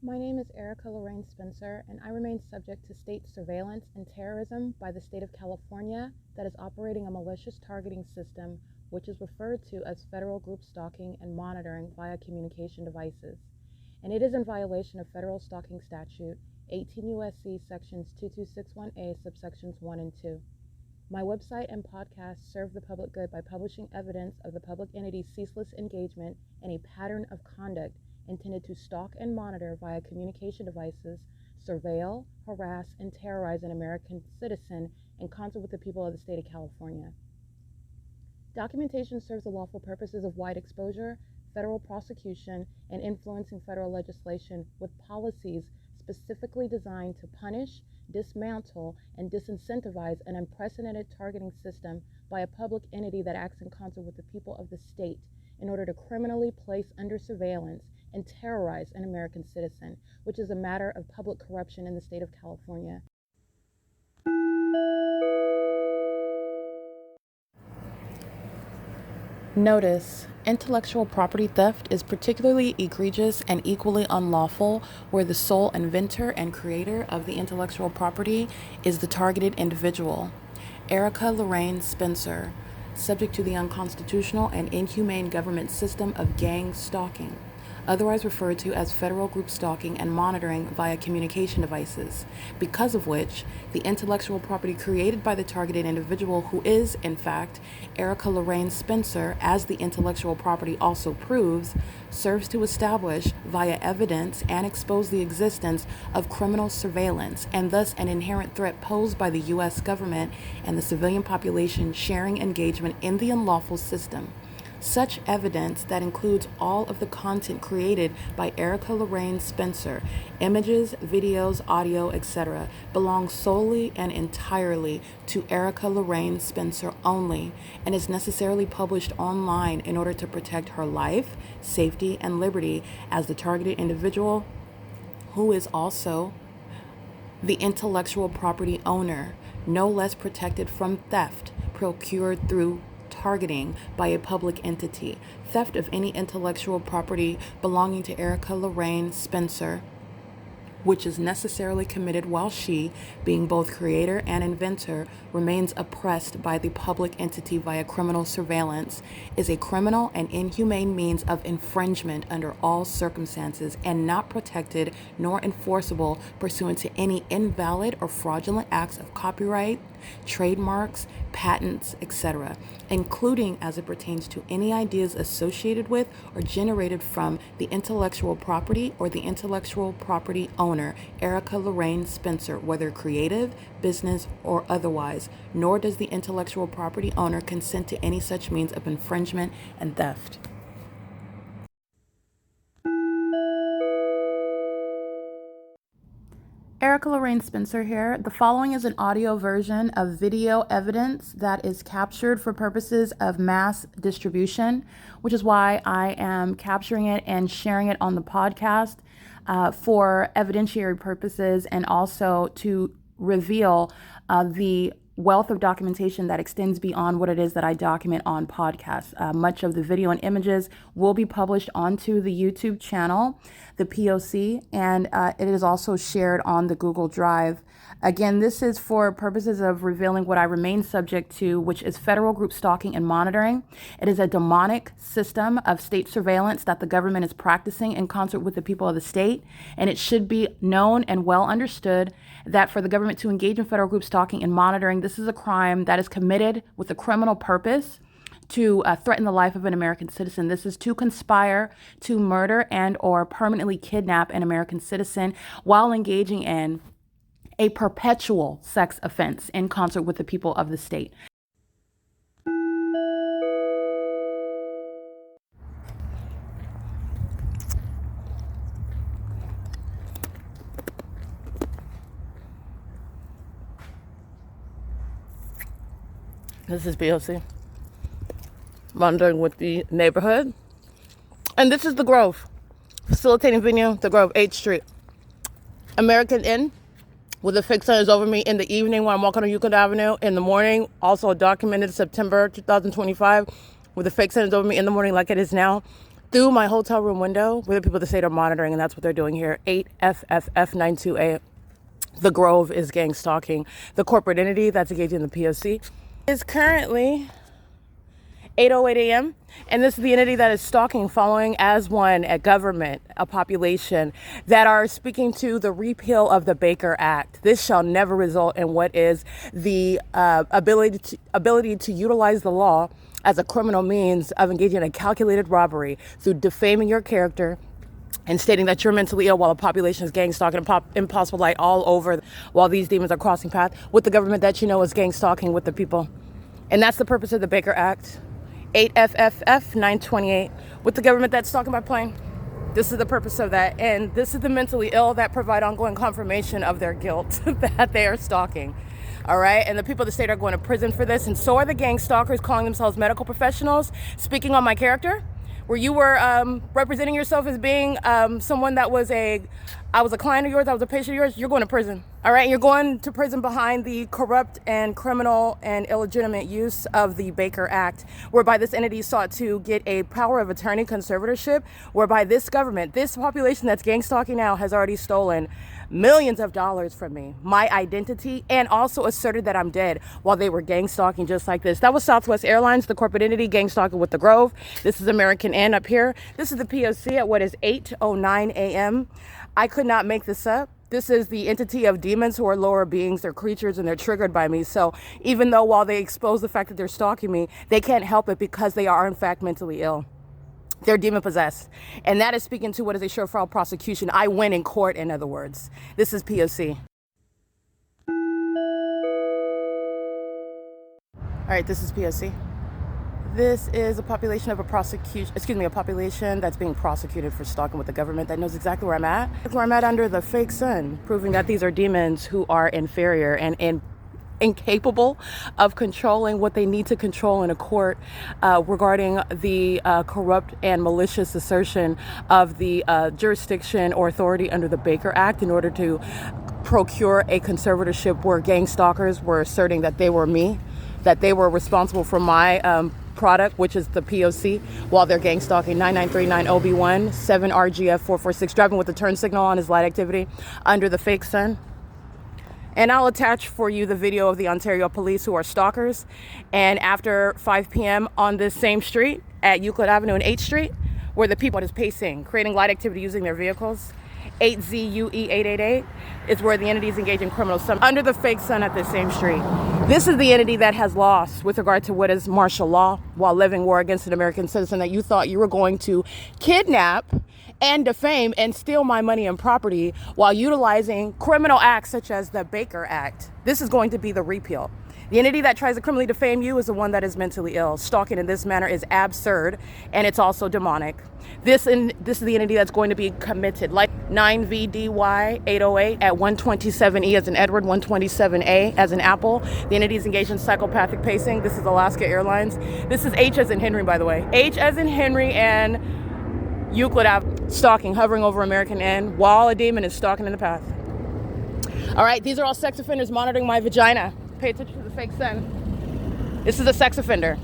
My name is Erica Lorraine Spencer, and I remain subject to state surveillance and terrorism by the state of California that is operating a malicious targeting system which is referred to as federal group stalking and monitoring via communication devices. And it is in violation of federal stalking statute 18 U.S.C. sections 2261A subsections 1 and 2. My website and podcast serve the public good by publishing evidence of the public entity's ceaseless engagement in a pattern of conduct intended to stalk and monitor via communication devices, surveil, harass, and terrorize an American citizen in concert with the people of the state of California. Documentation serves the lawful purposes of wide exposure, federal prosecution, and influencing federal legislation with policies specifically designed to punish, dismantle, and disincentivize an unprecedented targeting system by a public entity that acts in concert with the people of the state in order to criminally place under surveillance and terrorize an American citizen, which is a matter of public corruption in the state of California. Notice: intellectual property theft is particularly egregious and equally unlawful where the sole inventor and creator of the intellectual property is the targeted individual. Erica Lorraine Spencer, subject to the unconstitutional and inhumane government system of gang stalking, otherwise referred to as federal group stalking and monitoring via communication devices, because of which the intellectual property created by the targeted individual, who is, in fact, Erica Lorraine Spencer, as the intellectual property also proves, serves to establish via evidence and expose the existence of criminal surveillance and thus an inherent threat posed by the U.S. government and the civilian population sharing engagement in the unlawful system. Such evidence that includes all of the content created by Erica Lorraine Spencer, images, videos, audio, etc., belongs solely and entirely to Erica Lorraine Spencer only and is necessarily published online in order to protect her life, safety, and liberty as the targeted individual, who is also the intellectual property owner, no less protected from theft procured through targeting by a public entity. Theft of any intellectual property belonging to Erica Lorraine Spencer, which is necessarily committed while she, being both creator and inventor, remains oppressed by the public entity via criminal surveillance, is a criminal and inhumane means of infringement under all circumstances and not protected nor enforceable pursuant to any invalid or fraudulent acts of copyright, trademarks, patents, etc., including as it pertains to any ideas associated with or generated from the intellectual property or the intellectual property owner, Erica Lorraine Spencer, whether creative, business, or otherwise, nor does the intellectual property owner consent to any such means of infringement and theft. Erica Lorraine Spencer here. The following is an audio version of video evidence that is captured for purposes of mass distribution, which is why I am capturing it and sharing it on the podcast for evidentiary purposes and also to reveal the wealth of documentation that extends beyond what it is that I document on podcasts. Much of the video and images will be published onto the YouTube channel, the P.O.C, and it is also shared on the Google Drive. Again, this is for purposes of revealing what I remain subject to, which is federal group stalking and monitoring. It is a demonic system of state surveillance that the government is practicing in concert with the people of the state, and it should be known and well understood that for the government to engage in federal group stalking and monitoring, this is a crime that is committed with a criminal purpose to threaten the life of an American citizen. This is to conspire to murder and or permanently kidnap an American citizen while engaging in a perpetual sex offense in concert with the people of the state. This is P.O.C. Wandering with the neighborhood. And this is the Grove. Facilitating venue, the Grove, 8th Street. American Inn, with a fixed sign is over me in the evening when I'm walking on Euclid Avenue. In the morning, also documented September 2025, with a fixed sign is over me in the morning like it is now. through my hotel room window where the people of the state are monitoring, and that's what they're doing here. 8FFF92A. The Grove is gang stalking. The corporate entity that's engaged in the P.O.C. is currently 8:08 a.m. And this is the entity that is stalking, following as one, a government, a population that are speaking to the repeal of the Baker Act. This shall never result in what is the ability to utilize the law as a criminal means of engaging in a calculated robbery through defaming your character and stating that you're mentally ill while a population is gang stalking impossible light all over while these demons are crossing paths with the government that you know is gang stalking with the people. And that's the purpose of the Baker Act. 8FFF 928 with the government that's stalking by plane. This is the purpose of that. And this is the mentally ill that provide ongoing confirmation of their guilt that they are stalking. All right. And the people of the state are going to prison for this. And so are the gang stalkers calling themselves medical professionals, speaking on my character, where you were representing yourself as being someone that was I was a client of yours, I was a patient of yours. You're going to prison. All right. And you're going to prison behind the corrupt and criminal and illegitimate use of the Baker Act, whereby this entity sought to get a power of attorney conservatorship, whereby this government, this population that's gang stalking now, has already stolen millions of dollars from me, my identity, and also asserted that I'm dead while they were gang stalking just like this. That was Southwest Airlines, the corporate entity, gang stalking with the Grove. This is American Inn up here. This is the P.O.C. at what is 8:09 a.m. I could not make this up. This is the entity of demons who are lower beings. They're creatures and they're triggered by me. So even though while they expose the fact that they're stalking me, they can't help it because they are in fact mentally ill. They're demon possessed. And that is speaking to what is a surefire prosecution. I win in court, in other words. This is P.O.C. All right, this is P.O.C. This is a population of a population that's being prosecuted for stalking with the government that knows exactly where I'm at. Where I'm at under the fake sun, proving that these are demons who are inferior and incapable of controlling what they need to control in a court regarding the corrupt and malicious assertion of the jurisdiction or authority under the Baker Act in order to procure a conservatorship where gang stalkers were asserting that they were me, that they were responsible for my product, which is the P.O.C, while they're gang stalking. 99390B1 7RGF446, driving with the turn signal on his light activity under the fake sun. And I'll attach for you the video of the Ontario police who are stalkers. And after 5 p.m. on this same street at Euclid Avenue and 8th Street, where the people is pacing, creating light activity using their vehicles. 8ZUE888 is where the entities engage in criminal under the fake sun at the same street. This is the entity that has lost with regard to what is martial law while living war against an American citizen that you thought you were going to kidnap and defame and steal my money and property while utilizing criminal acts such as the Baker Act. This is going to be the repeal. The entity that tries to criminally defame you is the one that is mentally ill. Stalking in this manner is absurd, and it's also demonic. This is the entity that's going to be committed. Like 9VDY808 at 127E as in Edward, 127A as in Apple. The entity is engaged in psychopathic pacing. This is Alaska Airlines. This is H as in Henry, by the way. H as in Henry and Euclid Avenue. Stalking, hovering over American Inn while a demon is stalking in the path. All right, these are all sex offenders monitoring my vagina. Pay attention to the fake sun. This is a sex offender.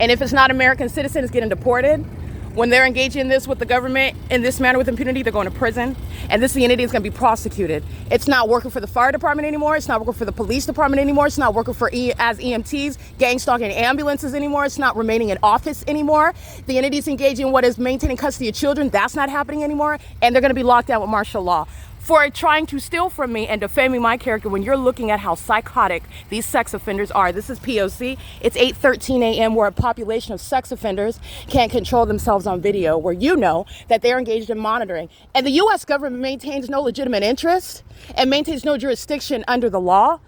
And if it's not American citizen, it's getting deported. When they're engaging in this with the government in this manner with impunity, they're going to prison. And this entity is going to be prosecuted. It's not working for the fire department anymore. It's not working for the police department anymore. It's not working for as EMTs, gang stalking ambulances anymore. It's not remaining in office anymore. The entity is engaging in what is maintaining custody of children. That's not happening anymore. And they're going to be locked down with martial law for trying to steal from me and defaming my character when you're looking at how psychotic these sex offenders are. This is P.O.C. It's 8:13 a.m. where a population of sex offenders can't control themselves on video, where you know that they're engaged in monitoring. And the U.S. government maintains no legitimate interest and maintains no jurisdiction under the law.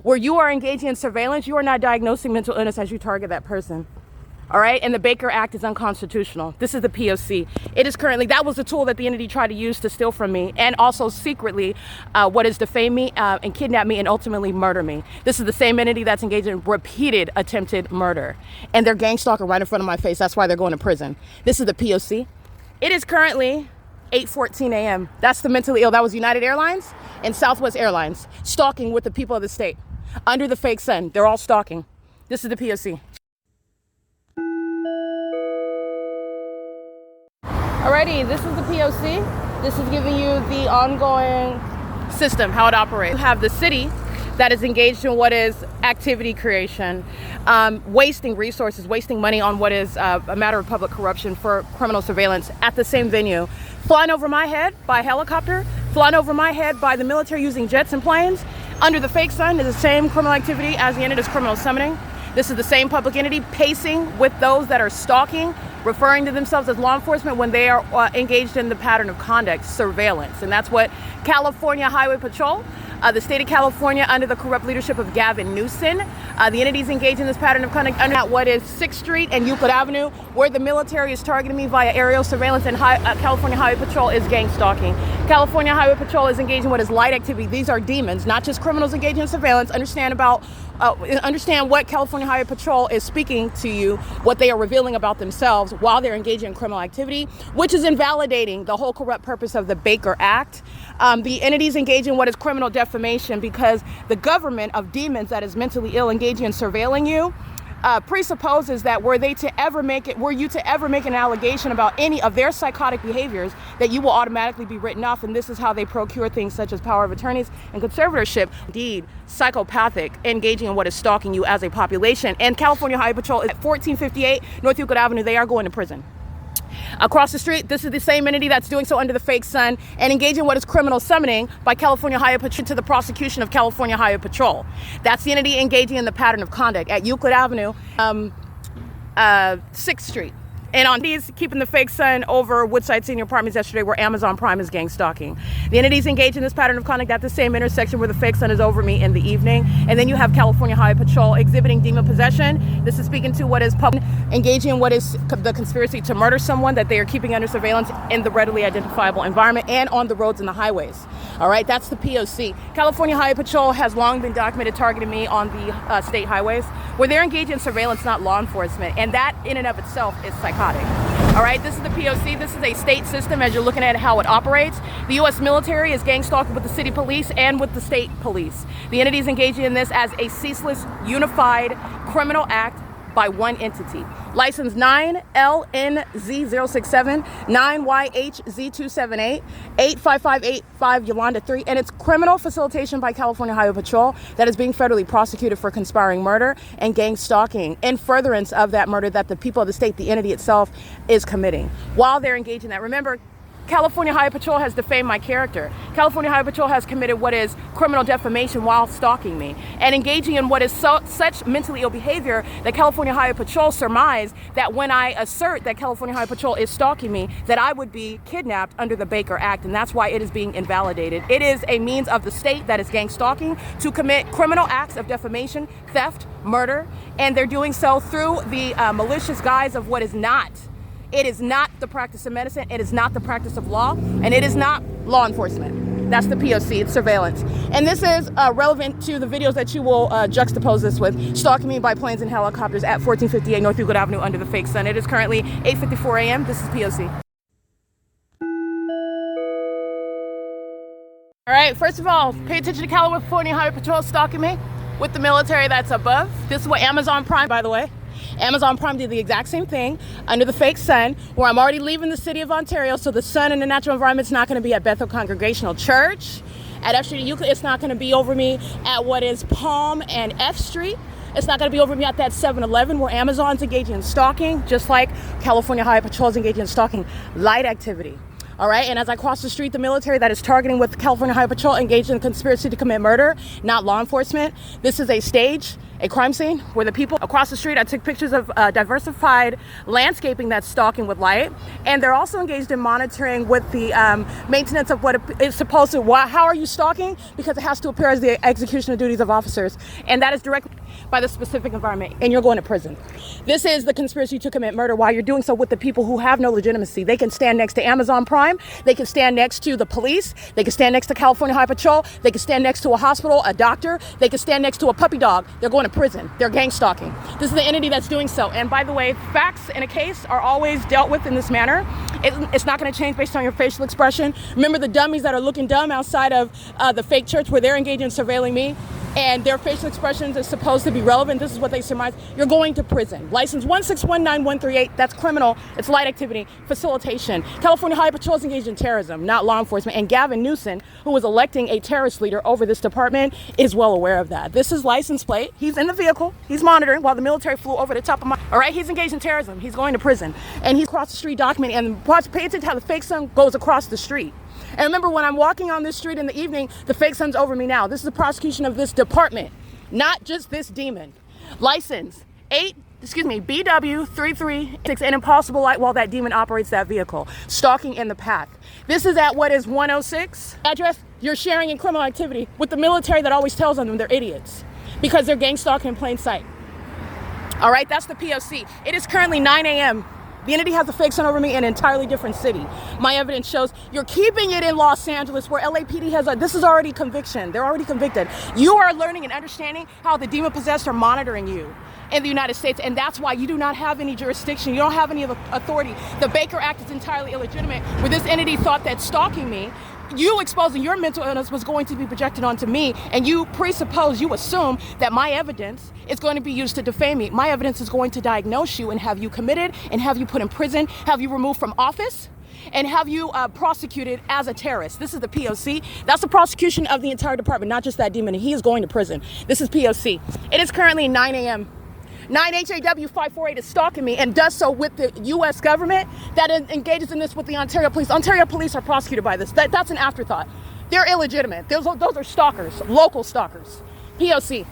Where you are engaging in surveillance, you are not diagnosing mental illness as you target that person. All right, and the Baker Act is unconstitutional. This is the P.O.C. It is currently, that was the tool that the entity tried to use to steal from me and also secretly what is defame me and kidnap me and ultimately murder me. This is the same entity that's engaged in repeated attempted murder. And they're gang stalking right in front of my face. That's why they're going to prison. This is the P.O.C. It is currently 8:14 a.m. That's the mentally ill. That was United Airlines and Southwest Airlines stalking with the people of the state under the fake sun. They're all stalking. This is the P.O.C. Alrighty, this is the P.O.C. This is giving you the ongoing system, how it operates. You have the city that is engaged in what is activity creation, wasting resources, wasting money on what is a matter of public corruption for criminal surveillance at the same venue. Flying over my head by helicopter, flying over my head by the military using jets and planes, under the fake sun is the same criminal activity as the entity is criminal summoning. This is the same public entity pacing with those that are stalking, referring to themselves as law enforcement when they are engaged in the pattern of conduct, surveillance. And that's what California Highway Patrol, the state of California under the corrupt leadership of Gavin Newsom, the entities engaged in this pattern of conduct under what is 6th Street and Euclid Avenue, where the military is targeting me via aerial surveillance, and California Highway Patrol is gang stalking. California Highway Patrol is engaged in what is light activity. These are demons, not just criminals engaged in surveillance. Understand what California Highway Patrol is speaking to you, what they are revealing about themselves while they're engaging in criminal activity, which is invalidating the whole corrupt purpose of the Baker Act. The entities engage in what is criminal defamation because the government of demons that is mentally ill engaging in surveilling you presupposes that were you to ever make an allegation about any of their psychotic behaviors, that you will automatically be written off. And this is how they procure things such as power of attorneys and conservatorship. Indeed, psychopathic, engaging in what is stalking you as a population. And California Highway Patrol is at 1458 North Euclid Avenue. They are going to prison. Across the street, this is the same entity that's doing so under the fake sun and engaging in what is criminal summoning by California Highway Patrol to the prosecution of California Highway Patrol. That's the entity engaging in the pattern of conduct at Euclid Avenue, 6th Street. And on these, keeping the fake sun over Woodside Senior Apartments yesterday, where Amazon Prime is gang stalking. The entities engaged in this pattern of conduct at the same intersection where the fake sun is over me in the evening. And then you have California Highway Patrol exhibiting demon possession. This is speaking to what is public, engaging in what is the conspiracy to murder someone that they are keeping under surveillance in the readily identifiable environment and on the roads and the highways. All right, that's the P.O.C. California Highway Patrol has long been documented targeting me on the state highways, where they're engaged in surveillance, not law enforcement. And that in and of itself is psychotic. All right, this is the P.O.C. This is a state system as you're looking at how it operates. The U.S. military is gang stalking with the city police and with the state police. The entities engaging in this as a ceaseless, unified criminal act by one entity. License 9LNZ067, 9YHZ278, 85585 Yolanda 3, and it's criminal facilitation by California Highway Patrol that is being federally prosecuted for conspiring murder and gang stalking in furtherance of that murder that the people of the state, the entity itself, is committing while they're engaged in that. Remember, California Highway Patrol has defamed my character. California Highway Patrol has committed what is criminal defamation while stalking me and engaging in what is such mentally ill behavior that California Highway Patrol surmised that when I assert that California Highway Patrol is stalking me, that I would be kidnapped under the Baker Act, and that's why it is being invalidated. It is a means of the state that is gang stalking to commit criminal acts of defamation, theft, murder, and they're doing so through the malicious guise of what is not. It is not the practice of medicine, it is not the practice of law, and it is not law enforcement. That's the P.O.C., it's surveillance. And this is relevant to the videos that you will juxtapose this with. Stalking me by planes and helicopters at 1458 North Euclid Avenue under the fake sun. It is currently 8:54 a.m. This is P.O.C. All right, first of all, pay attention to California Highway Patrol stalking me with the military that's above. This is what Amazon Prime, by the way. Amazon Prime did the exact same thing under the fake sun, where I'm already leaving the city of Ontario, so the sun and the natural environment's not going to be at Bethel Congregational Church. At F Street and Euclid, it's not going to be over me at what is Palm and F Street. It's not going to be over me at that 7-Eleven where Amazon's engaging in stalking, just like California Highway Patrol is engaging in stalking. Light activity. All right, and as I cross the street, the military that is targeting with California Highway Patrol engaged in a conspiracy to commit murder, not law enforcement. This is a stage, a crime scene where the people across the street, I took pictures of diversified landscaping that's stalking with light. And they're also engaged in monitoring with the maintenance of what is supposed to, how are you stalking? Because it has to appear as the execution of duties of officers. And that is directly by the specific environment, and you're going to prison. This is the conspiracy to commit murder while you're doing so with the people who have no legitimacy. They can stand next to Amazon Prime, they can stand next to the police, they can stand next to California Highway Patrol, they can stand next to a hospital, a doctor, they can stand next to a puppy dog. They're going to prison. They're gang stalking. This is the entity that's doing so. And by the way, facts in a case are always dealt with in this manner. It's not going to change based on your facial expression. Remember the dummies that are looking dumb outside of the fake church where they're engaged in surveilling me? and their facial expressions is supposed to be relevant. This is what they surmise. You're going to prison. License 1619138. That's criminal. It's light activity. Facilitation. California Highway Patrol is engaged in terrorism, not law enforcement. And Gavin Newsom, who was electing a terrorist leader over this department, is well aware of that. This is license plate. He's in the vehicle. He's monitoring while the military flew over the top of my... All right, he's engaged in terrorism. He's going to prison. And he's across the street documenting. And pay attention to how the fake sun goes across the street. And remember, when I'm walking on this street in the evening, the fake sun's over me now. This is the prosecution of this department, not just this demon. License BW336, an impossible light while that demon operates that vehicle. Stalking in the path. This is at what is 106 address. You're sharing in criminal activity with the military that always tells them they're idiots because they're gang stalking in plain sight. All right, that's the P.O.C. It is currently 9 a.m. The entity has a fake sun over me in an entirely different city. My evidence shows you're keeping it in Los Angeles where LAPD has this is already conviction. They're already convicted. You are learning and understanding how the demon possessed are monitoring you in the United States, and that's why you do not have any jurisdiction. You don't have any authority. The Baker Act is entirely illegitimate, where this entity thought that stalking me, you exposing your mental illness, was going to be projected onto me, and you assume that my evidence is going to be used to defame me. My evidence is going to diagnose you and have you committed and have you put in prison, have you removed from office, and have you prosecuted as a terrorist. This is the P.O.C. That's the prosecution of the entire department, not just that demon. He is going to prison. This is P.O.C. It is currently 9 a.m. 9HAW548 is stalking me and does so with the U.S. government that engages in this with the Ontario police. Ontario police are prosecuted by this. That's an afterthought. They're illegitimate. Those are stalkers, local stalkers. P.O.C.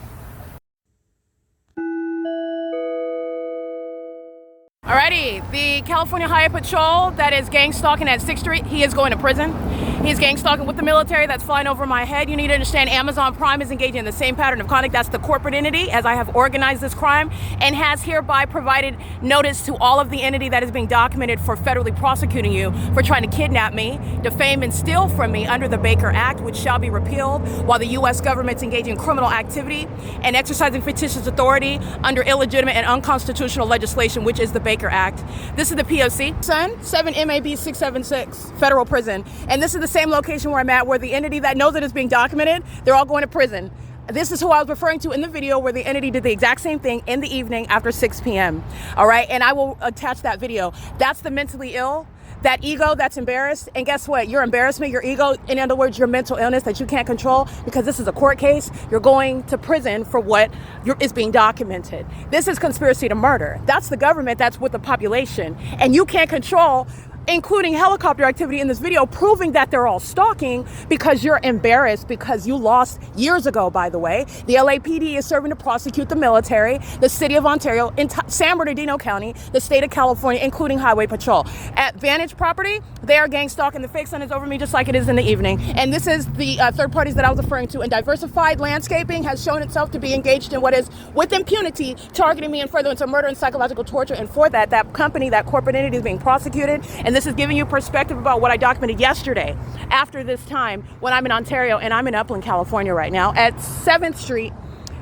Alrighty, the California Highway Patrol that is gang stalking at 6th Street, he is going to prison. He's gang stalking with the military that's flying over my head. You need to understand Amazon Prime is engaging in the same pattern of conduct. That's the corporate entity, as I have organized this crime and has hereby provided notice to all of the entity that is being documented for federally prosecuting you for trying to kidnap me, defame and steal from me under the Baker Act, which shall be repealed, while the U.S. government's engaging in criminal activity and exercising fictitious authority under illegitimate and unconstitutional legislation, which is the Baker Act. This is the P.O.C. Son, 7 MAB 676, federal prison. And this is the same location where I'm at, where the entity that knows it is being documented, they're all going to prison. This is who I was referring to in the video, where the entity did the exact same thing in the evening after 6 p.m. All right, and I will attach that video. That's the mentally ill, that ego that's embarrassed. And guess what? Your embarrassment, your ego, in other words, your mental illness that you can't control because this is a court case, you're going to prison for what is being documented. This is conspiracy to murder. That's the government that's with the population. And you can't control, including helicopter activity in this video, proving that they're all stalking because you're embarrassed because you lost years ago, by the way. The LAPD is serving to prosecute the military, the city of Ontario, in San Bernardino County, the state of California, including Highway Patrol. At Vantage Property, they are gang stalking. The fake sun is over me just like it is in the evening. And this is the third parties that I was referring to. And Diversified Landscaping has shown itself to be engaged in what is, with impunity, targeting me in furtherance of murder and psychological torture. And for that, that company, that corporate entity is being prosecuted. And this is giving you perspective about what I documented yesterday after this time when I'm in Ontario and I'm in Upland, California right now at 7th Street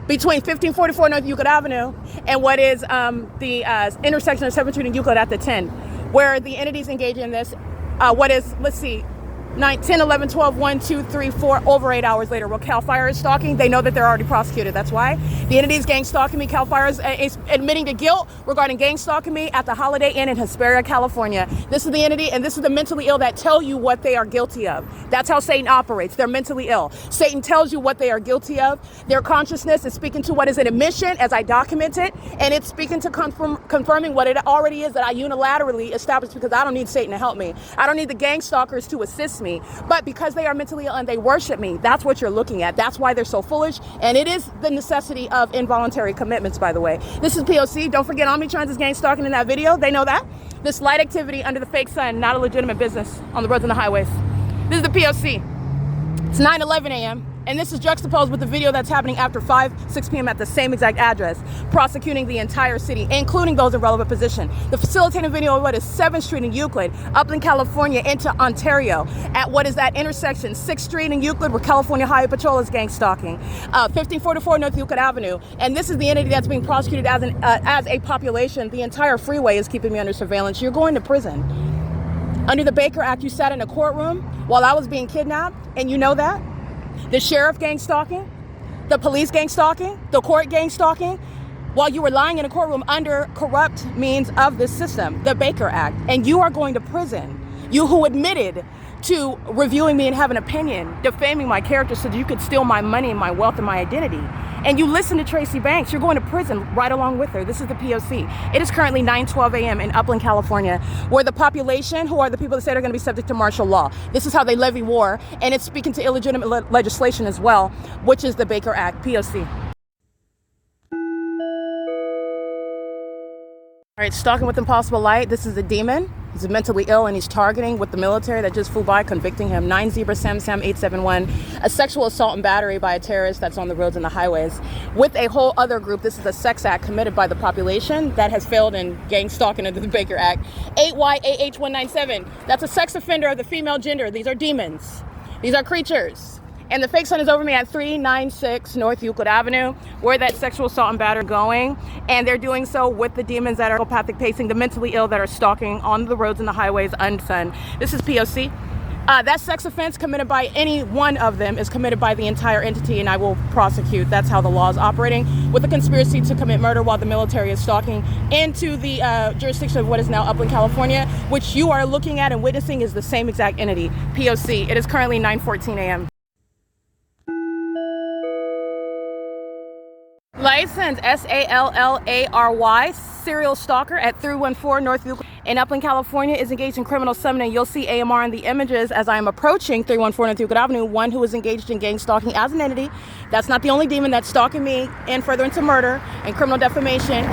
between 1544 North Euclid Avenue and what is the intersection of 7th Street and Euclid at the 10, where the entities engaging in this, what is, let's see, 9, 10, 11, 12, 1, 2, 3, 4, over 8 hours later. Well, CAL FIRE is stalking. They know that they're already prosecuted. That's why. The entity is gang stalking me. CAL FIRE is admitting to guilt regarding gang stalking me at the Holiday Inn in Hesperia, California. This is the entity, and this is the mentally ill that tell you what they are guilty of. That's how Satan operates. They're mentally ill. Satan tells you what they are guilty of. Their consciousness is speaking to what is an admission, as I document it, and it's speaking to confirming what it already is that I unilaterally established because I don't need Satan to help me. I don't need the gang stalkers to assist me. But because they are mentally ill and they worship me, that's what you're looking at. That's why they're so foolish. And it is the necessity of involuntary commitments, by the way. This is P.O.C. Don't forget, Omnitrans is gang stalking in that video. They know that. This light activity under the fake sun, not a legitimate business on the roads and the highways. This is the P.O.C. It's 9:11 a.m. And this is juxtaposed with the video that's happening after 6 p.m. at the same exact address, prosecuting the entire city, including those in relevant position. The facilitating video of what is 7th Street in Euclid, Upland, California, into Ontario, at what is that intersection, 6th Street in Euclid, where California Highway Patrol is gang stalking, 1544 North Euclid Avenue. And this is the entity that's being prosecuted as a population. The entire freeway is keeping me under surveillance. You're going to prison. Under the Baker Act, you sat in a courtroom while I was being kidnapped, and you know that. The sheriff gang stalking, the police gang stalking, the court gang stalking, while you were lying in a courtroom under corrupt means of this system, the Baker Act, and you are going to prison. You who admitted to reviewing me and have an opinion, defaming my character so that you could steal my money and my wealth and my identity. And you listen to Tracy Banks, you're going to prison right along with her. This is the P.O.C. It is currently 9:12 a.m. in Upland, California, where the population, who are the people that say they're going to be subject to martial law. This is how they levy war, and it's speaking to illegitimate legislation as well, which is the Baker Act, P.O.C. All right, stalking with impossible light. This is a demon. He's mentally ill and he's targeting with the military that just flew by, convicting him. 9-0-Sam-Sam-871. A sexual assault and battery by a terrorist that's on the roads and the highways. With a whole other group, this is a sex act committed by the population that has failed in gang stalking under the Baker Act. 8YAH197. That's a sex offender of the female gender. These are demons. These are creatures. And the fake sun is over me at 396 North Euclid Avenue, where that sexual assault and battery going. And they're doing so with the demons that are psychopathic pacing, the mentally ill that are stalking on the roads and the highways unsun. This is P.O.C. That sex offense committed by any one of them is committed by the entire entity, and I will prosecute. That's how the law is operating, with a conspiracy to commit murder while the military is stalking into the jurisdiction of what is now Upland, California, which you are looking at and witnessing is the same exact entity, P.O.C. It is currently 9:14 a.m. License SALLARY, serial stalker at 314 North Euclid in Upland, California, is engaged in criminal summoning. You'll see AMR in the images as I am approaching 314 North Euclid Avenue, one who is engaged in gang stalking as an entity. That's not the only demon that's stalking me and furtherance to murder and criminal defamation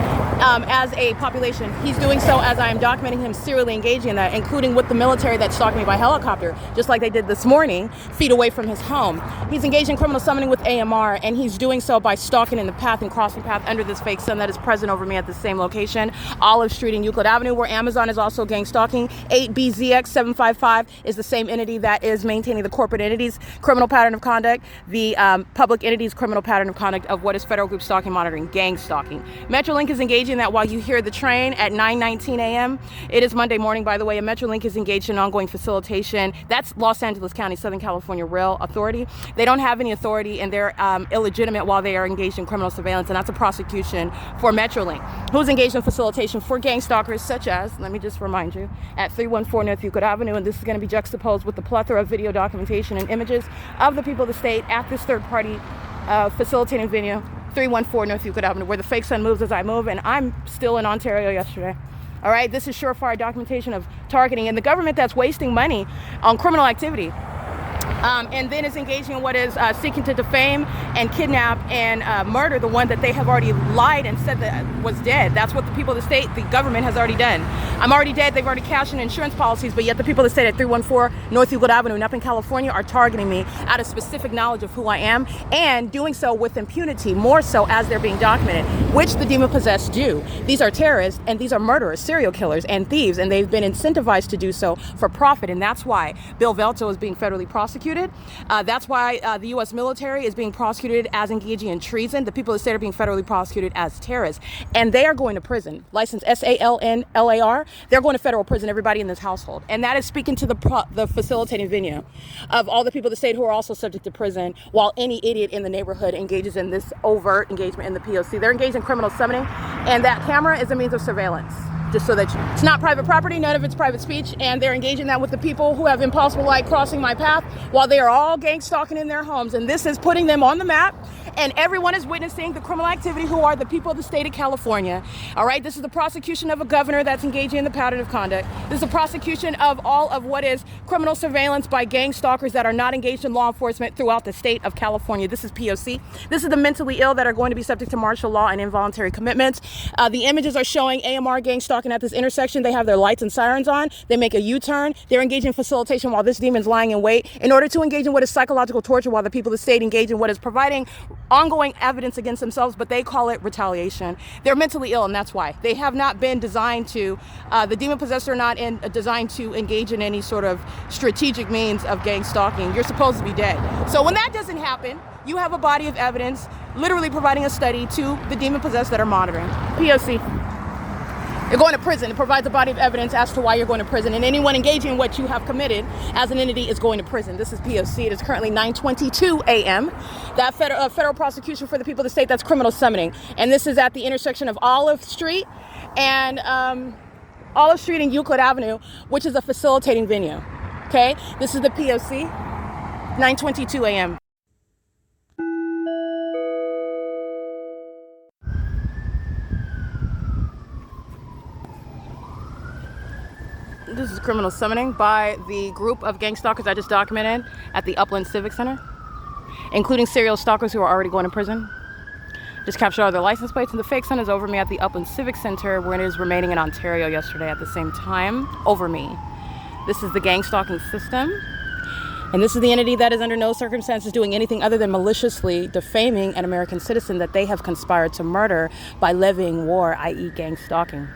as a population. He's doing so as I am documenting him serially engaging in that, including with the military that stalked me by helicopter, just like they did this morning, feet away from his home. He's engaged in criminal summoning with AMR, and he's doing so by stalking in the path and crossing path under this fake sun that is present over me at the same location, Olive Street and Euclid Avenue, where Amazon is also gang stalking. 8BZX755 is the same entity that is maintaining the corporate entities' criminal pattern of conduct, the public entities' criminal pattern of conduct of what is federal group stalking monitoring, gang stalking. Metrolink is engaging in that while you hear the train at 9:19 a.m. It is Monday morning, by the way, and Metrolink is engaged in ongoing facilitation. That's Los Angeles County, Southern California Rail Authority. They don't have any authority, and they're illegitimate while they are engaged in criminal surveillance, and that's a prosecution for Metrolink, who's engaged in facilitation for gang stalkers such as, let me just remind you, at 314 North Euclid Avenue, and this is going to be juxtaposed with the plethora of video documentation and images of the people of the state at this third-party facilitating venue, 314 North Euclid Avenue, where the fake sun moves as I move, and I'm still in Ontario yesterday. All right, this is surefire documentation of targeting, and the government that's wasting money on criminal activity and then is engaging in what is seeking to defame and kidnap and murder the one that they have already lied and said that was dead. That's what the people of the state, the government has already done. I'm already dead. They've already cashed in insurance policies, but yet the people of the state at 314 North Euclid Avenue in Upland, California are targeting me out of specific knowledge of who I am, and doing so with impunity, more so as they're being documented, which the demon-possessed do. These are terrorists, and these are murderers, serial killers, and thieves, and they've been incentivized to do so for profit, and that's why Bill Velto is being federally prosecuted. That's why the U.S. military is being prosecuted as engaging in treason. The people of the state are being federally prosecuted as terrorists, and they are going to prison. License SALNLAR. They're going to federal prison, everybody in this household. And that is speaking to the facilitating venue of all the people of the state who are also subject to prison, while any idiot in the neighborhood engages in this overt engagement in the P.O.C. They're engaged in criminal summoning, and that camera is a means of surveillance. Just so that it's not private property, none of it's private speech, and they're engaging that with the people who have impossible light crossing my path while they are all gang stalking in their homes. And this is putting them on the map, and everyone is witnessing the criminal activity who are the people of the state of California. All right, this is the prosecution of a governor that's engaging in the pattern of conduct. This is a prosecution of all of what is criminal surveillance by gang stalkers that are not engaged in law enforcement throughout the state of California. This is P.O.C. This is the mentally ill that are going to be subject to martial law and involuntary commitments. The images are showing AMR gang stalking at this intersection. They have their lights and sirens on. They make a U-turn. They're engaging in facilitation while this demon's lying in wait in order to engage in what is psychological torture, while the people of the state engage in what is providing ongoing evidence against themselves, but they call it retaliation. They're mentally ill, and that's why. They have not been designed to, the demon-possessed are not designed to engage in any sort of strategic means of gang stalking. You're supposed to be dead. So when that doesn't happen, you have a body of evidence literally providing a study to the demon-possessed that are monitoring. P.O.C. You're going to prison. It provides a body of evidence as to why you're going to prison. And anyone engaging in what you have committed as an entity is going to prison. This is P.O.C. It is currently 9:22 a.m. That federal prosecution for the people of the state, that's criminal summoning. And this is at the intersection of Olive Street and Euclid Avenue, which is a facilitating venue. Okay? This is the P.O.C. 9:22 a.m. This is criminal summoning by the group of gang stalkers I just documented at the Upland Civic Center, including serial stalkers who are already going to prison. Just captured all their license plates, and the fake sun is over me at the Upland Civic Center, where it is remaining in Ontario yesterday at the same time over me. This is the gang stalking system, and this is the entity that is under no circumstances doing anything other than maliciously defaming an American citizen that they have conspired to murder by levying war, i.e. gang stalking.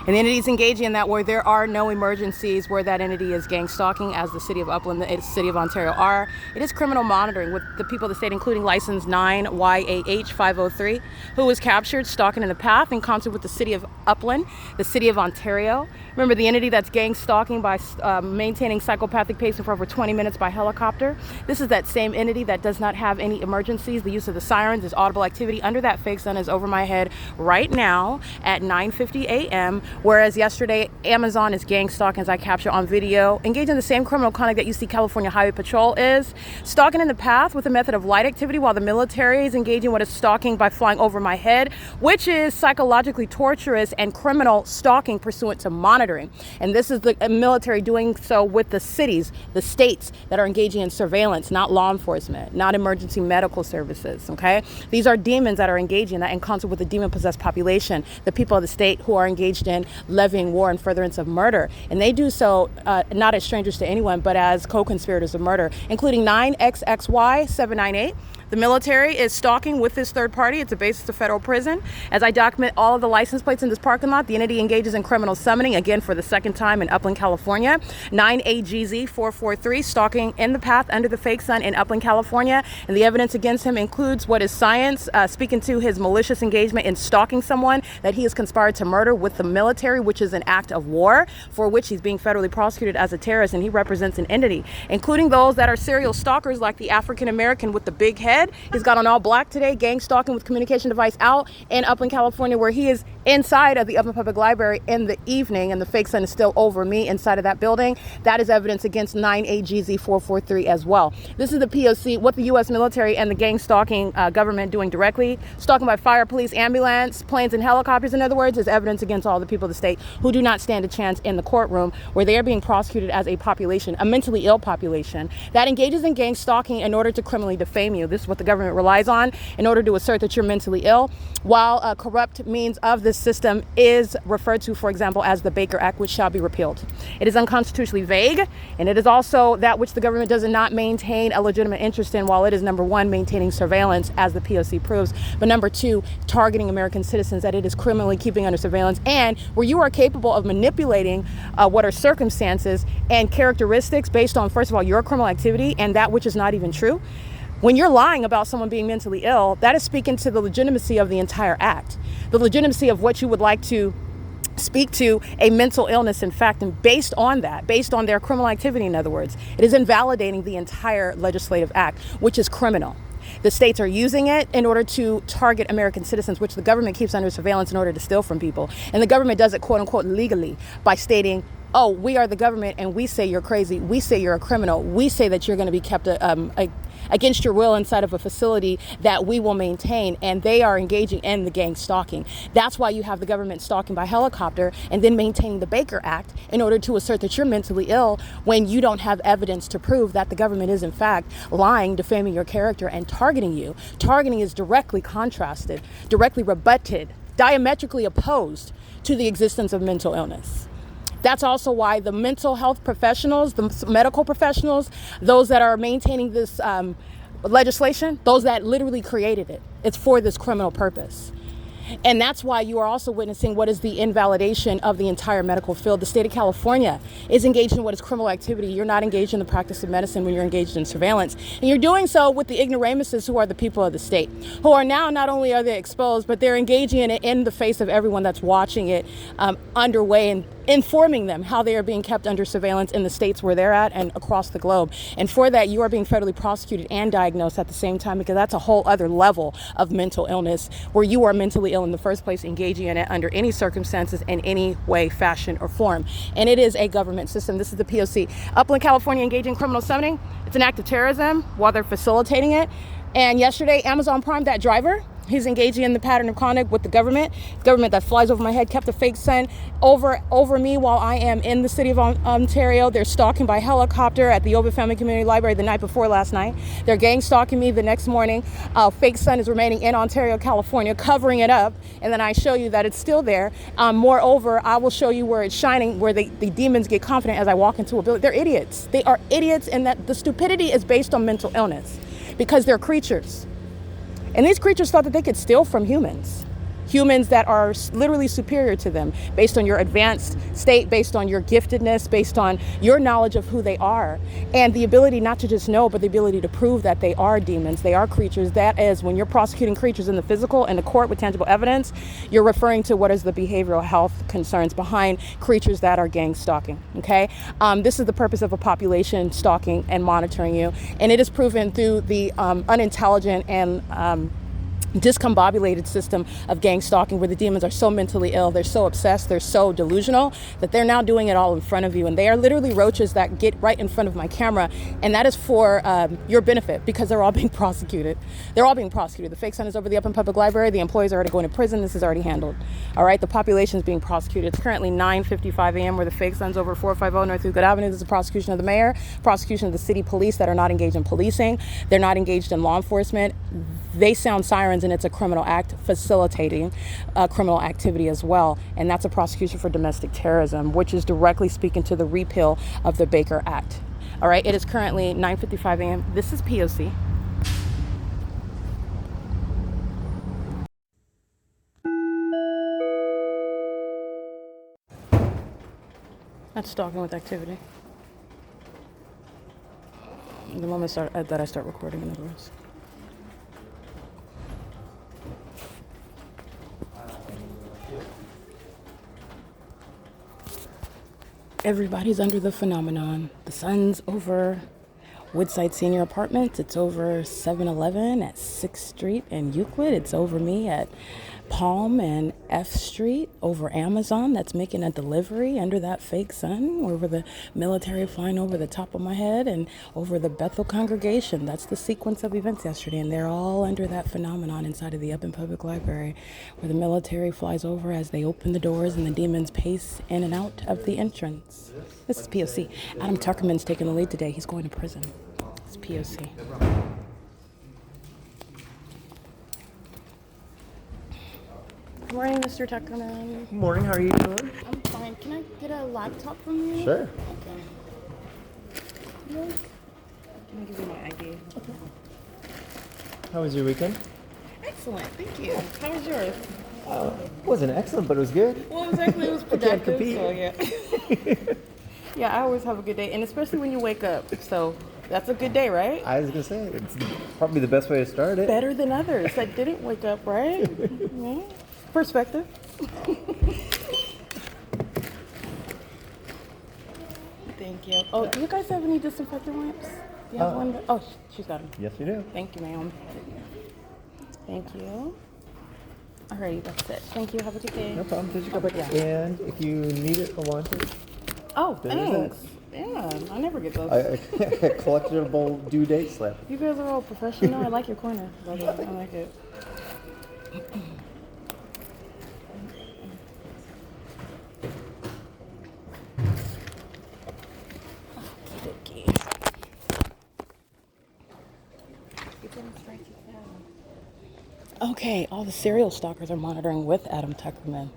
And the entity is engaging in that where there are no emergencies, where that entity is gang stalking, as the city of Upland, the city of Ontario are. It is criminal monitoring with the people of the state, including license 9YAH503, who was captured stalking in the path in concert with the city of Upland, the city of Ontario. Remember, the entity that's gang stalking by maintaining psychopathic pacing for over 20 minutes by helicopter. This is that same entity that does not have any emergencies. The use of the sirens is audible activity under that fake sun is over my head right now at 9:50 a.m. Whereas yesterday, Amazon is gang stalking, as I capture on video, engaging in the same criminal conduct that you see California Highway Patrol is, stalking in the path with a method of light activity, while the military is engaging what is stalking by flying over my head, which is psychologically torturous and criminal stalking pursuant to monitoring. And this is the military doing so with the cities, the states that are engaging in surveillance, not law enforcement, not emergency medical services, okay? These are demons that are engaging in that in concert with the demon-possessed population, the people of the state who are engaged in levying war and furtherance of murder. And they do so not as strangers to anyone, but as co-conspirators of murder, including 9XXY798. The military is stalking with this third party. It's a basis of federal prison. As I document all of the license plates in this parking lot, the entity engages in criminal summoning, again for the second time in Upland, California. 9AGZ443, stalking in the path under the fake sun in Upland, California. And the evidence against him includes what is science, speaking to his malicious engagement in stalking someone that he has conspired to murder with the military, which is an act of war for which he's being federally prosecuted as a terrorist, and he represents an entity, including those that are serial stalkers like the African American with the big head. He's got on all black today, gang stalking with communication device out in Upland, California, where he is inside of the Upland Public Library in the evening, and the fake sun is still over me inside of that building. That is evidence against 9AGZ443 as well. This is the P.O.C., what the U.S. military and the gang stalking government doing directly. Stalking by fire, police, ambulance, planes, and helicopters, in other words, is evidence against all the people of the state who do not stand a chance in the courtroom, where they are being prosecuted as a population, a mentally ill population, that engages in gang stalking in order to criminally defame you. This is what the government relies on in order to assert that you're mentally ill, while corrupt means of this system is referred to, for example, as the Baker Act, which shall be repealed. It is unconstitutionally vague, and it is also that which the government does not maintain a legitimate interest in, while it is, number one, maintaining surveillance, as the P.O.C. proves, but number two, targeting American citizens that it is criminally keeping under surveillance, and where you are capable of manipulating what are circumstances and characteristics based on, first of all, your criminal activity and that which is not even true. When you're lying about someone being mentally ill, that is speaking to the legitimacy of the entire act, the legitimacy of what you would like to speak to a mental illness in fact, and based on that, based on their criminal activity, in other words, it is invalidating the entire legislative act, which is criminal. The states are using it in order to target American citizens, which the government keeps under surveillance in order to steal from people. And the government does it, quote unquote, legally by stating, oh, we are the government and we say you're crazy. We say you're a criminal. We say that you're going to be kept against your will inside of a facility that we will maintain, and they are engaging in the gang stalking. That's why you have the government stalking by helicopter and then maintaining the Baker Act in order to assert that you're mentally ill when you don't have evidence to prove that the government is in fact lying, defaming your character, and targeting you. Targeting is directly contrasted, directly rebutted, diametrically opposed to the existence of mental illness. That's also why the mental health professionals, the medical professionals, those that are maintaining this legislation, those that literally created it, it's for this criminal purpose. And that's why you are also witnessing what is the invalidation of the entire medical field. The state of California is engaged in what is criminal activity. You're not engaged in the practice of medicine when you're engaged in surveillance. And you're doing so with the ignoramuses who are the people of the state, who are now not only are they exposed, but they're engaging in it in the face of everyone that's watching it underway and informing them how they are being kept under surveillance in the states where they're at and across the globe. And for that, you are being federally prosecuted and diagnosed at the same time, because that's a whole other level of mental illness, where you are mentally ill in the first place, engaging in it under any circumstances in any way, fashion, or form. And it is a government system. This is the P.O.C. Upland, California, engaging in criminal summoning. It's an act of terrorism while they're facilitating it. And yesterday, Amazon Prime, that driver, he's engaging in the pattern of conduct with the government that flies over my head, kept a fake sun over me while I am in the city of Ontario. They're stalking by helicopter at the Ovid Family Community Library the night before last night. They're gang stalking me the next morning. Fake sun is remaining in Ontario, California, covering it up. And then I show you that it's still there. Moreover, I will show you where it's shining, where the demons get confident as I walk into a building. They're idiots. They are idiots, and that the stupidity is based on mental illness, because they're creatures. And these creatures thought that they could steal from humans that are literally superior to them, based on your advanced state, based on your giftedness, based on your knowledge of who they are, and the ability not to just know, but the ability to prove that they are demons, they are creatures. That is, when you're prosecuting creatures in the physical, in the court with tangible evidence, you're referring to what is the behavioral health concerns behind creatures that are gang stalking, okay? This is the purpose of a population stalking and monitoring you, and it is proven through the unintelligent and discombobulated system of gang stalking, where the demons are so mentally ill, they're so obsessed, they're so delusional, that they're now doing it all in front of you. And they are literally roaches that get right in front of my camera, and that is for your benefit, because they're all being prosecuted. They're all being prosecuted. The fake son is over the Upland Public Library. The employees are already going to prison. This is already handled. All right, the population is being prosecuted. It's currently 9:55 a.m. where the fake son's over 450 North Euclid Avenue. This is a prosecution of the mayor, prosecution of the city police that are not engaged in policing. They're not engaged in law enforcement. They sound sirens, and it's a criminal act facilitating criminal activity as well. And that's a prosecution for domestic terrorism, which is directly speaking to the repeal of the Baker Act. All right, it is currently 9:55 a.m. This is P.O.C. That's stalking with activity. The moment that I start recording, in other words. Everybody's under the phenomenon. The sun's over Woodside Senior Apartments. It's over 7-Eleven at 6th Street and Euclid. It's over me at Palm and F Street, over Amazon that's making a delivery under that fake sun, over the military flying over the top of my head, and over the Bethel congregation. That's the sequence of events yesterday, and they're all under that phenomenon inside of the Upland Public Library, where the military flies over as they open the doors and the demons pace in and out of the entrance. This is P.O.C. Adam Tuckerman's taking the lead today. He's going to prison. It's P.O.C. Good morning, Mr. Tuckerman. Good morning, how are you doing? I'm fine. Can I get a laptop from you? Sure. Okay. Look. Can I give you my ID? Okay. How was your weekend? Excellent, thank you. How was yours? It wasn't excellent, but it was good. Well, exactly, it was productive, so yeah. Yeah, I always have a good day, and especially when you wake up, so that's a good day, right? I was going to say, it's probably the best way to start it. Better than others that didn't wake up, right? Yeah. Perspective. Thank you. Oh, do you guys have any disinfectant wipes? You have one? Oh, she's got them. Yes, we do. Thank you, ma'am. Thank you. Alrighty, that's it. Thank you. Have a good day. No problem. Did you go back? Yeah. And if you need it or want it, Oh, there is thanks. Yeah, I never get those. a collectible due date slip. You guys are all professional. I like your corner, brother. I like it. Okay, all the serial stalkers are monitoring with Adam Tuckerman.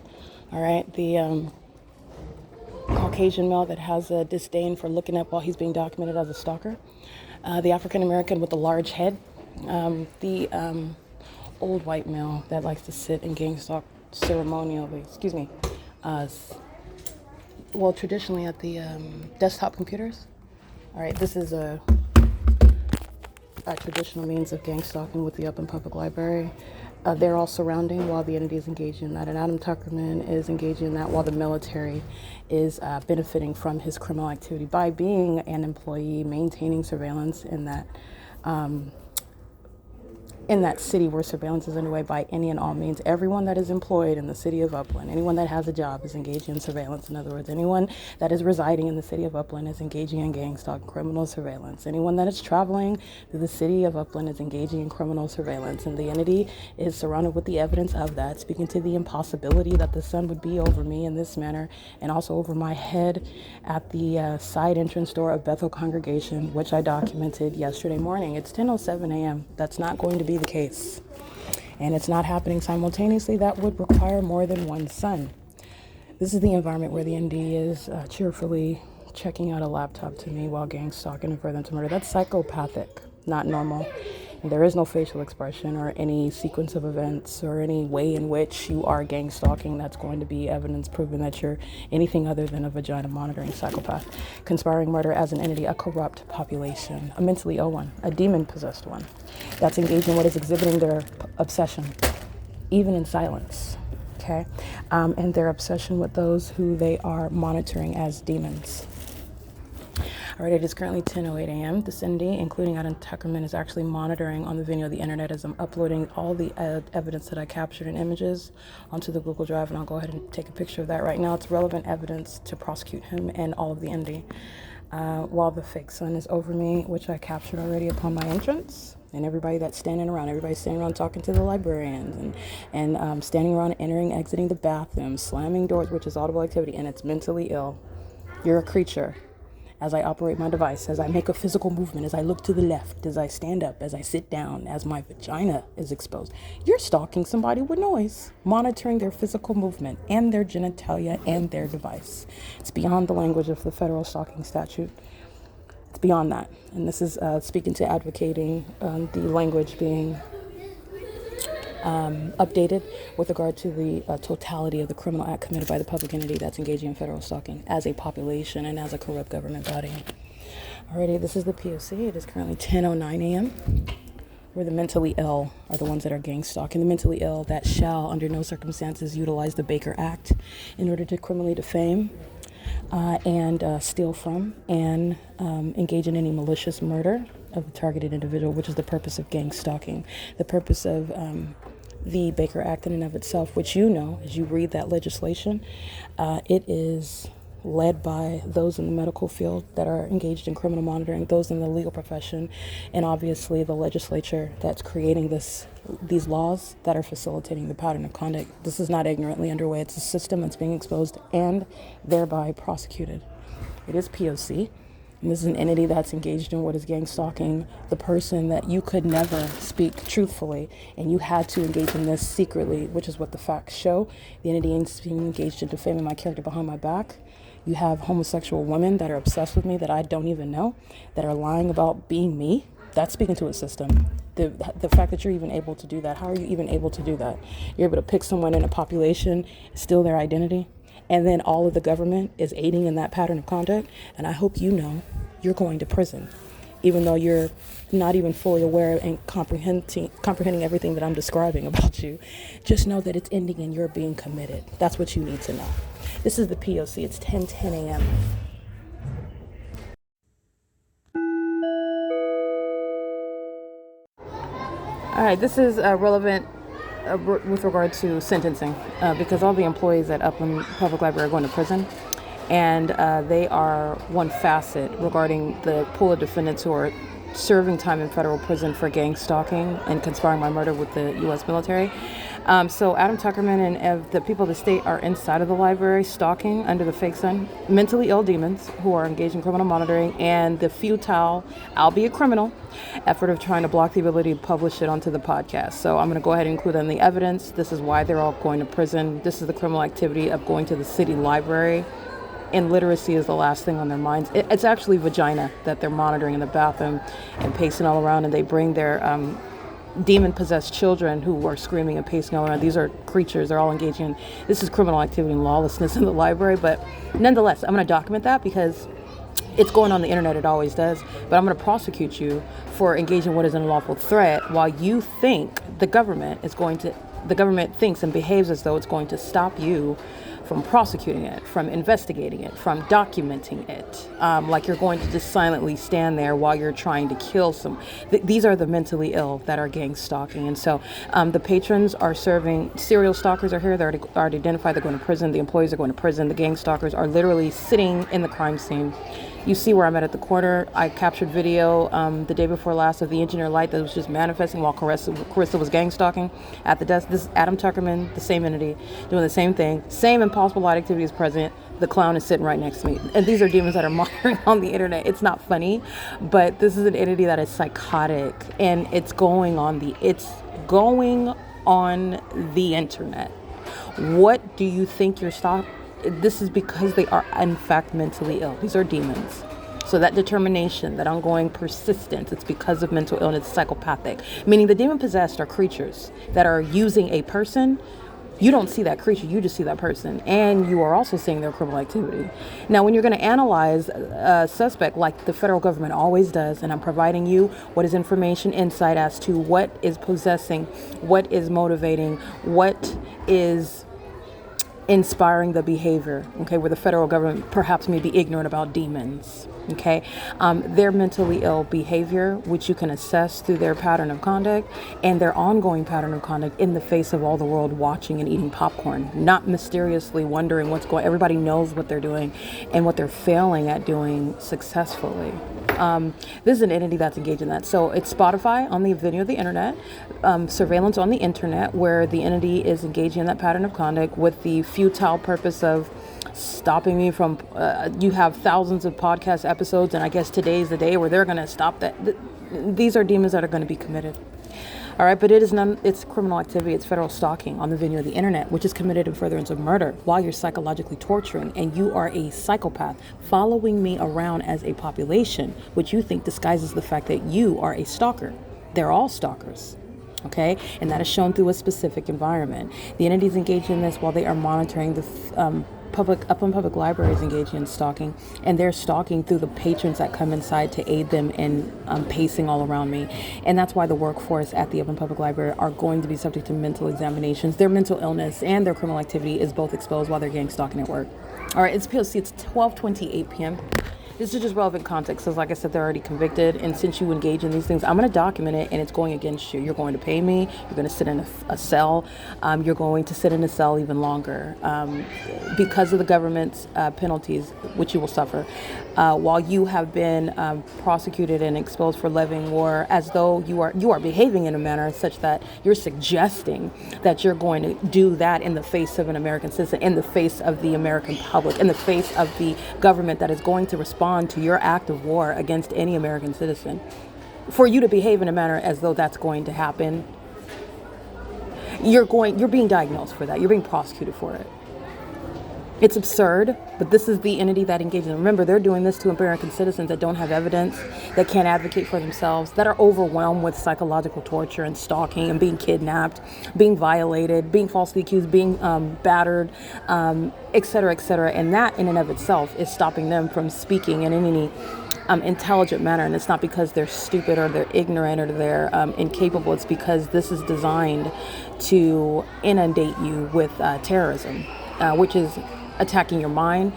All right, the Caucasian male that has a disdain for looking up while he's being documented as a stalker. The African American with the large head. The old white male that likes to sit and gang stalk ceremonially, traditionally at the desktop computers. All right, this is a traditional means of gang stalking with the Upland Public Library. They're all surrounding while the entity is engaged in that. And Adam Tuckerman is engaging in that while the military is benefiting from his criminal activity by being an employee, maintaining surveillance in that city where surveillance is underway by any and all means. Everyone that is employed in the city of Upland, anyone that has a job is engaging in surveillance. In other words, anyone that is residing in the city of Upland is engaging in gang stalk, criminal surveillance. Anyone that is traveling through the city of Upland is engaging in criminal surveillance. And the entity is surrounded with the evidence of that, speaking to the impossibility that the sun would be over me in this manner and also over my head at the side entrance door of Bethel Congregation, which I documented yesterday morning. It's 10:07 a.m. That's not going to be the case, and it's not happening simultaneously. That would require more than one sun. This is the environment where the ND is cheerfully checking out a laptop to me while gang stalking and further to murder. That's psychopathic, not normal. And there is no facial expression or any sequence of events or any way in which you are gang stalking that's going to be evidence proving that you're anything other than a vagina monitoring psychopath. Conspiring murder as an entity, a corrupt population, a mentally ill one, a demon possessed one that's engaged in what is exhibiting their obsession, even in silence. Okay, and their obsession with those who they are monitoring as demons. All right, it is currently 10:08 a.m. The Cindy, including Adam Tuckerman, is actually monitoring on the video of the internet as I'm uploading all the evidence that I captured in images onto the Google Drive, and I'll go ahead and take a picture of that right now. It's relevant evidence to prosecute him and all of the ND. While the fake sun is over me, which I captured already upon my entrance, and everybody's standing around talking to the librarians and standing around, entering, exiting the bathroom, slamming doors, which is audible activity, and it's mentally ill. You're a creature. As I operate my device, as I make a physical movement, as I look to the left, as I stand up, as I sit down, as my vagina is exposed, you're stalking somebody with noise, monitoring their physical movement and their genitalia and their device. It's beyond the language of the federal stalking statute. It's beyond that. And this is speaking to advocating the language being updated with regard to the totality of the criminal act committed by the public entity that's engaging in federal stalking as a population and as a corrupt government body. Alrighty, this is the P.O.C. It is currently 10:09 a.m. where the mentally ill are the ones that are gang stalking. The mentally ill that shall, under no circumstances, utilize the Baker Act in order to criminally defame and steal from and engage in any malicious murder of the targeted individual, which is the purpose of gang stalking. The purpose of the Baker Act in and of itself, which you know, as you read that legislation, it is led by those in the medical field that are engaged in criminal monitoring, those in the legal profession, and obviously the legislature that's creating these laws that are facilitating the pattern of conduct. This is not ignorantly underway. It's a system that's being exposed and thereby prosecuted. It is P.O.C. And this is an entity that's engaged in what is gang stalking the person that you could never speak truthfully, and you had to engage in this secretly, which is what the facts show. The entity is being engaged in defaming my character behind my back. You have homosexual women that are obsessed with me that I don't even know, that are lying about being me. That's speaking to a system. The fact that you're even able to do that, how are you even able to do that? You're able to pick someone in a population, steal their identity, and then all of the government is aiding in that pattern of conduct. And I hope you know you're going to prison, even though you're not even fully aware and comprehending everything that I'm describing about you. Just know that it's ending and you're being committed. That's what you need to know. This is the P.O.C. It's 10:10 a.m. All right, this is relevant with regard to sentencing because all the employees at Upland Public Library are going to prison, and they are one facet regarding the pool of defendants who are serving time in federal prison for gang stalking and conspiring by murder with the U.S. military. So Adam Tuckerman and the people of the state are inside of the library stalking under the fake sun mentally ill demons who are engaged in criminal monitoring and the futile, albeit criminal, effort of trying to block the ability to publish it onto the podcast. So I'm going to go ahead and include in the evidence. This is why they're all going to prison. This is the criminal activity of going to the city library. And literacy is the last thing on their minds. It's actually vagina that they're monitoring in the bathroom and pacing all around, and they bring their demon-possessed children who are screaming and pacing all around. These are creatures. They're all engaging in, this is criminal activity and lawlessness in the library. But nonetheless, I'm going to document that because it's going on the internet. It always does. But I'm going to prosecute you for engaging in what is an unlawful threat while you think the government thinks and behaves as though it's going to stop you from prosecuting it, from investigating it, from documenting it. Like you're going to just silently stand there while you're trying to kill some. These are the mentally ill that are gang stalking. And so the patrons are serving, serial stalkers are here, they're already identified, they're going to prison, the employees are going to prison, the gang stalkers are literally sitting in the crime scene. You see where I'm at the corner. I captured video the day before last of the engineer light that was just manifesting while Carissa was gang stalking at the desk. This is Adam Tuckerman, the same entity, doing the same thing. Same impossible light activity is present. The clown is sitting right next to me. And these are demons that are monitoring on the internet. It's not funny, but this is an entity that is psychotic, and it's going on the internet. What do you think you're stalking? This is because they are in fact mentally ill. These are demons. So that determination, that ongoing persistence, it's because of mental illness, psychopathic. Meaning the demon-possessed are creatures that are using a person. You don't see that creature, you just see that person. And you are also seeing their criminal activity. Now, when you're going to analyze a suspect like the federal government always does, and I'm providing you what is information, insight as to what is possessing, what is motivating, what is inspiring the behavior, okay, where the federal government perhaps may be ignorant about demons, okay, their mentally ill behavior, which you can assess through their pattern of conduct and their ongoing pattern of conduct in the face of all the world watching and eating popcorn, not mysteriously wondering what's going. Everybody knows what they're doing and what they're failing at doing successfully. This is an entity that's engaged in that. So it's Spotify on the video of the internet, surveillance on the internet, where the entity is engaging in that pattern of conduct with the futile purpose of stopping me from, you have thousands of podcast episodes, and I guess today's the day where they're going to stop that. These are demons that are going to be committed. All right, but it's criminal activity. It's federal stalking on the video of the internet, which is committed in furtherance of murder while you're psychologically torturing, and you are a psychopath following me around as a population, which you think disguises the fact that you are a stalker. They're all stalkers. Okay, and that is shown through a specific environment. The entities engaged in this while they are monitoring the public libraries engaging in stalking, and they're stalking through the patrons that come inside to aid them in pacing all around me. And that's why the workforce at the Upland Public Library are going to be subject to mental examinations. Their mental illness and their criminal activity is both exposed while they're gang stalking at work. All right, it's P.O.C. It's 12:28 p.m. This is just relevant context, because like I said, they're already convicted, and since you engage in these things, I'm going to document it, and it's going against you. You're going to pay me, you're going to sit in a cell, you're going to sit in a cell even longer because of the government's penalties, which you will suffer, while you have been prosecuted and exposed for levying war, as though you are behaving in a manner such that you're suggesting that you're going to do that in the face of an American citizen, in the face of the American public, in the face of the government that is going to respond to your act of war against any American citizen. For you to behave in a manner as though that's going to happen, you're being diagnosed for that. You're being prosecuted for it. It's absurd, but this is the entity that engages. Remember, they're doing this to American citizens that don't have evidence, that can't advocate for themselves, that are overwhelmed with psychological torture and stalking and being kidnapped, being violated, being falsely accused, being battered, et cetera, et cetera. And that in and of itself is stopping them from speaking in any intelligent manner. And it's not because they're stupid or they're ignorant or they're incapable. It's because this is designed to inundate you with terrorism, which is attacking your mind.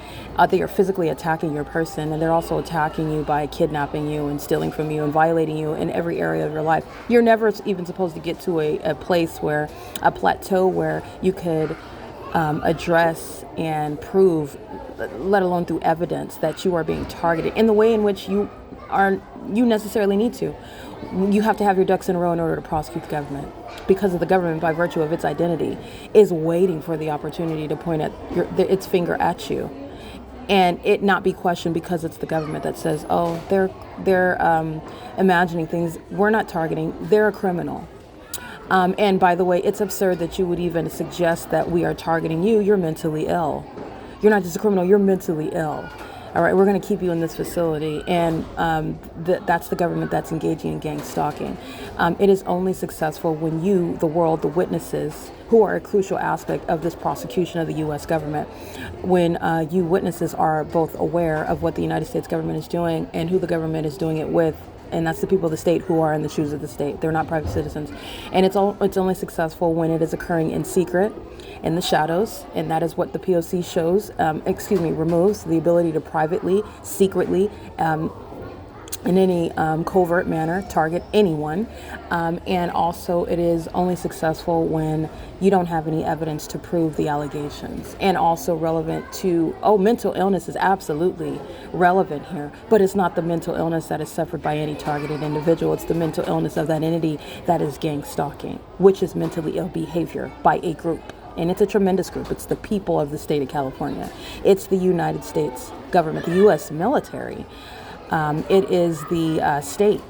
They are physically attacking your person, and they're also attacking you by kidnapping you and stealing from you and violating you in every area of your life. You're never even supposed to get to a place where, a plateau where you could address and prove, let alone through evidence, that you are being targeted in the way in which you necessarily need to. You have to have your ducks in a row in order to prosecute the government, because of the government, by virtue of its identity, is waiting for the opportunity to point its finger at you, and it not be questioned, because it's the government that says, oh, they're imagining things. We're not targeting. They're a criminal. And by the way, it's absurd that you would even suggest that we are targeting you. You're mentally ill. You're not just a criminal. You're mentally ill. All right, we're going to keep you in this facility, and that's the government that's engaging in gang stalking. It is only successful when you, the world, the witnesses, who are a crucial aspect of this prosecution of the U.S. government, when you witnesses are both aware of what the United States government is doing and who the government is doing it with, and that's the people of the state who are in the shoes of the state. They're not private citizens. And it's only successful when it is occurring in secret, in the shadows, and that is what the P.O.C. shows, removes the ability to privately, secretly, in any covert manner target anyone, and also it is only successful when you don't have any evidence to prove the allegations. And also relevant to, mental illness is absolutely relevant here, but it's not the mental illness that is suffered by any targeted individual. It's the mental illness of that entity that is gang stalking, which is mentally ill behavior by a group. And it's a tremendous group. It's the people of the state of California. It's the United States government, the U.S. military. It is the state,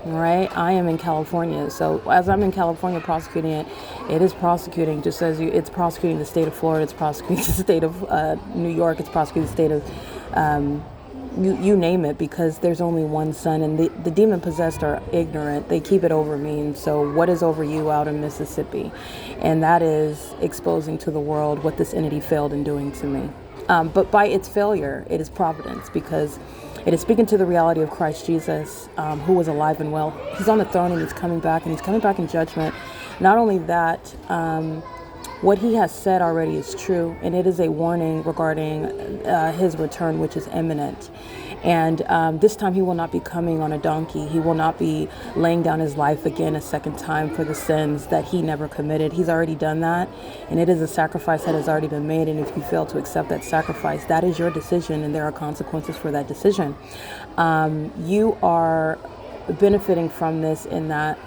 right? I am in California. So as I'm in California prosecuting it, it is prosecuting just as it's prosecuting the state of Florida, it's prosecuting the state of New York, it's prosecuting the state of, you name it, because there's only one son, and the demon-possessed are ignorant. They keep it over me, and so what is over you out in Mississippi? And that is exposing to the world what this entity failed in doing to me. But by its failure, it is providence, because it is speaking to the reality of Christ Jesus, who was alive and well. He's on the throne, and he's coming back in judgment. Not only that, what he has said already is true, and it is a warning regarding his return, which is imminent. And this time he will not be coming on a donkey. He will not be laying down his life again a second time for the sins that he never committed. He's already done that, and it is a sacrifice that has already been made. And if you fail to accept that sacrifice, that is your decision, and there are consequences for that decision. You are benefiting from this in that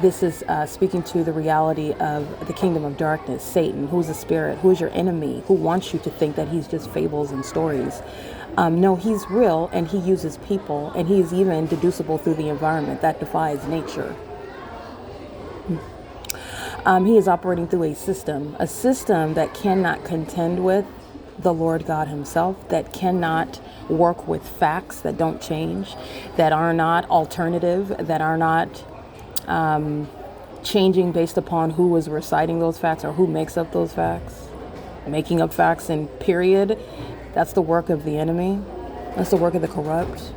this is speaking to the reality of the kingdom of darkness, Satan, who's a spirit, who is your enemy, who wants you to think that he's just fables and stories. No, he's real, and he uses people, and he is even deducible through the environment that defies nature. He is operating through a system that cannot contend with the Lord God himself, that cannot work with facts that don't change, that are not alternative, that are not changing based upon who is reciting those facts or who makes up those facts. Making up facts and period. That's the work of the enemy. That's the work of the corrupt.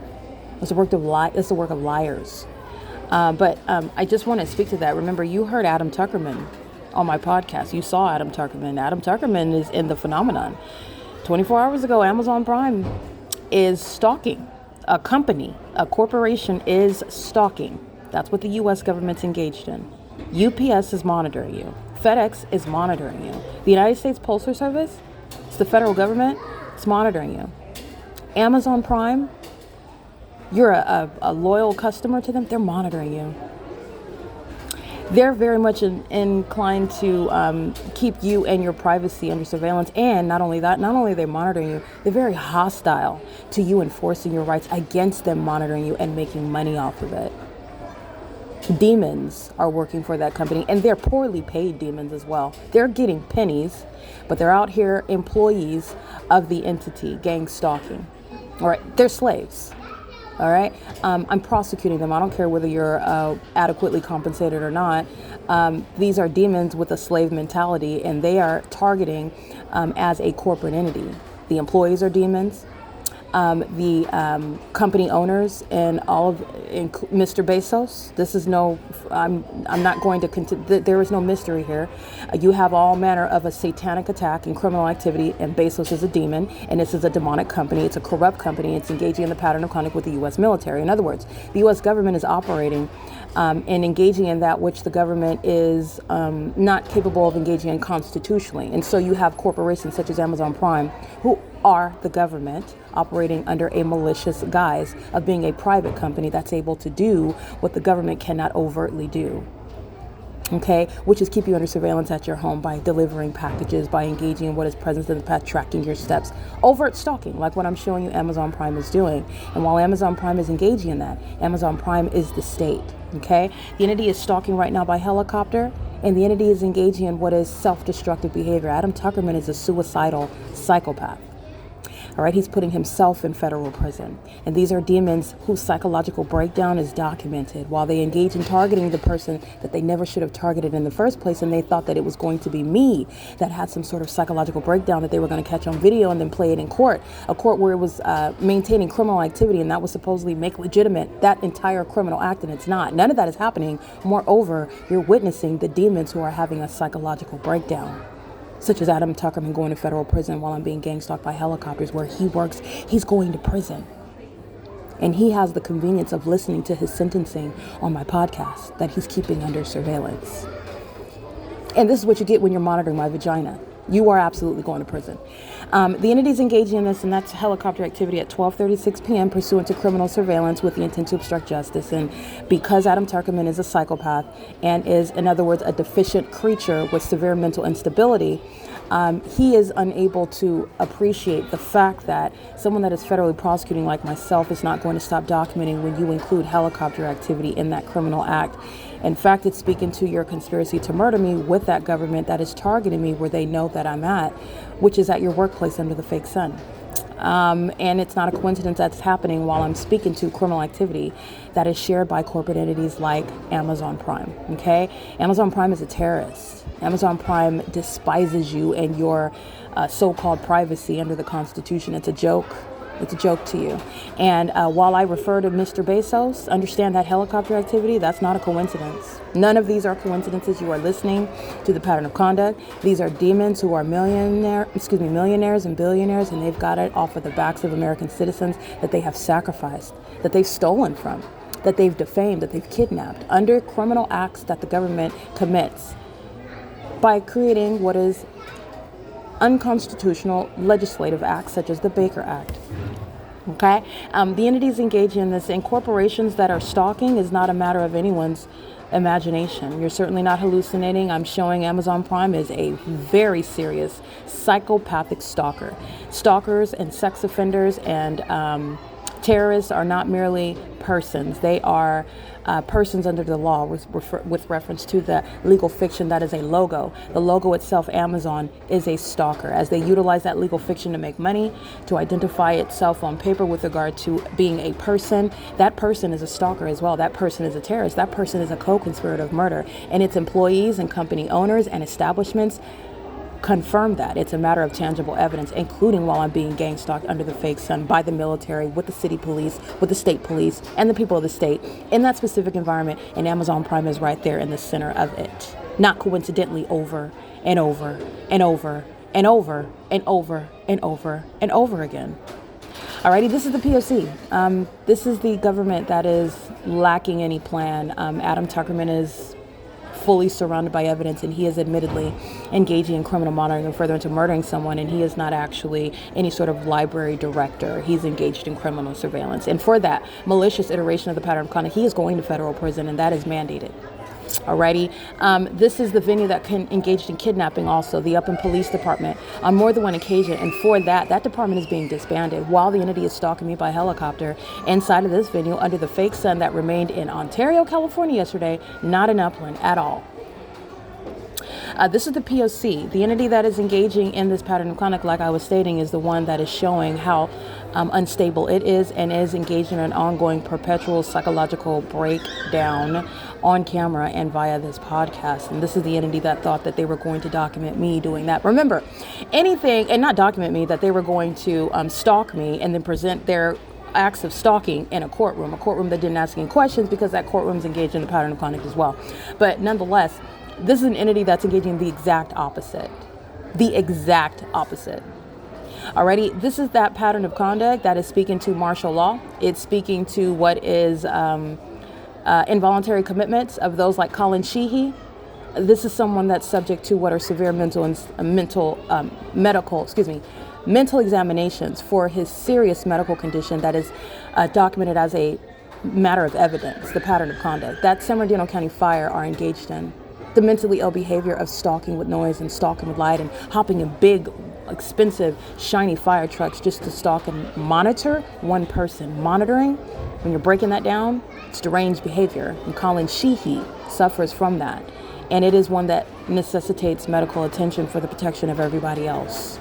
That's the work of liars. But I just want to speak to that. Remember, you heard Adam Tuckerman on my podcast. You saw Adam Tuckerman. Adam Tuckerman is in the phenomenon. 24 hours ago, Amazon Prime is stalking. A company, a corporation is stalking. That's what the U.S. government's engaged in. UPS is monitoring you. FedEx is monitoring you. The United States Postal Service, it's the federal government, it's monitoring you. Amazon Prime, you're a loyal customer to them, they're monitoring you. They're very much inclined to keep you and your privacy under surveillance. And not only that, not only are they monitoring you, they're very hostile to you enforcing your rights against them monitoring you and making money off of it. Demons are working for that company, and they're poorly paid demons as well. They're getting pennies, but they're out here employees of the entity, gang stalking. All right, they're slaves. All right, I'm prosecuting them. I don't care whether you're adequately compensated or not. These are demons with a slave mentality, and they are targeting as a corporate entity. The employees are demons. The company owners and all of Mr. Bezos. This is I'm not going to there is no mystery here. You have all manner of a satanic attack and criminal activity, and Bezos is a demon, and this is a demonic company. It's a corrupt company. It's engaging in the pattern of conduct with the U.S. military. In other words, the U.S. government is operating and engaging in that which the government is not capable of engaging in constitutionally. And so you have corporations such as Amazon Prime, who are the government, operating under a malicious guise of being a private company that's able to do what the government cannot overtly do. Okay, which is keep you under surveillance at your home by delivering packages, by engaging in what is present in the path, tracking your steps, overt stalking, like what I'm showing you Amazon Prime is doing. And while Amazon Prime is engaging in that, Amazon Prime is the state. Okay, the entity is stalking right now by helicopter, and the entity is engaging in what is self-destructive behavior. Adam Tuckerman is a suicidal psychopath. All right, he's putting himself in federal prison. And these are demons whose psychological breakdown is documented while they engage in targeting the person that they never should have targeted in the first place. And they thought that it was going to be me that had some sort of psychological breakdown that they were going to catch on video and then play it in court, a court where it was maintaining criminal activity, and that was supposedly make legitimate that entire criminal act, and it's not. None of that is happening. Moreover, you're witnessing the demons who are having a psychological breakdown, such as Adam Tuckerman going to federal prison while I'm being gang stalked by helicopters where he works. He's going to prison. And he has the convenience of listening to his sentencing on my podcast that he's keeping under surveillance. And this is what you get when you're monitoring my vagina. You are absolutely going to prison. The entities engaging in this, and that's helicopter activity at 12:36 p.m. pursuant to criminal surveillance with the intent to obstruct justice. And because Adam Tuckerman is a psychopath and is, in other words, a deficient creature with severe mental instability, he is unable to appreciate the fact that someone that is federally prosecuting like myself is not going to stop documenting when you include helicopter activity in that criminal act. In fact, it's speaking to your conspiracy to murder me with that government that is targeting me where they know that I'm at, which is at your workplace under the fake sun. And it's not a coincidence that's happening while I'm speaking to criminal activity that is shared by corporate entities like Amazon Prime, okay? Amazon Prime is a terrorist. Amazon Prime despises you and your so-called privacy under the Constitution. It's a joke. It's a joke to you. And while I refer to Mr. Bezos, understand that helicopter activity, that's not a coincidence. None of these are coincidences. You are listening to the pattern of conduct. These are demons who are millionaires and billionaires, and they've got it off of the backs of American citizens that they have sacrificed, that they've stolen from, that they've defamed, that they've kidnapped under criminal acts that the government commits by creating what is unconstitutional legislative acts such as the Baker Act. Okay? The entities engaging in this, in corporations that are stalking, is not a matter of anyone's imagination. You're certainly not hallucinating. I'm showing Amazon Prime is a very serious psychopathic stalker. Stalkers and sex offenders and terrorists are not merely persons. They are persons under the law with reference to the legal fiction that is a logo. The logo itself, Amazon, is a stalker, as they utilize that legal fiction to make money, to identify itself on paper with regard to being a person. That person is a stalker as well. That person is a terrorist. That person is a co-conspirator of murder. And its employees and company owners and establishments confirm that. It's a matter of tangible evidence, including while I'm being gang stalked under the fake sun by the military, with the city police, with the state police, and the people of the state in that specific environment. And Amazon Prime is right there in the center of it. Not coincidentally, over and over and over and over and over and over and over again. Alrighty, this is the P.O.C. This is the government that is lacking any plan. Adam Tuckerman is fully surrounded by evidence, and he is admittedly engaging in criminal monitoring and further into murdering someone, and he is not actually any sort of library director. He's engaged in criminal surveillance, and for that malicious iteration of the pattern of conduct, he is going to federal prison, and that is mandated. Alrighty, this is the venue that engaged in kidnapping also, the Upland Police Department, on more than one occasion, and for that department is being disbanded while the entity is stalking me by helicopter inside of this venue under the fake sun that remained in Ontario, California yesterday, not in Upland at all. This is the P.O.C. The entity that is engaging in this pattern of conduct, like I was stating, is the one that is showing how unstable it is and is engaged in an ongoing perpetual psychological breakdown on camera and via this podcast. And this is the entity that thought that they were going to document me doing that. Remember, anything, and not document me, that they were going to stalk me and then present their acts of stalking in a courtroom that didn't ask any questions, because that courtroom is engaged in the pattern of conduct as well. But nonetheless, this is an entity that's engaging the exact opposite. The exact opposite. Alrighty, this is that pattern of conduct that is speaking to martial law. It's speaking to what is involuntary commitments of those like COLLIN SHEEHY. This is someone that's subject to what are severe mental examinations for his serious medical condition that is documented as a matter of evidence, the pattern of conduct that San Bernardino County Fire are engaged in. The mentally ill behavior of stalking with noise and stalking with light and hopping in big, expensive, shiny fire trucks just to stalk and monitor one person. Monitoring, when you're breaking that down, it's deranged behavior. And COLLIN SHEEHY suffers from that. And it is one that necessitates medical attention for the protection of everybody else.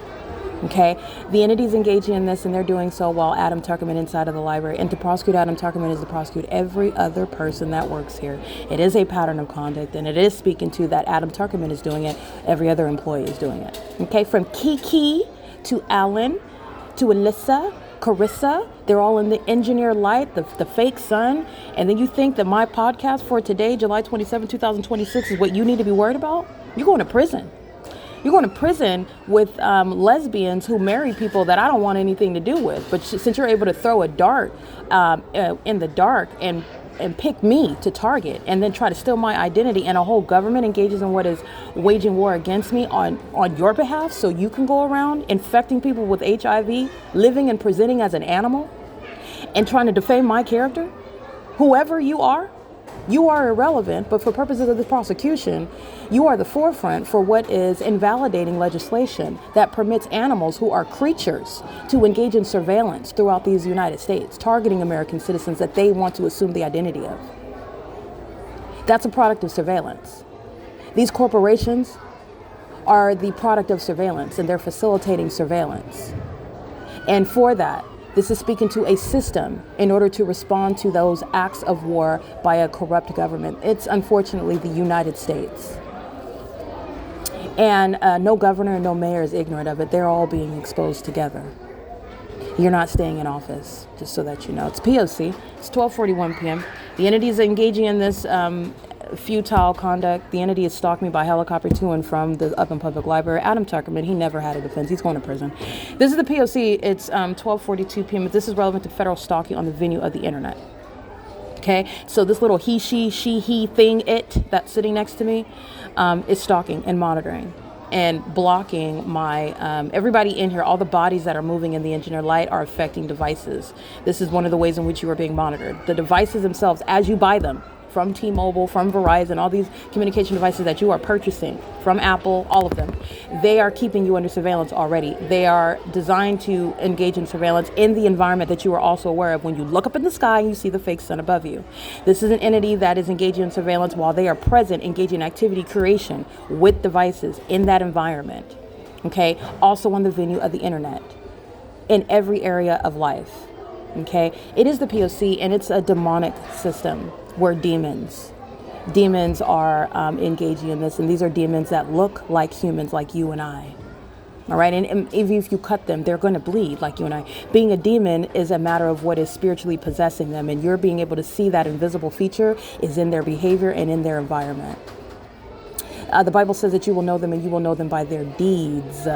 Okay, the entity's engaging in this, and they're doing so while Adam Tuckerman inside of the library. And to prosecute Adam Tuckerman is to prosecute every other person that works here. It is a pattern of conduct, and it is speaking to that Adam Tuckerman is doing it. Every other employee is doing it. Okay, from Kiki to Alan to Alyssa, Carissa, they're all in the engineer light, the fake sun. And then you think that my podcast for today, July 27, 2026, is what you need to be worried about? You're going to prison. You're going to prison with lesbians who marry people that I don't want anything to do with. But since you're able to throw a dart in the dark and pick me to target and then try to steal my identity, and a whole government engages in what is waging war against me on your behalf, so you can go around infecting people with HIV, living and presenting as an animal, and trying to defame my character, whoever you are irrelevant, but for purposes of this prosecution, you are the forefront for what is invalidating legislation that permits animals who are creatures to engage in surveillance throughout these United States, targeting American citizens that they want to assume the identity of. That's a product of surveillance. These corporations are the product of surveillance, and they're facilitating surveillance. And for that, this is speaking to a system in order to respond to those acts of war by a corrupt government. It's unfortunately the United States. And no governor and no mayor is ignorant of it. They're all being exposed together. You're not staying in office, just so that you know. It's P.O.C. It's 12:41 p.m. The entity is engaging in this futile conduct. The entity is stalking me by helicopter to and from the Upland Public Library. Adam Tuckerman, he never had a defense. He's going to prison. This is the P.O.C. It's 12:42 p.m. This is relevant to federal stalking on the venue of the internet. Okay, so this little he, she, he thing, it that's sitting next to me is stalking and monitoring and blocking my, everybody in here, all the bodies that are moving in the engineer light are affecting devices. This is one of the ways in which you are being monitored. The devices themselves, as you buy them, from T-Mobile, from Verizon, all these communication devices that you are purchasing, from Apple, all of them, they are keeping you under surveillance already. They are designed to engage in surveillance in the environment that you are also aware of when you look up in the sky and you see the fake sun above you. This is an entity that is engaging in surveillance while they are present, engaging in activity creation with devices in that environment. Okay, also on the venue of the internet, in every area of life. Okay, it is the P.O.C. and it's a demonic system where demons are engaging in this, and these are demons that look like humans, like you and I. All right, and even if you cut them, they're going to bleed like you and I. Being a demon is a matter of what is spiritually possessing them, and you're being able to see that invisible feature is in their behavior and in their environment. The Bible says that you will know them, and you will know them by their deeds.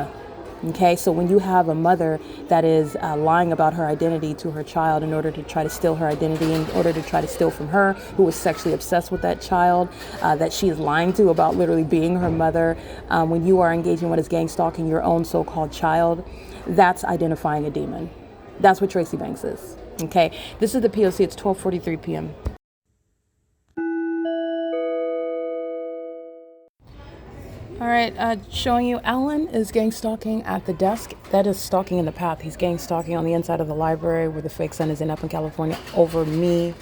Okay, so when you have a mother that is lying about her identity to her child in order to try to steal her identity, in order to try to steal from her, who is sexually obsessed with that child, that she is lying to about literally being her mother, when you are engaging in what is gang stalking your own so-called child, that's identifying a demon. That's what Tracy Banks is. Okay, this is the P.O.C. It's 12:43 p.m. All right, showing you Alan is gang stalking at the desk. That is stalking in the path. He's gang stalking on the inside of the library where the fake sun is in Upland, California, over me,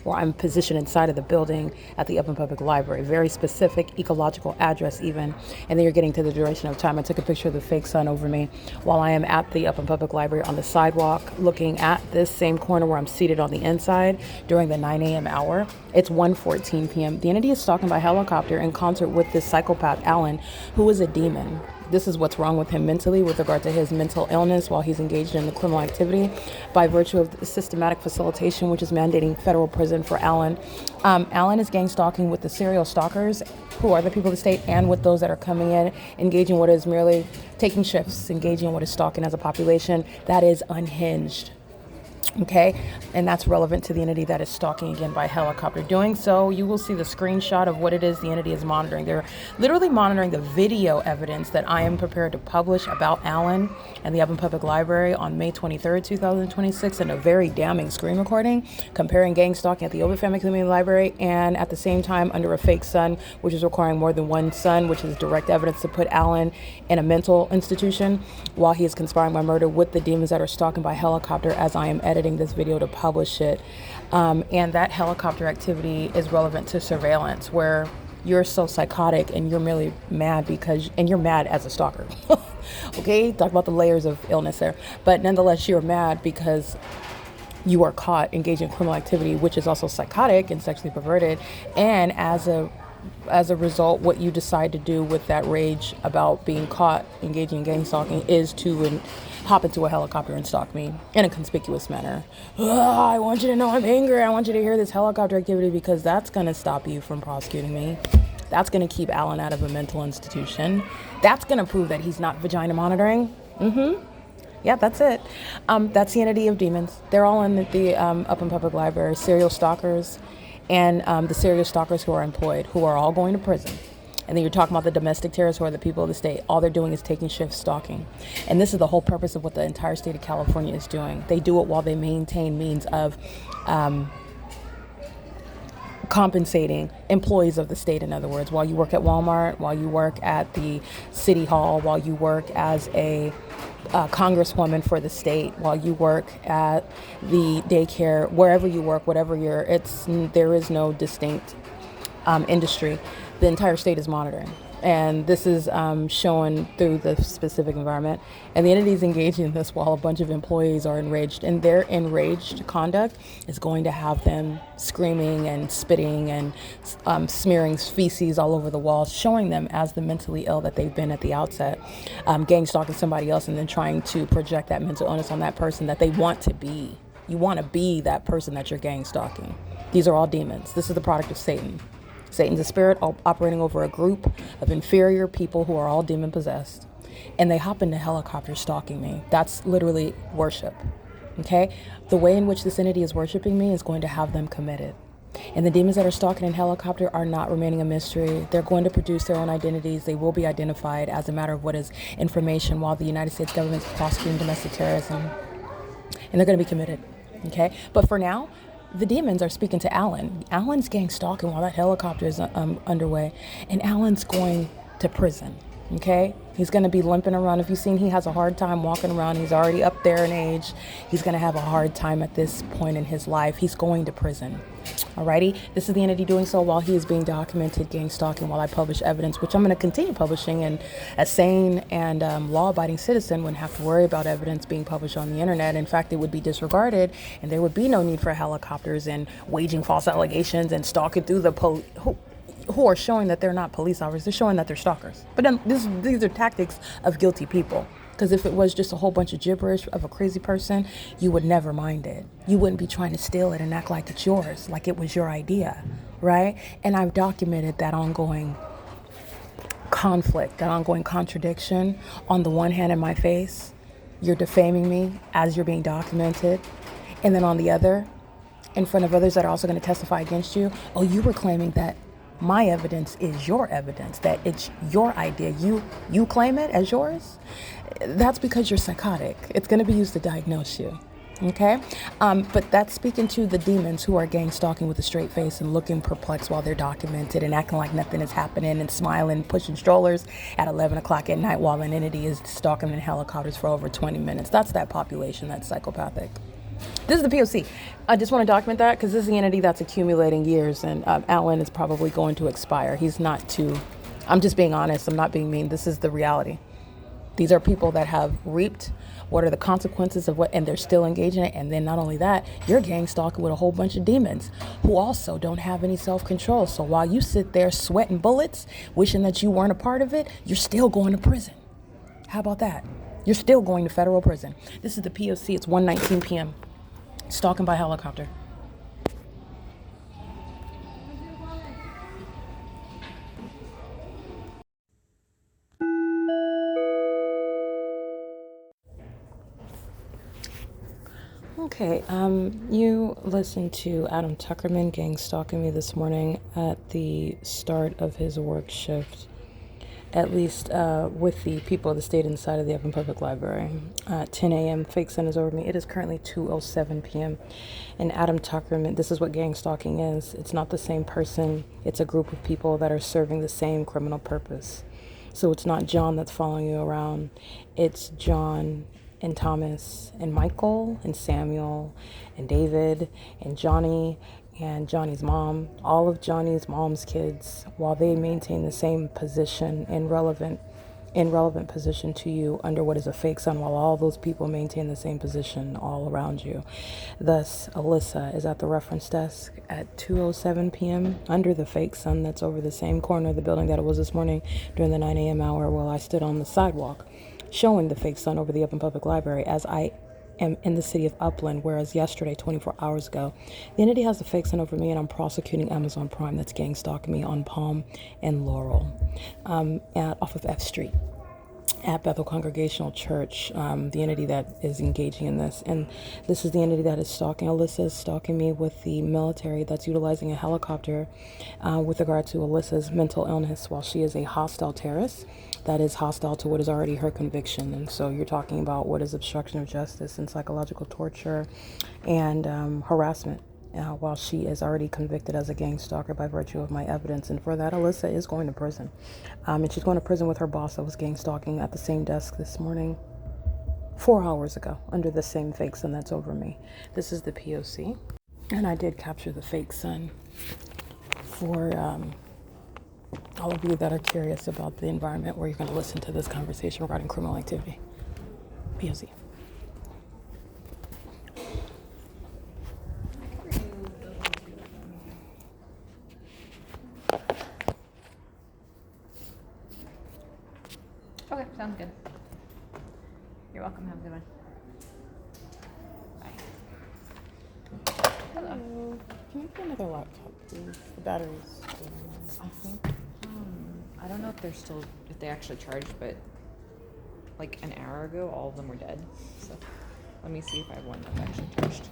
where I'm positioned inside of the building at the Upland Public Library. Very specific ecological address even. And then you're getting to the duration of time. I took a picture of the fake sun over me while I am at the Upland Public Library on the sidewalk looking at this same corner where I'm seated on the inside during the 9 a.m. hour. It's 1:14 p.m. The entity is stalking by helicopter in concert with this psychopath, Alan, who is a demon. This is what's wrong with him mentally with regard to his mental illness while he's engaged in the criminal activity by virtue of the systematic facilitation, which is mandating federal prison for Alan. Alan is gang stalking with the serial stalkers, who are the people of the state, and with those that are coming in, engaging what is merely taking shifts, engaging in what is stalking as a population that is unhinged. Okay, and that's relevant to the entity that is stalking again by helicopter. Doing so, you will see the screenshot of what it is the entity is monitoring. They're literally monitoring the video evidence that I am prepared to publish about Alan and the Upland Public Library on May 23rd, 2026, and a very damning screen recording comparing gang stalking at the Ovid Family Community Library and at the same time under a fake son, which is requiring more than one son, which is direct evidence to put Alan in a mental institution while he is conspiring by murder with the demons that are stalking by helicopter as I am editing this video to publish it. And that helicopter activity is relevant to surveillance where you're so psychotic and you're merely mad and you're mad as a stalker. Okay, talk about the layers of illness there. But nonetheless, you're mad because you are caught engaging in criminal activity, which is also psychotic and sexually perverted. And as a result, what you decide to do with that rage about being caught engaging in gang stalking is to hop into a helicopter and stalk me in a conspicuous manner. I want you to know I'm angry. I want you to hear this helicopter activity because that's going to stop you from prosecuting me. That's going to keep Alan out of a mental institution. That's going to prove that he's not vagina monitoring. Yeah, that's it. That's the entity of demons. They're all in the Upland Public Library, serial stalkers, and the serial stalkers who are employed, who are all going to prison. And then you're talking about the domestic terrorists who are the people of the state. All they're doing is taking shifts stalking. And this is the whole purpose of what the entire state of California is doing. They do it while they maintain means of compensating employees of the state, in other words, while you work at Walmart, while you work at the city hall, while you work as a congresswoman for the state, while you work at the daycare, wherever you work, whatever there is no distinct industry. The entire state is monitoring. And this is shown through the specific environment. And the entities engaging in this while a bunch of employees are enraged. And their enraged conduct is going to have them screaming and spitting and smearing feces all over the walls, showing them as the mentally ill that they've been at the outset, gang stalking somebody else and then trying to project that mental illness on that person that they want to be. You want to be that person that you're gang stalking. These are all demons. This is the product of Satan. Satan's a spirit operating over a group of inferior people who are all demon possessed. And they hop into helicopters stalking me. That's literally worship. Okay? The way in which this entity is worshiping me is going to have them committed. And the demons that are stalking in helicopter are not remaining a mystery. They're going to produce their own identities. They will be identified as a matter of what is information while the United States government is prosecuting domestic terrorism. And they're going to be committed. Okay? But for now, the demons are speaking to Alan. Alan's gang stalking while that helicopter is underway. And Alan's going to prison, okay? He's going to be limping around. If you've seen, he has a hard time walking around. He's already up there in age. He's going to have a hard time at this point in his life. He's going to prison, alrighty? This is the entity doing so while he is being documented gang stalking while I publish evidence, which I'm going to continue publishing. And a sane and law-abiding citizen wouldn't have to worry about evidence being published on the internet. In fact, it would be disregarded, and there would be no need for helicopters and waging false allegations and stalking through the police. Who are showing that they're not police officers. They're showing that they're stalkers. But then these are tactics of guilty people. Because if it was just a whole bunch of gibberish of a crazy person, you would never mind it. You wouldn't be trying to steal it and act like it's yours, like it was your idea, right? And I've documented that ongoing conflict, that ongoing contradiction. On the one hand, in my face, you're defaming me as you're being documented. And then on the other, in front of others that are also going to testify against you, oh, you were claiming that my evidence is your evidence, that it's your idea. You claim it as yours? That's because you're psychotic. It's going to be used to diagnose you. Okay? But that's speaking to the demons who are gang stalking with a straight face and looking perplexed while they're documented and acting like nothing is happening and smiling, pushing strollers at 11 o'clock at night while an entity is stalking in helicopters for over 20 minutes. That's that population that's psychopathic. This is the P.O.C. I just want to document that because this is the entity that's accumulating years, and Alan is probably going to expire. He's not too, I'm just being honest. I'm not being mean. This is the reality. These are people that have reaped what are the consequences of what, and they're still engaged in it. And then not only that, you're gang stalking with a whole bunch of demons who also don't have any self-control. So while you sit there sweating bullets, wishing that you weren't a part of it, you're still going to prison. How about that? You're still going to federal prison. This is the P.O.C. It's 1:19 p.m. Stalking by helicopter. Okay, you listened to Adam Tuckerman gang stalking me this morning at the start of his work shift, at least with the people of the state inside of the Upland Public Library. 10 a.m. Fake sun is over me. It is currently 2:07 p.m. And Adam Tuckerman, this is what gang stalking is. It's not the same person. It's a group of people that are serving the same criminal purpose. So it's not John that's following you around. It's John and Thomas and Michael and Samuel and David and Johnny and Johnny's mom, all of Johnny's mom's kids, while they maintain the same position and relevant in relevant position to you under what is a fake sun, while all those people maintain the same position all around you. Thus, Alyssa is at the reference desk at 2:07 p.m. under the fake sun that's over the same corner of the building that it was this morning during the 9 a.m. hour, while I stood on the sidewalk showing the fake sun over the Upland Public Library as I am in the city of Upland, whereas yesterday, 24 hours ago, the entity has the fake sun over me, and I'm prosecuting Amazon Prime that's gang stalking me on Palm and Laurel, off of F Street at Bethel Congregational Church, the entity that is engaging in this. And this is the entity that is stalking. Alyssa is stalking me with the military that's utilizing a helicopter with regard to Alyssa's mental illness, while she is a hostile terrorist that is hostile to what is already her conviction. And so you're talking about what is obstruction of justice and psychological torture and harassment. While she is already convicted as a gang stalker by virtue of my evidence. And for that, Alyssa is going to prison. And she's going to prison with her boss that was gang stalking at the same desk this morning, 4 hours ago, under the same fake sun that's over me. This is the P.O.C. And I did capture the fake sun for all of you that are curious about the environment where you're going to listen to this conversation regarding criminal activity. P.O.C. Okay, sounds good. You're welcome. Have a good one. Bye. Hello. Can you get another laptop, please? The batteries. I think, I don't know if they actually charged, but like an hour ago, all of them were dead. So let me see if I have one that's actually charged.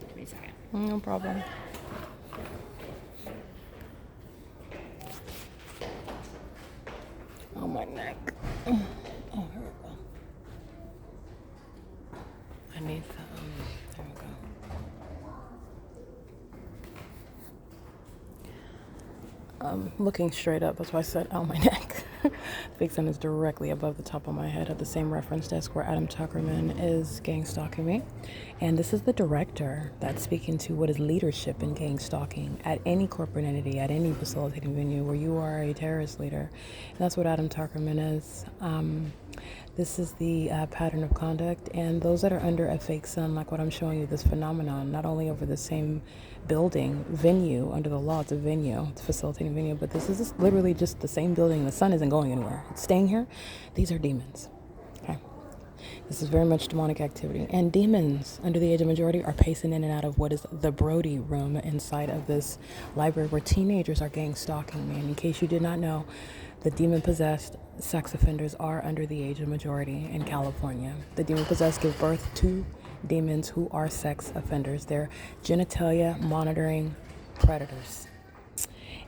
Give me a second. No problem. Oh, my neck. Oh, here we go. I need the, there we go. Looking straight up, that's why I said, oh, my neck. Fake sun is directly above the top of my head at the same reference desk where Adam Tuckerman is gang stalking me. And this is the director that's speaking to what is leadership in gang stalking at any corporate entity, at any facilitating venue where you are a terrorist leader. And that's what Adam Tuckerman is. This is the pattern of conduct, and those that are under a fake sun, like what I'm showing you, this phenomenon, not only over the same building, venue, under the law, it's a venue, it's a facilitating venue, but this is literally just the same building. The sun isn't going anywhere. It's staying here. These are demons. Okay. This is very much demonic activity. And demons under the age of majority are pacing in and out of what is the Brody room inside of this library where teenagers are gang stalking me. And in case you did not know, the demon-possessed sex offenders are under the age of majority in California. The demon-possessed give birth to demons who are sex offenders. They're genitalia monitoring predators.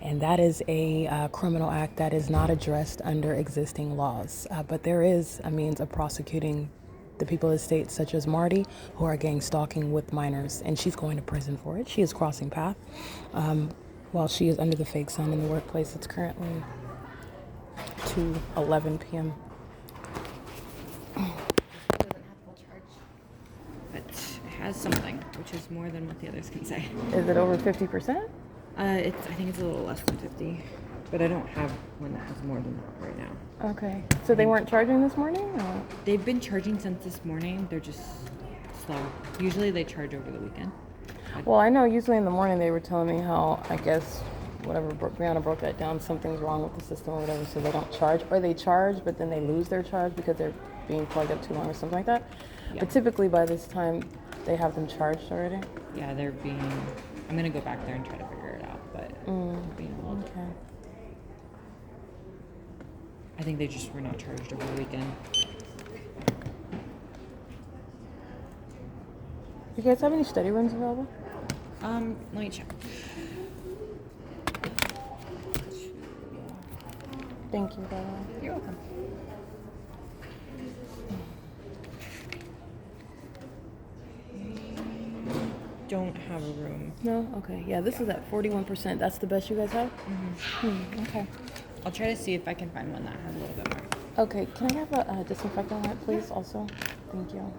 And that is a criminal act that is not addressed under existing laws. But there is a means of prosecuting the people of the state, such as Marty, who are gang stalking with minors. And she's going to prison for it. She is crossing path while she is under the fake sun in the workplace. It's currently 2:11 p.m. It doesn't have full charge, but it has something, which is more than what the others can say. Is it over 50%? I think it's a little less than 50, but I don't have one that has more than that right now. Okay. So they weren't charging this morning? Or? They've been charging since this morning. They're just slow. Usually they charge over the weekend. Well, I know usually in the morning they were telling me how, I guess, whatever, Brianna broke that down, something's wrong with the system or whatever, so they don't charge. Or they charge, but then they lose their charge because they're being plugged up too long or something like that. Yeah. But typically by this time, they have them charged already. Yeah, they're being... I'm going to go back there and try to figure it out, but they're being held. Okay. I think they just were not charged over the weekend. You guys have any study rooms available? Let me check. Thank you, Bella. You're welcome. Don't have a room. No? Okay. Yeah, this is at 41%. That's the best you guys have? Okay. I'll try to see if I can find one that has a little bit more. Okay, can I have a disinfectant wipe, please, also? Thank you.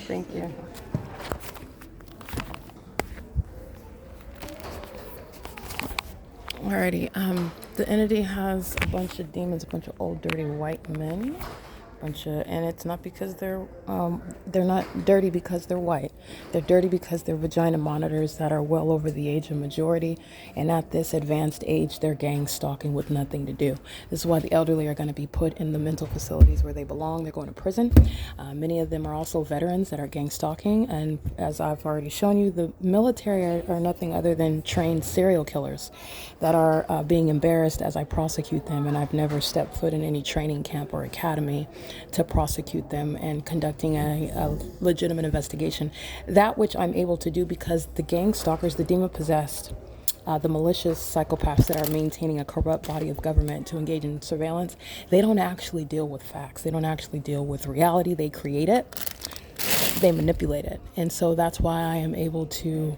Thank you. Alrighty, the entity has a bunch of demons, a bunch of old dirty white men, and it's not because they're not dirty because they're white. They're dirty because they're vagina monitors that are well over the age of majority, and at this advanced age, they're gang stalking with nothing to do. This is why the elderly are going to be put in the mental facilities where they belong. They're going to prison. Many of them are also veterans that are gang stalking, and as I've already shown you, the military are nothing other than trained serial killers that are being embarrassed as I prosecute them, and I've never stepped foot in any training camp or academy to prosecute them and conducting a legitimate investigation. That which I'm able to do because the gang stalkers, the demon possessed, the malicious psychopaths that are maintaining a corrupt body of government to engage in surveillance, they don't actually deal with facts. They don't actually deal with reality. They create it. They manipulate it. And so that's why I am able to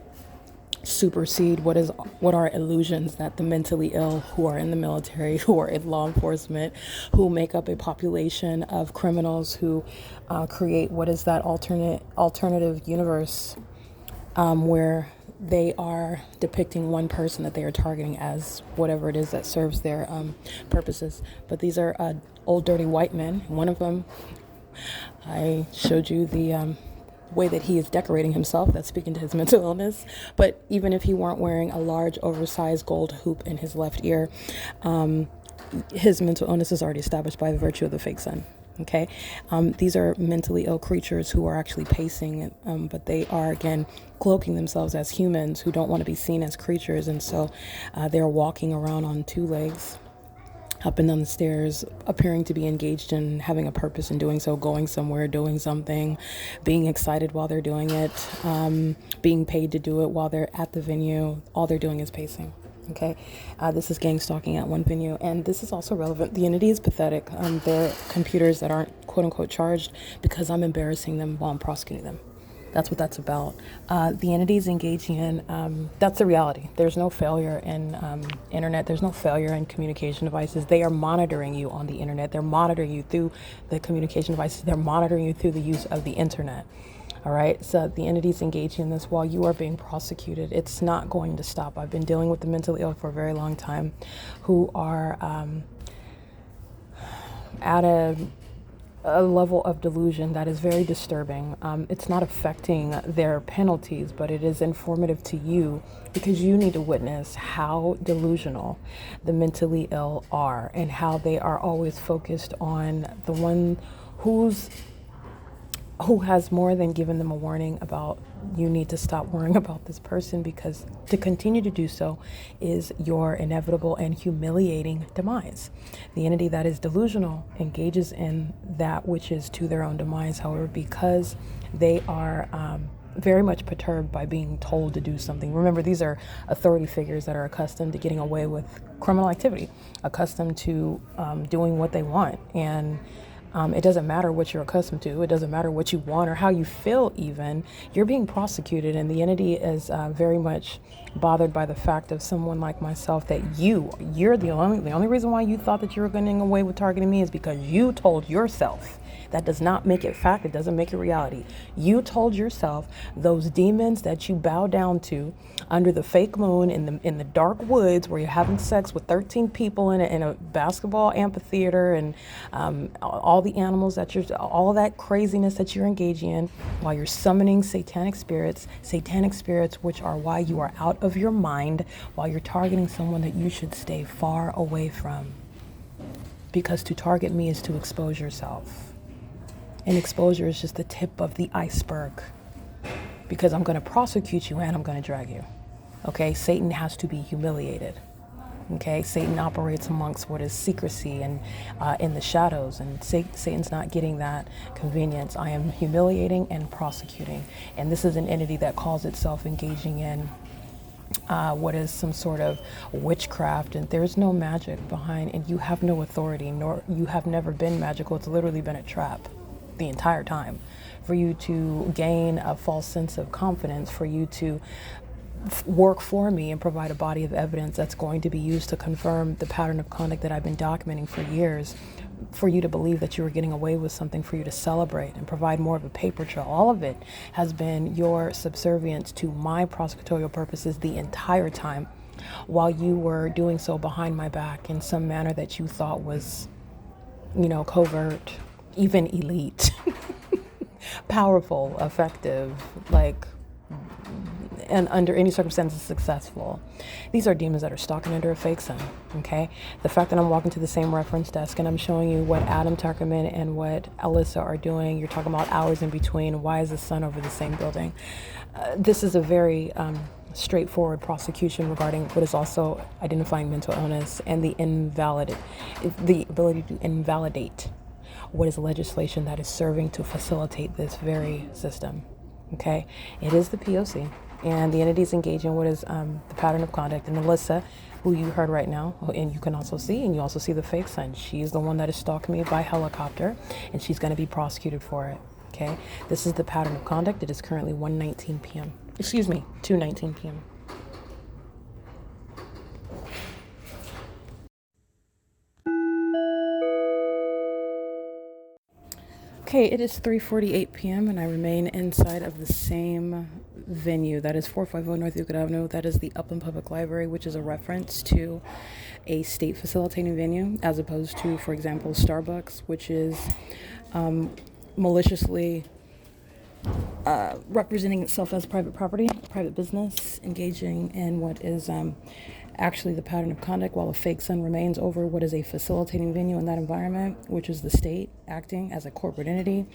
supersede what are illusions that the mentally ill who are in the military, who are in law enforcement, who make up a population of criminals who create what is that alternative universe where they are depicting one person that they are targeting as whatever it is that serves their purposes. But these are old dirty white men. One of them, I showed you the way that he is decorating himself. That's speaking to his mental illness. But even if he weren't wearing a large oversized gold hoop in his left ear, his mental illness is already established by the virtue of the fake sun. Okay, these are mentally ill creatures who are actually pacing, but they are again cloaking themselves as humans who don't want to be seen as creatures, and so they're walking around on two legs, up and down the stairs, appearing to be engaged in having a purpose in doing so, going somewhere, doing something, being excited while they're doing it, being paid to do it while they're at the venue. All they're doing is pacing. Okay, this is gang stalking at one venue, and this is also relevant. The entity is pathetic. They're computers that aren't quote unquote charged because I'm embarrassing them while I'm prosecuting them. That's what that's about. The entity is engaging in, that's the reality. There's no failure in internet. There's no failure in communication devices. They are monitoring you on the internet. They're monitoring you through the communication devices. They're monitoring you through the use of the internet. All right, so the entity's engaging in this while you are being prosecuted. It's not going to stop. I've been dealing with the mentally ill for a very long time who are at a level of delusion that is very disturbing. It's not affecting their penalties, but it is informative to you because you need to witness how delusional the mentally ill are and how they are always focused on the one who has more than given them a warning about you need to stop worrying about this person, because to continue to do so is your inevitable and humiliating demise. The entity that is delusional engages in that which is to their own demise, however, because they are very much perturbed by being told to do something. Remember, these are authority figures that are accustomed to getting away with criminal activity, accustomed to doing what they want, and it doesn't matter what you're accustomed to. It doesn't matter what you want or how you feel even. You're being prosecuted, and the entity is very much bothered by the fact of someone like myself that you're the only reason why you thought that you were getting away with targeting me is because you told yourself. That does not make it fact. It doesn't make it reality. You told yourself those demons that you bow down to under the fake moon in the dark woods where you're having sex with 13 people in a basketball amphitheater, and all the animals all that craziness that you're engaging in while you're summoning satanic spirits which are why you are out of your mind, while you're targeting someone that you should stay far away from. Because to target me is to expose yourself. And exposure is just the tip of the iceberg, because I'm going to prosecute you and I'm going to drag you. Okay, Satan has to be humiliated. Okay, Satan operates amongst what is secrecy and in the shadows, and Satan's not getting that convenience. I am humiliating and prosecuting, and this is an entity that calls itself engaging in what is some sort of witchcraft, and there's no magic behind, and you have no authority, nor you have never been magical. It's literally been a trap the entire time for you to gain a false sense of confidence, for you to work for me and provide a body of evidence that's going to be used to confirm the pattern of conduct that I've been documenting for years, for you to believe that you were getting away with something, for you to celebrate and provide more of a paper trail. All of it has been your subservience to my prosecutorial purposes the entire time, while you were doing so behind my back in some manner that you thought was, covert, even elite, powerful, effective, like, and under any circumstances successful. These are demons that are stalking under a fake sun, okay? The fact that I'm walking to the same reference desk and I'm showing you what Adam Tuckerman and what Alyssa are doing, you're talking about hours in between, why is the sun over the same building? This is a very straightforward prosecution regarding what is also identifying mental illness and the ability to invalidate what is legislation that is serving to facilitate this very system. Okay, it is the P.O.C. and the entities engaging what is the pattern of conduct. And Alyssa, who you heard right now, and you can also see, and you also see the fake son. She's the one that is stalking me by helicopter, and she's going to be prosecuted for it. Okay, this is the pattern of conduct. It is currently 1:19 p.m. Excuse me, 2:19 p.m. Okay, it is 3:48 p.m. and I remain inside of the same venue. That is 450 North Euclid Avenue. That is the Upland Public Library, which is a reference to a state facilitating venue, as opposed to, for example, Starbucks, which is maliciously representing itself as private property, private business, engaging in what is actually the pattern of conduct, while a fake sun remains over what is a facilitating venue in that environment, which is the state acting as a corporate entity.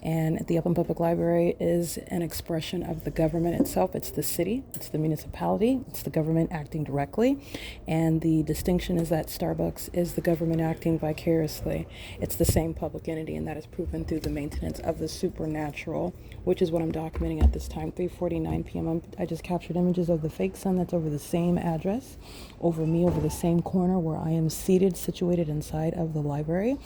And the Upland Public Library is an expression of the government itself. It's the city, it's the municipality, it's the government acting directly. And the distinction is that Starbucks is the government acting vicariously. It's the same public entity, and that is proven through the maintenance of the supernatural, which is what I'm documenting at this time, 3:49 p.m. I just captured images of the fake sun that's over the same address, over me, over the same corner where I am seated, situated inside of the library.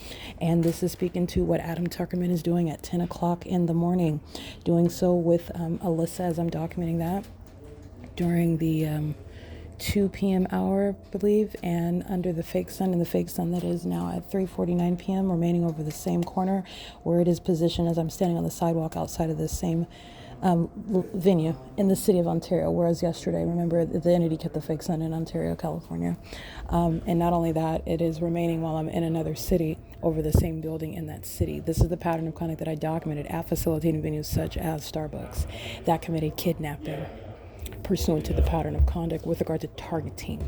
And this is speaking to what Adam Tuckerman is doing at 10 o'clock in the morning, doing so with Alyssa as I'm documenting that during the 2 p.m. hour, I believe, and under the fake sun, and the fake sun that is now at 3:49 p.m., remaining over the same corner where it is positioned as I'm standing on the sidewalk outside of this same venue in the city of Ontario, whereas yesterday, remember, the entity kept the fake sun in Ontario, California. And not only that, it is remaining while I'm in another city over the same building in that city. This is the pattern of conduct that I documented at facilitating venues such as Starbucks that committed kidnapping pursuant to the pattern of conduct with regard to targeting.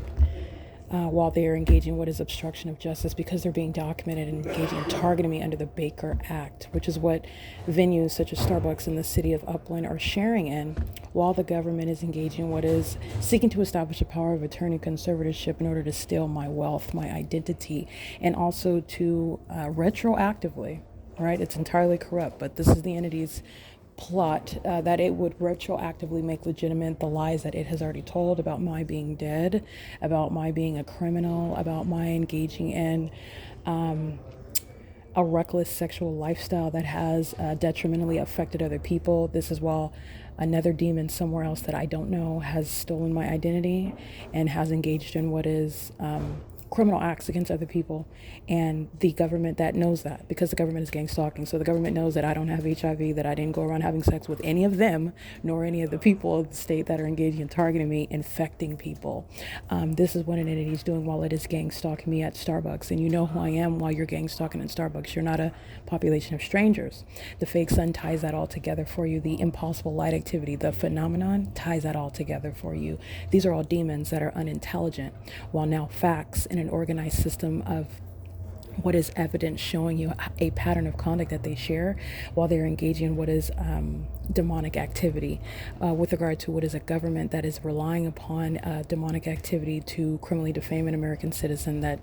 While they are engaging what is obstruction of justice, because they're being documented and engaging and targeting me under the Baker Act, which is what venues such as Starbucks in the city of Upland are sharing in, while the government is engaging what is seeking to establish a power of attorney conservatorship in order to steal my wealth, my identity, and also to retroactively, right? It's entirely corrupt, but this is the entity's plot, that it would retroactively make legitimate the lies that it has already told about my being dead, about my being a criminal, about my engaging in a reckless sexual lifestyle that has detrimentally affected other people. This is while another demon somewhere else that I don't know has stolen my identity and has engaged in what is criminal acts against other people, and the government that knows that, because the government is gang stalking. So the government knows that I don't have HIV, that I didn't go around having sex with any of them, nor any of the people of the state that are engaging in targeting me, infecting people. This is what an entity is doing while it is gang stalking me at Starbucks. And you know who I am while you're gang stalking at Starbucks. You're not a population of strangers. The fake sun ties that all together for you. The impossible light activity, the phenomenon, ties that all together for you. These are all demons that are unintelligent, while now facts in an organized system of what is evidence showing you a pattern of conduct that they share while they're engaging in what is demonic activity with regard to what is a government that is relying upon demonic activity to criminally defame an American citizen that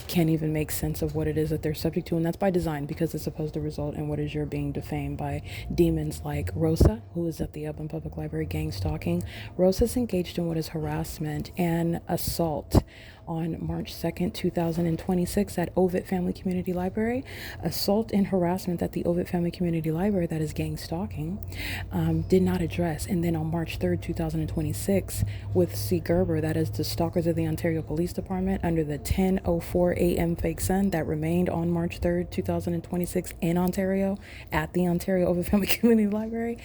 can't even make sense of what it is that they're subject to. And that's by design, because it's supposed to result in what is you're being defamed by demons like Rosa, who is at the Upland Public Library gang stalking. Rosa's engaged in what is harassment and assault on March 2nd, 2026 at Ovid Family Community Library. Assault and harassment at the Ovid Family Community Library, that is gang stalking, did not address. And then on March 3rd, 2026, with C. Gerber, that is the stalkers of the Ontario Police Department, under the 10:04 a.m. fake sun that remained on March 3rd, 2026 in Ontario at the Ontario Ovid Family Community Library,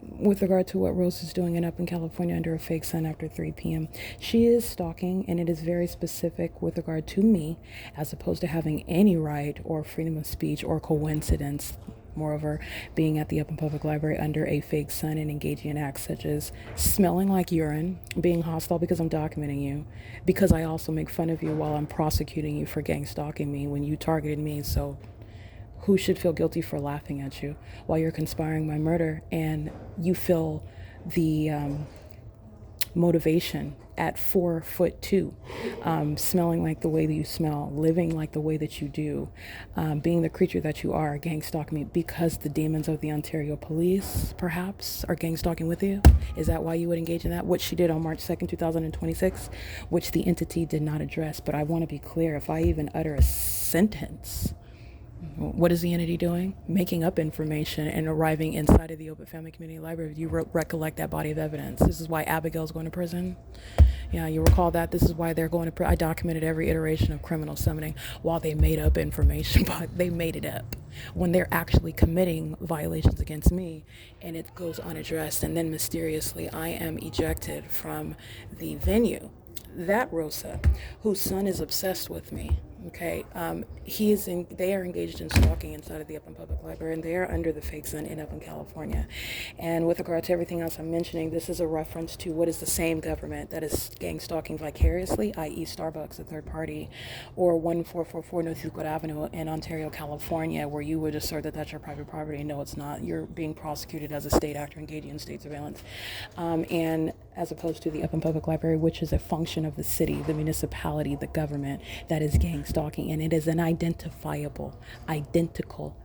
with regard to what Rose is doing up in California under a fake sun after 3 p.m. She is stalking, and it is very specific with regard to me, as opposed to having any right or freedom of speech or coincidence. Moreover, being at the Upland Public Library under a fake sun and engaging in acts such as smelling like urine, being hostile because I'm documenting you, because I also make fun of you while I'm prosecuting you for gang stalking me when you targeted me. So who should feel guilty for laughing at you while you're conspiring my murder, and you feel the motivation at 4'2", smelling like the way that you smell, living like the way that you do, being the creature that you are, gang stalking me because the demons of the Ontario Police perhaps are gang stalking with you? Is that why you would engage in that? What she did on March 2nd, 2026, which the entity did not address. But I want to be clear, if I even utter a sentence, what is the entity doing? Making up information and arriving inside of the Open Family Community Library. You recollect that body of evidence. This is why Abigail's going to prison. Yeah, you recall that. This is why they're going to prison. I documented every iteration of criminal summoning while they made up information, but they made it up when they're actually committing violations against me, and it goes unaddressed. And then mysteriously, I am ejected from the venue. That Rosa, whose son is obsessed with me, okay, they are engaged in stalking inside of the Upland Public Library, and they are under the fake sun in Upland, California. And with regard to everything else I'm mentioning, this is a reference to what is the same government that is gang stalking vicariously, i.e. Starbucks, a third party, or 1444 North Euclid Avenue in Ontario, California, where you would assert that that's your private property. No, it's not. You're being prosecuted as a state actor engaging in state surveillance. And as opposed to the Upland Public Library, which is a function of the city, the municipality, the government, that is gang stalking, and it is an identical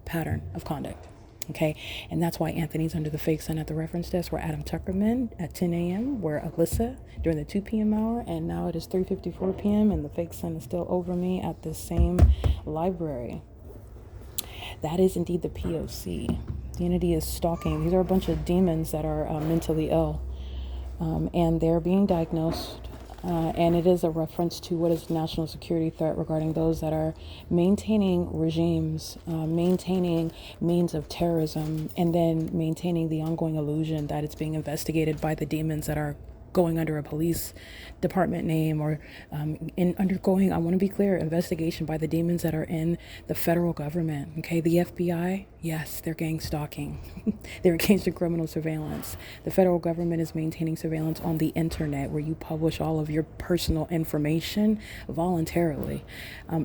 pattern of conduct. Okay, and that's why Anthony's under the fake sun at the reference desk, where Adam Tuckerman at 10 a.m., where Alyssa during the 2 p.m. hour, and now it is 3:54 p.m., and the fake sun is still over me at the same library. That is indeed the P.O.C. The entity is stalking. These are a bunch of demons that are mentally ill, and they're being diagnosed. And it is a reference to what is national security threat regarding those that are maintaining regimes, maintaining means of terrorism, and then maintaining the ongoing illusion that it's being investigated by the demons that are going under a police department name, or undergoing, I want to be clear, investigation by the demons that are in the federal government. Okay, the FBI, yes, they're gang stalking. They're engaged in criminal surveillance. The federal government is maintaining surveillance on the internet, where you publish all of your personal information voluntarily,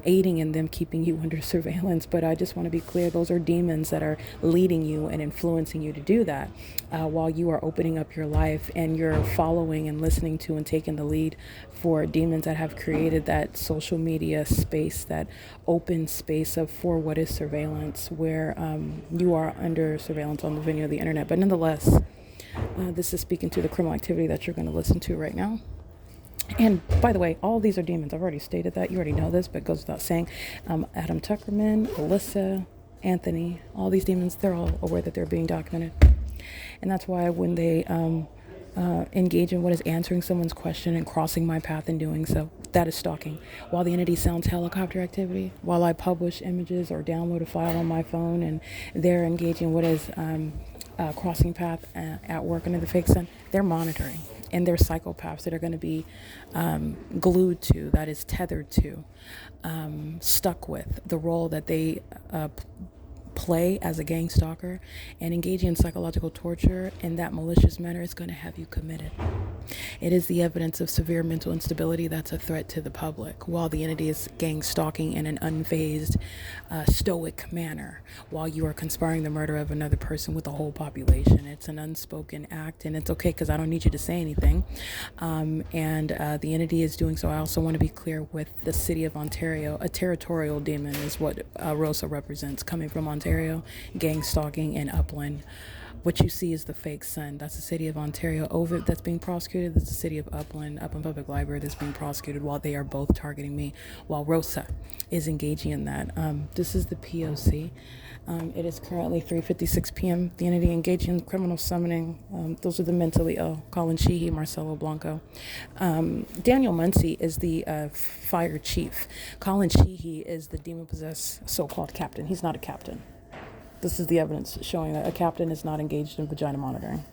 aiding in them keeping you under surveillance. But I just want to be clear, those are demons that are leading you and influencing you to do that, while you are opening up your life and you're following and listening to and taking the lead for demons that have created that social media space, that open space for what is surveillance, where you are under surveillance on the venue of the internet. But nonetheless, this is speaking to the criminal activity that you're going to listen to right now. And by the way, all these are demons. I've already stated that. You already know this, but it goes without saying. Adam Tuckerman, Alyssa, Anthony, all these demons, they're all aware that they're being documented. And that's why when they engage in what is answering someone's question and crossing my path in doing so, that is stalking. While the entity sounds helicopter activity, while I publish images or download a file on my phone, and they're engaging what is crossing path at work under the fake sun, they're monitoring. And they're psychopaths that are going to be glued to, that is tethered to, stuck with the role that they play as a gang stalker, and engaging in psychological torture in that malicious manner is going to have you committed. It is the evidence of severe mental instability that's a threat to the public, while the entity is gang stalking in an unfazed, stoic manner, while you are conspiring the murder of another person with a whole population. It's an unspoken act, and it's okay because I don't need you to say anything. The entity is doing so. I also want to be clear with the city of Ontario. A territorial demon is what Rosa represents, coming from Ontario, gang stalking in Upland. What you see is the fake sun. That's the city of Ontario. Ovid, that's being prosecuted. That's the city of Upland Public Library, that's being prosecuted, while they are both targeting me, while Rosa is engaging in that. This is the P.O.C. It is currently 3:56 p.m. The entity engaging in criminal summoning. Those are the mentally ill. COLLIN, SHEEHY, MARCELO, BLANCO. Daniel Muncie is the fire chief. COLLIN SHEEHY is the demon-possessed so-called captain. He's not a captain. This is the evidence showing that a captain is not engaged in vagina monitoring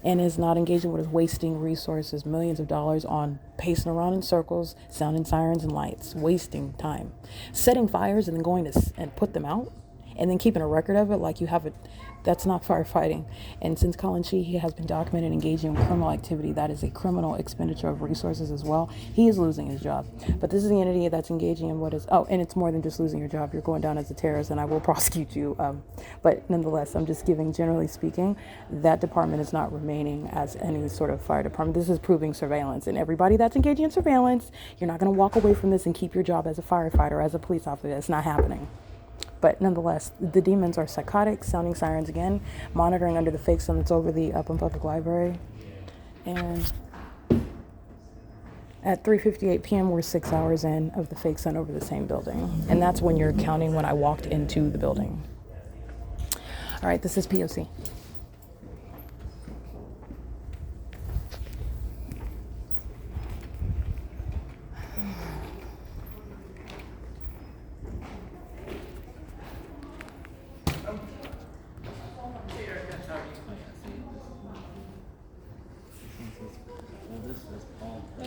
and is not engaged in what is wasting resources, millions of dollars on pacing around in circles, sounding sirens and lights, wasting time, setting fires and then going to and put them out and then keeping a record of it like you have it. That's not firefighting. And since Colin Sheehy has been documented engaging in criminal activity, that is a criminal expenditure of resources as well. He is losing his job. But this is the entity that's engaging in what is, and it's more than just losing your job. You're going down as a terrorist, and I will prosecute you. But nonetheless, I'm just giving, generally speaking, that department is not remaining as any sort of fire department. This is proving surveillance. And everybody that's engaging in surveillance, you're not going to walk away from this and keep your job as a firefighter, as a police officer. It's not happening. But nonetheless, the demons are psychotic, sounding sirens again, monitoring under the fake sun that's over the Upland Public Library. And at 3:58 p.m., we're 6 hours in of the fake sun over the same building. And that's when you're counting when I walked into the building. All right, this is P.O.C.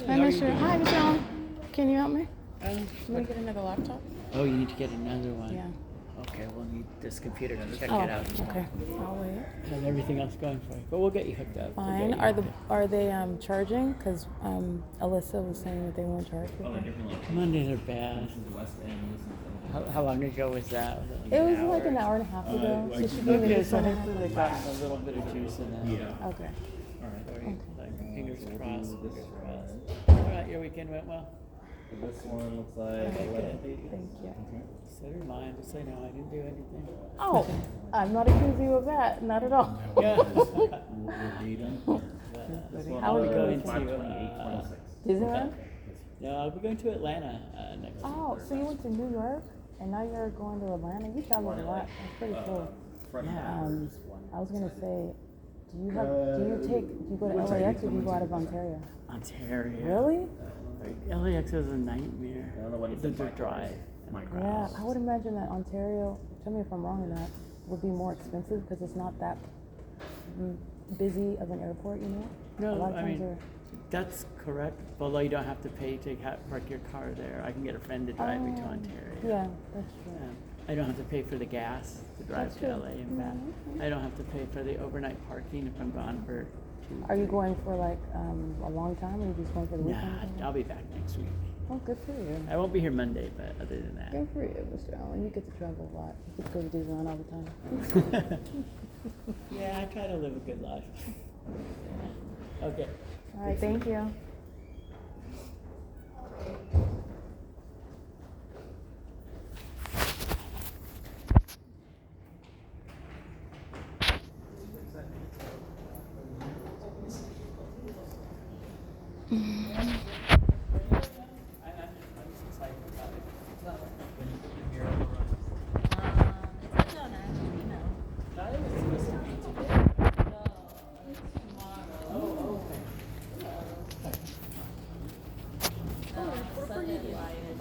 Hi, Michelle. Can you help me? Let me get another laptop. Oh, you need to get another one? Yeah. Okay, we'll need this computer to check Oh, it out. okay. I'll wait. And everything else going for you. But we'll get you hooked up. We'll Fine. get you Are they charging? Because Alyssa was saying that they won't charge people. Mondays are bad. How long ago was that? It was like an hour and a half ago. So she gave me Okay, this so one. hopefully they got a little bit of juice in that. Yeah. Okay. Sorry, like, fingers crossed, fingers crossed. All right, your weekend went well? This one looks like Thank you. So did mine, just so you know, I didn't do anything. Oh, I'm not accusing you of that. Not at all. Yeah. How I'll was be your going weekend? to, Disneyland? no, I'll be going to Atlanta next week. Oh, so you went to New York and now you're going to Atlanta? You traveled a lot. That's pretty cool. Yeah. I was gonna say, do you go to LAX or do you go out of Ontario? Ontario. Really? LAX is a nightmare. The drive. And the Yeah, crowds. I would imagine that Ontario, tell me if I'm wrong or not, would be more expensive because it's not that busy of an airport, you know? A No, lot of I times mean, that's correct. Although you don't have to pay to park your car there. I can get a friend to drive me to Ontario. Yeah, that's true. I don't have to pay for the gas to drive That's to true. LA and back. I don't have to pay for the overnight parking if I'm gone for 2 Are you going for like a long time or are you just going for the weekend? Nah, I'll be back next week. Oh, good for you. I won't be here Monday, but other than that. Good for you, Mr. Allen. You get to travel a lot. You get to go to Disneyland all the time. Yeah, I try to live a good life. Okay. All right, thank you.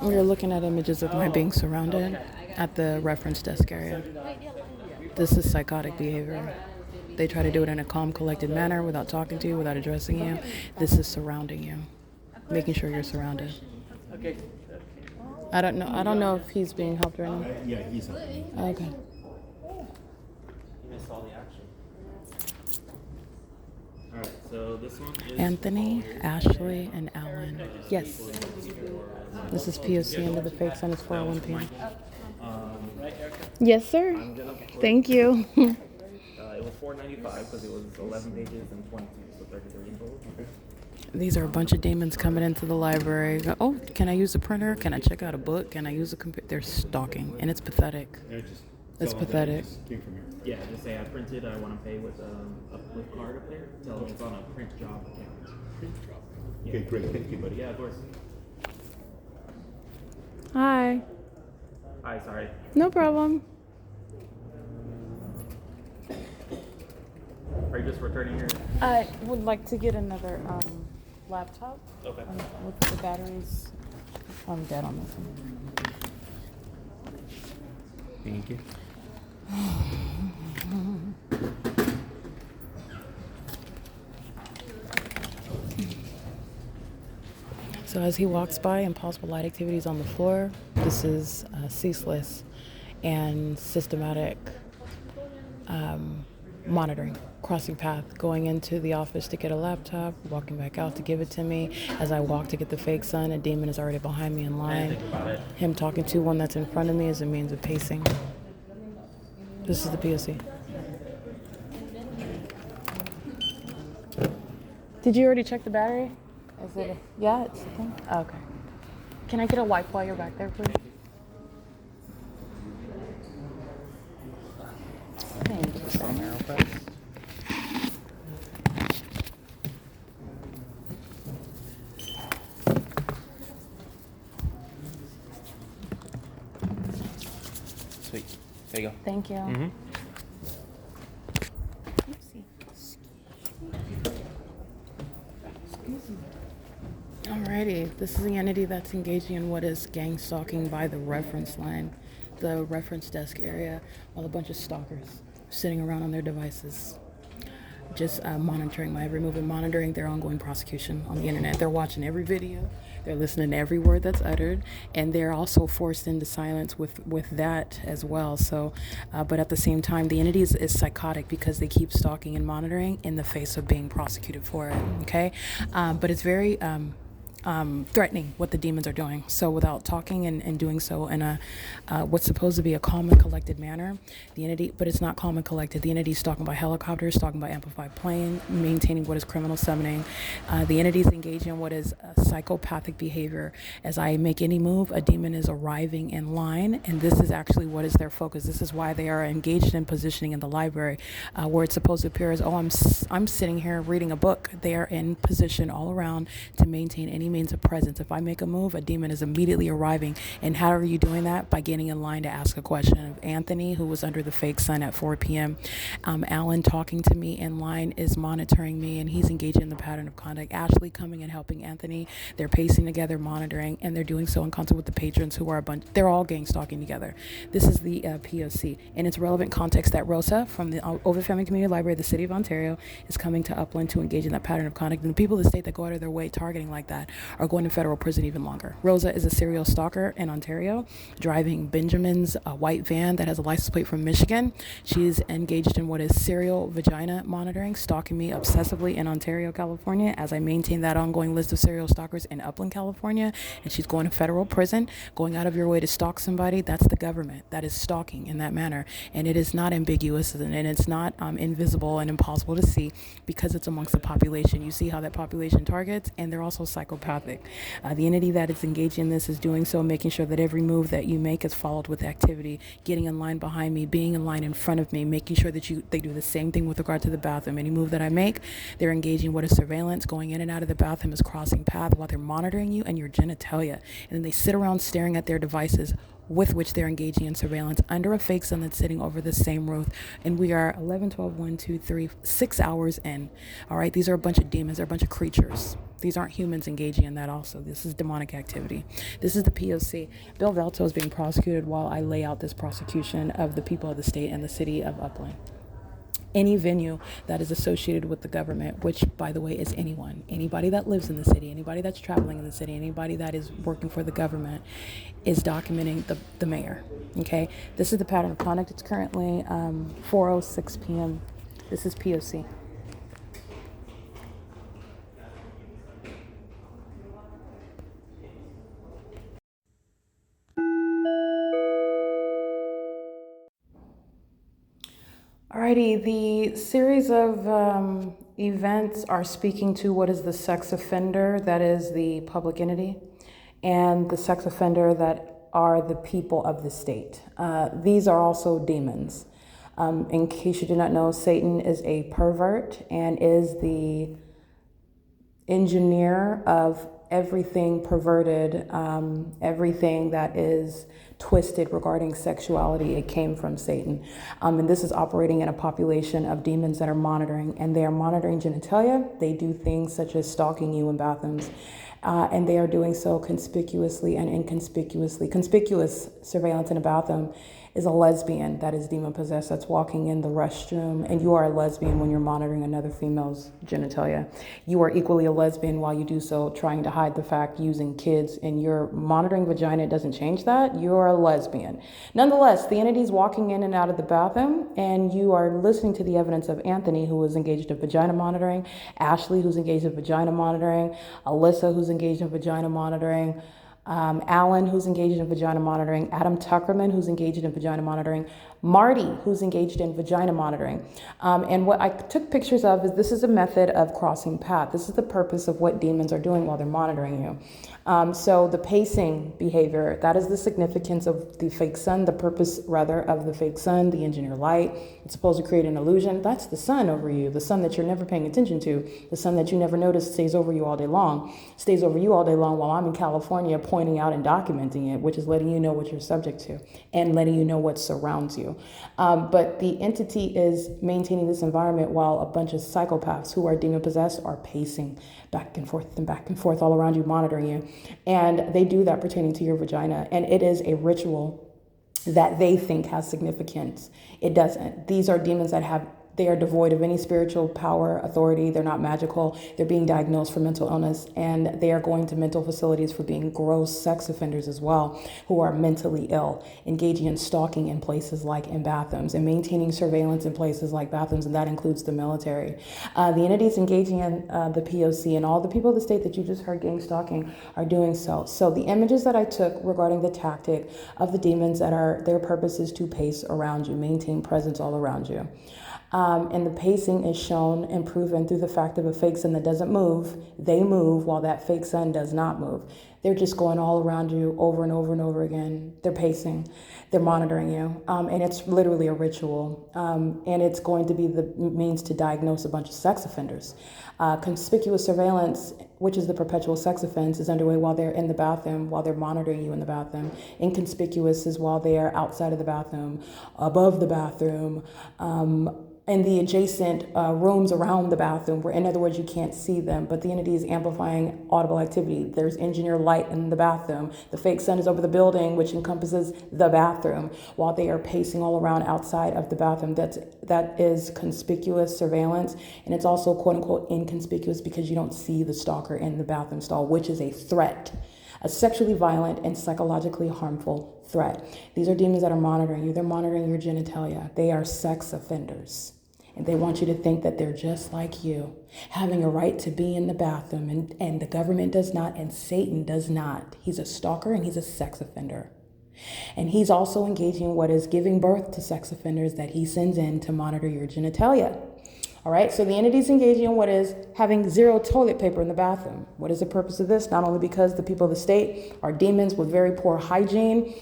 We're looking at images of my being surrounded at the reference desk area. This is psychotic behavior. They try to do it in a calm, collected manner without talking to you, without addressing you. This is surrounding you, making sure you're surrounded. Okay. I don't know if he's being helped right now. Yeah, he's a. Okay. You missed all the action. All Alright, so this one is Anthony, Ashley, and Alan. Yes. This is P.O.C. under the fake sun. It's 4:01 p.m. Yes, sir. I'm gonna put, Thank you. it was $4.95 because it was 11 pages and 22, so 33 in total. Okay. These are a bunch of demons coming into the library. Oh, can I use a printer? Can I check out a book? Can I use a computer? They're stalking, and it's pathetic. It's pathetic. Yeah, just say I printed. I want to pay with a card up there. Tell them it's on a print job account. Yeah. Okay, great. Thank you, buddy. Yeah, of course. Hi. Hi, sorry. No problem. Are you just returning your? I would like to get another laptop. Okay. With the batteries. I'm dead on this one. Thank you. So as he walks by, impossible light activities on the floor. This is ceaseless and systematic monitoring, crossing path, going into the office to get a laptop, walking back out to give it to me. As I walk to get the fake sun, a demon is already behind me in line. Him talking to one that's in front of me is a means of pacing. This is the P.O.C. Did you already check the battery? Is it? Yeah, it's the thing. Oh, okay. Can I get a wipe while you're back there, please? Thank you so much. Sweet. There you go. Thank you. Mm-hmm. Alrighty, this is the entity that's engaging in what is gang stalking by the reference line, the reference desk area, while a bunch of stalkers sitting around on their devices, just monitoring my every move and monitoring their ongoing prosecution on the internet. They're watching every video, they're listening to every word that's uttered, and they're also forced into silence with that as well. So, but at the same time, the entity is psychotic because they keep stalking and monitoring in the face of being prosecuted for it. Okay, but it's very threatening what the demons are doing. So without talking and doing so in a what's supposed to be a calm and collected manner, the entity, but it's not calm and collected. The entity is stalking by helicopters, stalking by amplified plane, maintaining what is criminal summoning. The entity is engaging in what is psychopathic behavior. As I make any move, a demon is arriving in line, and this is actually what is their focus. This is why they are engaged in positioning in the library, where it's supposed to appear as, oh, I'm sitting here reading a book. They are in position all around to maintain any means of presence. If I make a move, a demon is immediately arriving. And how are you doing that? By getting in line to ask a question. Of Anthony, who was under the fake sun at 4 p.m. Alan talking to me in line is monitoring me, and he's engaging in the pattern of conduct. Ashley coming and helping Anthony. They're pacing together, monitoring, and they're doing so in concert with the patrons, who are a bunch. They're all gang stalking together. This is the P.O.C. In its relevant context, that Rosa from the Over Family Community Library of the City of Ontario is coming to Upland to engage in that pattern of conduct. And the people of the state that go out of their way targeting like that are going to federal prison even longer. Rosa is a serial stalker in Ontario, driving Benjamin's white van that has a license plate from Michigan. She's engaged in what is serial vagina monitoring, stalking me obsessively in Ontario, California, as I maintain that ongoing list of serial stalkers in Upland, California. And she's going to federal prison. Going out of your way to stalk somebody, that's the government. That is stalking in that manner. And it is not ambiguous, and it's not invisible and impossible to see, because it's amongst the population. You see how that population targets, and they're also psychopathic. The entity that is engaged in this is doing so, making sure that every move that you make is followed with activity, getting in line behind me, being in line in front of me, making sure that they do the same thing with regard to the bathroom. Any move that I make, they're engaging what is surveillance. Going in and out of the bathroom is crossing path while they're monitoring you and your genitalia. And then they sit around staring at their devices with which they're engaging in surveillance under a fake sun that's sitting over the same roof. And we are 11, 12, 1, 2, 3, 6 hours in. All right, these are a bunch of demons. They're a bunch of creatures. These aren't humans engaging in that also. This is demonic activity. This is the P.O.C. Bill Velto is being prosecuted while I lay out this prosecution of the people of the state and the city of Upland. Any venue that is associated with the government, which, by the way, is anyone, anybody that lives in the city, anybody that's traveling in the city, anybody that is working for the government, is documenting the mayor. Okay, this is the pattern of conduct. It's currently 4:06 p.m. This is P.O.C. Alrighty, the series of events are speaking to what is the sex offender, that is the public entity, and the sex offender that are the people of the state. These are also demons. In case you do not know, Satan is a pervert and is the engineer of everything perverted, everything that is twisted regarding sexuality. It came from Satan. And this is operating in a population of demons that are monitoring, and they are monitoring genitalia. They do things such as stalking you in bathrooms. And they are doing so conspicuously and inconspicuously. Conspicuous surveillance in a bathroom is a lesbian that is demon possessed that's walking in the restroom, and you are a lesbian when you're monitoring another female's genitalia. You are equally a lesbian while you do so trying to hide the fact using kids, and your monitoring vagina doesn't change that. You're a lesbian. Nonetheless, the entity's walking in and out of the bathroom, and you are listening to the evidence of Anthony, who is engaged in vagina monitoring, Ashley, who's engaged in vagina monitoring, Alyssa, who's engaged in vagina monitoring, Alan, who's engaged in vagina monitoring, Adam Tuckerman, who's engaged in vagina monitoring, Marty, who's engaged in vagina monitoring. And what I took pictures of is this is a method of crossing path. This is the purpose of what demons are doing while they're monitoring you. So the pacing behavior, that is the significance of the fake sun, the purpose rather of the fake sun, the engineer light. It's supposed to create an illusion. That's the sun over you, the sun that you're never paying attention to, the sun that you never notice stays over you all day long, stays over you all day long while I'm in California pointing out and documenting it, which is letting you know what you're subject to and letting you know what surrounds you. But the entity is maintaining this environment while a bunch of psychopaths who are demon possessed are pacing back and forth all around you, monitoring you. And they do that pertaining to your vagina. And it is a ritual that they think has significance. It doesn't. These are demons that they are devoid of any spiritual power, authority. They're not magical. They're being diagnosed for mental illness, and they are going to mental facilities for being gross sex offenders as well, who are mentally ill, engaging in stalking in places like in bathrooms and maintaining surveillance in places like bathrooms, and that includes the military. The entities engaging in the P.O.C. and all the people of the state that you just heard gang stalking are doing so. So the images that I took regarding the tactic of the demons that are, their purpose is to pace around you, maintain presence all around you. And the pacing is shown and proven through the fact of a fake sun that doesn't move. They move while that fake sun does not move. They're just going all around you over and over and over again. They're pacing. They're monitoring you. And it's literally a ritual. And it's going to be the means to diagnose a bunch of sex offenders. Conspicuous surveillance, which is the perpetual sex offense, is underway while they're in the bathroom, while they're monitoring you in the bathroom. Inconspicuous is while they are outside of the bathroom, above the bathroom, and the adjacent rooms around the bathroom, where in other words you can't see them, but the entity is amplifying audible activity. There's engineer light in the bathroom. The fake sun is over the building, which encompasses the bathroom, while they are pacing all around outside of the bathroom. That is conspicuous surveillance, and it's also quote unquote inconspicuous because you don't see the stalker in the bathroom stall, which is a threat. A sexually violent and psychologically harmful threat. These are demons that are monitoring you. They're monitoring your genitalia. They are sex offenders. And they want you to think that they're just like you, having a right to be in the bathroom, and the government does not, and Satan does not. He's a stalker and he's a sex offender. And he's also engaging in what is giving birth to sex offenders that he sends in to monitor your genitalia. All right, so the entity's engaging in what is having zero toilet paper in the bathroom. What is the purpose of this? Not only because the people of the state are demons with very poor hygiene,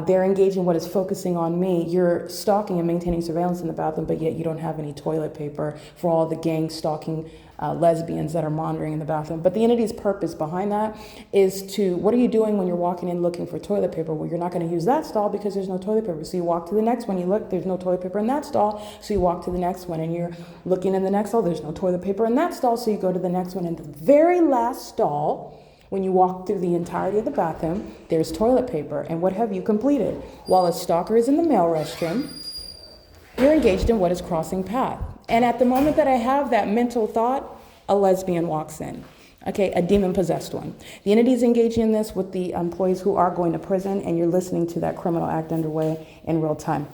they're engaging in what is focusing on me. You're stalking and maintaining surveillance in the bathroom, but yet you don't have any toilet paper for all the gang stalking lesbians that are monitoring in the bathroom. But the entity's purpose behind that is to, what are you doing when you're walking in looking for toilet paper? Well, you're not going to use that stall because there's no toilet paper. So you walk to the next one, you look, there's no toilet paper in that stall. So you walk to the next one and you're looking in the next stall, there's no toilet paper in that stall. So you go to the next one, and the very last stall, when you walk through the entirety of the bathroom, there's toilet paper. And what have you completed? While a stalker is in the male restroom, you're engaged in what is crossing path. And at the moment that I have that mental thought, a lesbian walks in. Okay, a demon-possessed one. The entity is engaging in this with the employees who are going to prison, and you're listening to that criminal act underway in real time.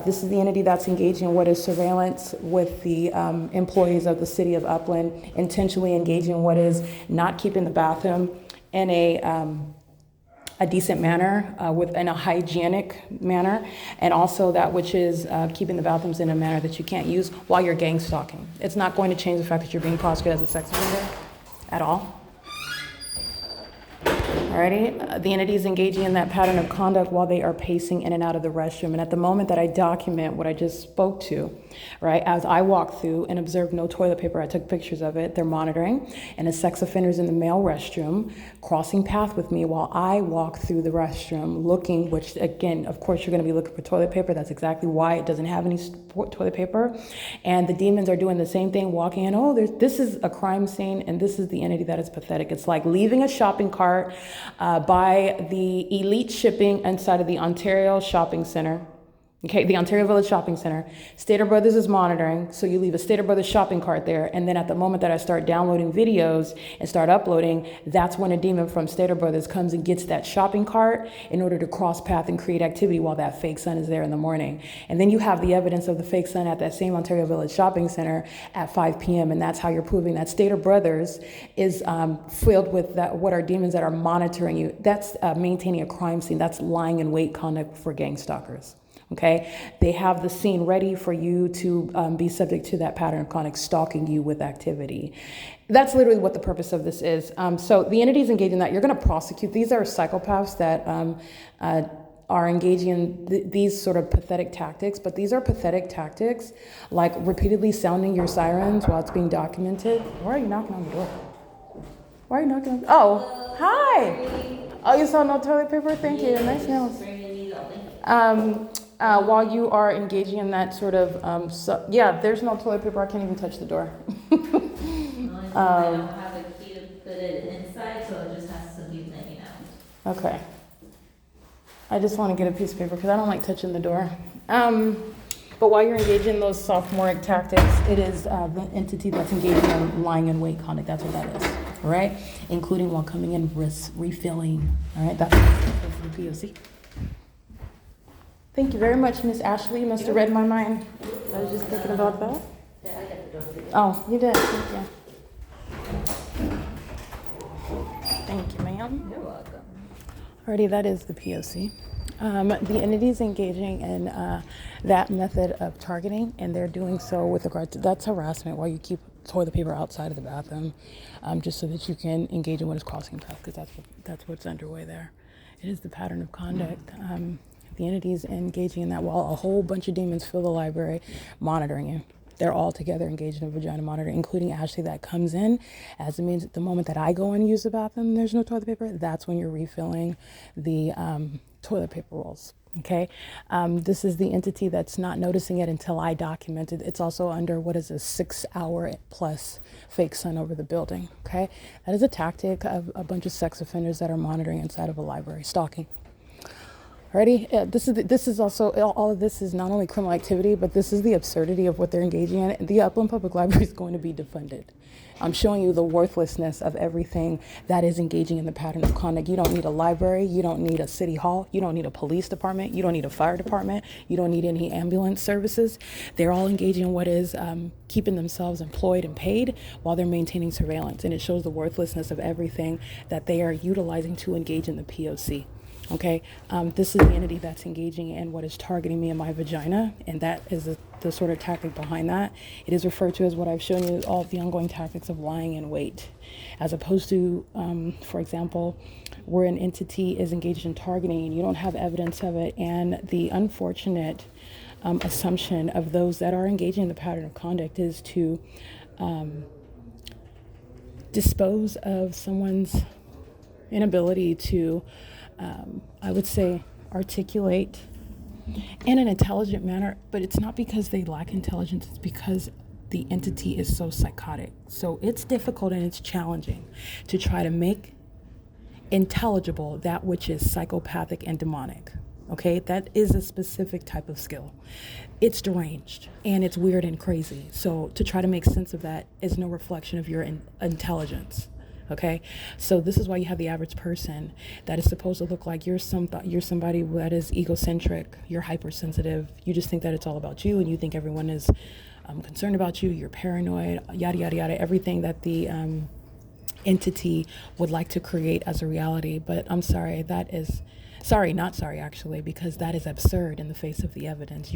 This is the entity that's engaging in what is surveillance with the employees of the city of Upland, intentionally engaging in what is not keeping the bathroom in a a decent manner, in a hygienic manner, and also that which is keeping the bathrooms in a manner that you can't use while you're gang stalking. It's not going to change the fact that you're being prosecuted as a sex offender at all. Alrighty, the entity is engaging in that pattern of conduct while they are pacing in and out of the restroom. And at the moment that I document what I just spoke to, right, as I walk through and observe no toilet paper, I took pictures of it, they're monitoring, and a sex offender's in the male restroom, crossing path with me while I walk through the restroom, looking, which again, of course, you're gonna be looking for toilet paper. That's exactly why it doesn't have any toilet paper. And the demons are doing the same thing, walking in, oh, this is a crime scene, and this is the entity that is pathetic. It's like leaving a shopping cart by the Elite Shipping inside of the Ontario Shopping Center. Okay, the Ontario Village Shopping Center. Stater Brothers is monitoring, so you leave a Stater Brothers shopping cart there, and then at the moment that I start downloading videos and start uploading, that's when a demon from Stater Brothers comes and gets that shopping cart in order to cross path and create activity while that fake sun is there in the morning. And then you have the evidence of the fake sun at that same Ontario Village Shopping Center at 5 p.m., and that's how you're proving that Stater Brothers is filled with what are demons that are monitoring you. That's maintaining a crime scene. That's lying in wait conduct for gang stalkers. Okay, they have the scene ready for you to be subject to that pattern of conduct, stalking you with activity. That's literally what the purpose of this is. So the entities engaged in that, you're going to prosecute. These are psychopaths that are engaging in these sort of pathetic tactics, but these are pathetic tactics like repeatedly sounding your sirens while it's being documented. Why are you knocking on the door? Why are you knocking on the door? Oh, hi. Oh, you saw no toilet paper? Thank you. Nice nails. While you are engaging in that sort of, yeah, there's no toilet paper. I can't even touch the door. I don't have a key to put it inside, so it just has to be hanging out. Okay. I just want to get a piece of paper because I don't like touching the door. But while you're engaging in those sophomoric tactics, it is the entity that's engaging in lying in wait conduct. That's what that is, all right? Including while coming in, refilling, all right? That's the P.O.C. Thank you very much, Miss Ashley. You must have read my mind. I was just thinking about that. Yeah, I got the door for you. Oh, you did. Thank you. Thank you, ma'am. You're welcome. Alrighty, that is the P.O.C. The entities engaging in that method of targeting, and they're doing so with regard to, that's harassment while you keep toilet paper outside of the bathroom, just so that you can engage in what is crossing path, because that's what's underway there. It is the pattern of conduct. The entities engaging in that while a whole bunch of demons fill the library, monitoring you. They're all together engaged in vagina monitoring, including Ashley that comes in, as it means at the moment that I go and use the bathroom and there's no toilet paper, that's when you're refilling the toilet paper rolls. Okay, this is the entity that's not noticing it until I document it. It's also under what is a 6-hour plus fake sun over the building. Okay, that is a tactic of a bunch of sex offenders that are monitoring inside of a library, stalking. Alrighty, this is also, all of this is not only criminal activity, but this is the absurdity of what they're engaging in. The Upland Public Library is going to be defunded. I'm showing you the worthlessness of everything that is engaging in the pattern of conduct. You don't need a library, you don't need a city hall, you don't need a police department, you don't need a fire department, you don't need any ambulance services. They're all engaging in what is keeping themselves employed and paid while they're maintaining surveillance. And it shows the worthlessness of everything that they are utilizing to engage in the P.O.C. Okay, this is the entity that's engaging in what is targeting me in my vagina, and that is the sort of tactic behind that. It is referred to as what I've shown you, all of the ongoing tactics of lying in wait, as opposed to, for example, where an entity is engaged in targeting and you don't have evidence of it, and the unfortunate assumption of those that are engaging in the pattern of conduct is to dispose of someone's inability to I would say articulate in an intelligent manner, but it's not because they lack intelligence, it's because the entity is so psychotic. So it's difficult and it's challenging to try to make intelligible that which is psychopathic and demonic. Okay, that is a specific type of skill. It's deranged and it's weird and crazy. So to try to make sense of that is no reflection of your intelligence. Okay, so this is why you have the average person that is supposed to look like you're somebody that is egocentric, you're hypersensitive, you just think that it's all about you and you think everyone is concerned about you, you're paranoid, yada, yada, yada, everything that the entity would like to create as a reality. But I'm sorry, not sorry actually, because that is absurd in the face of the evidence.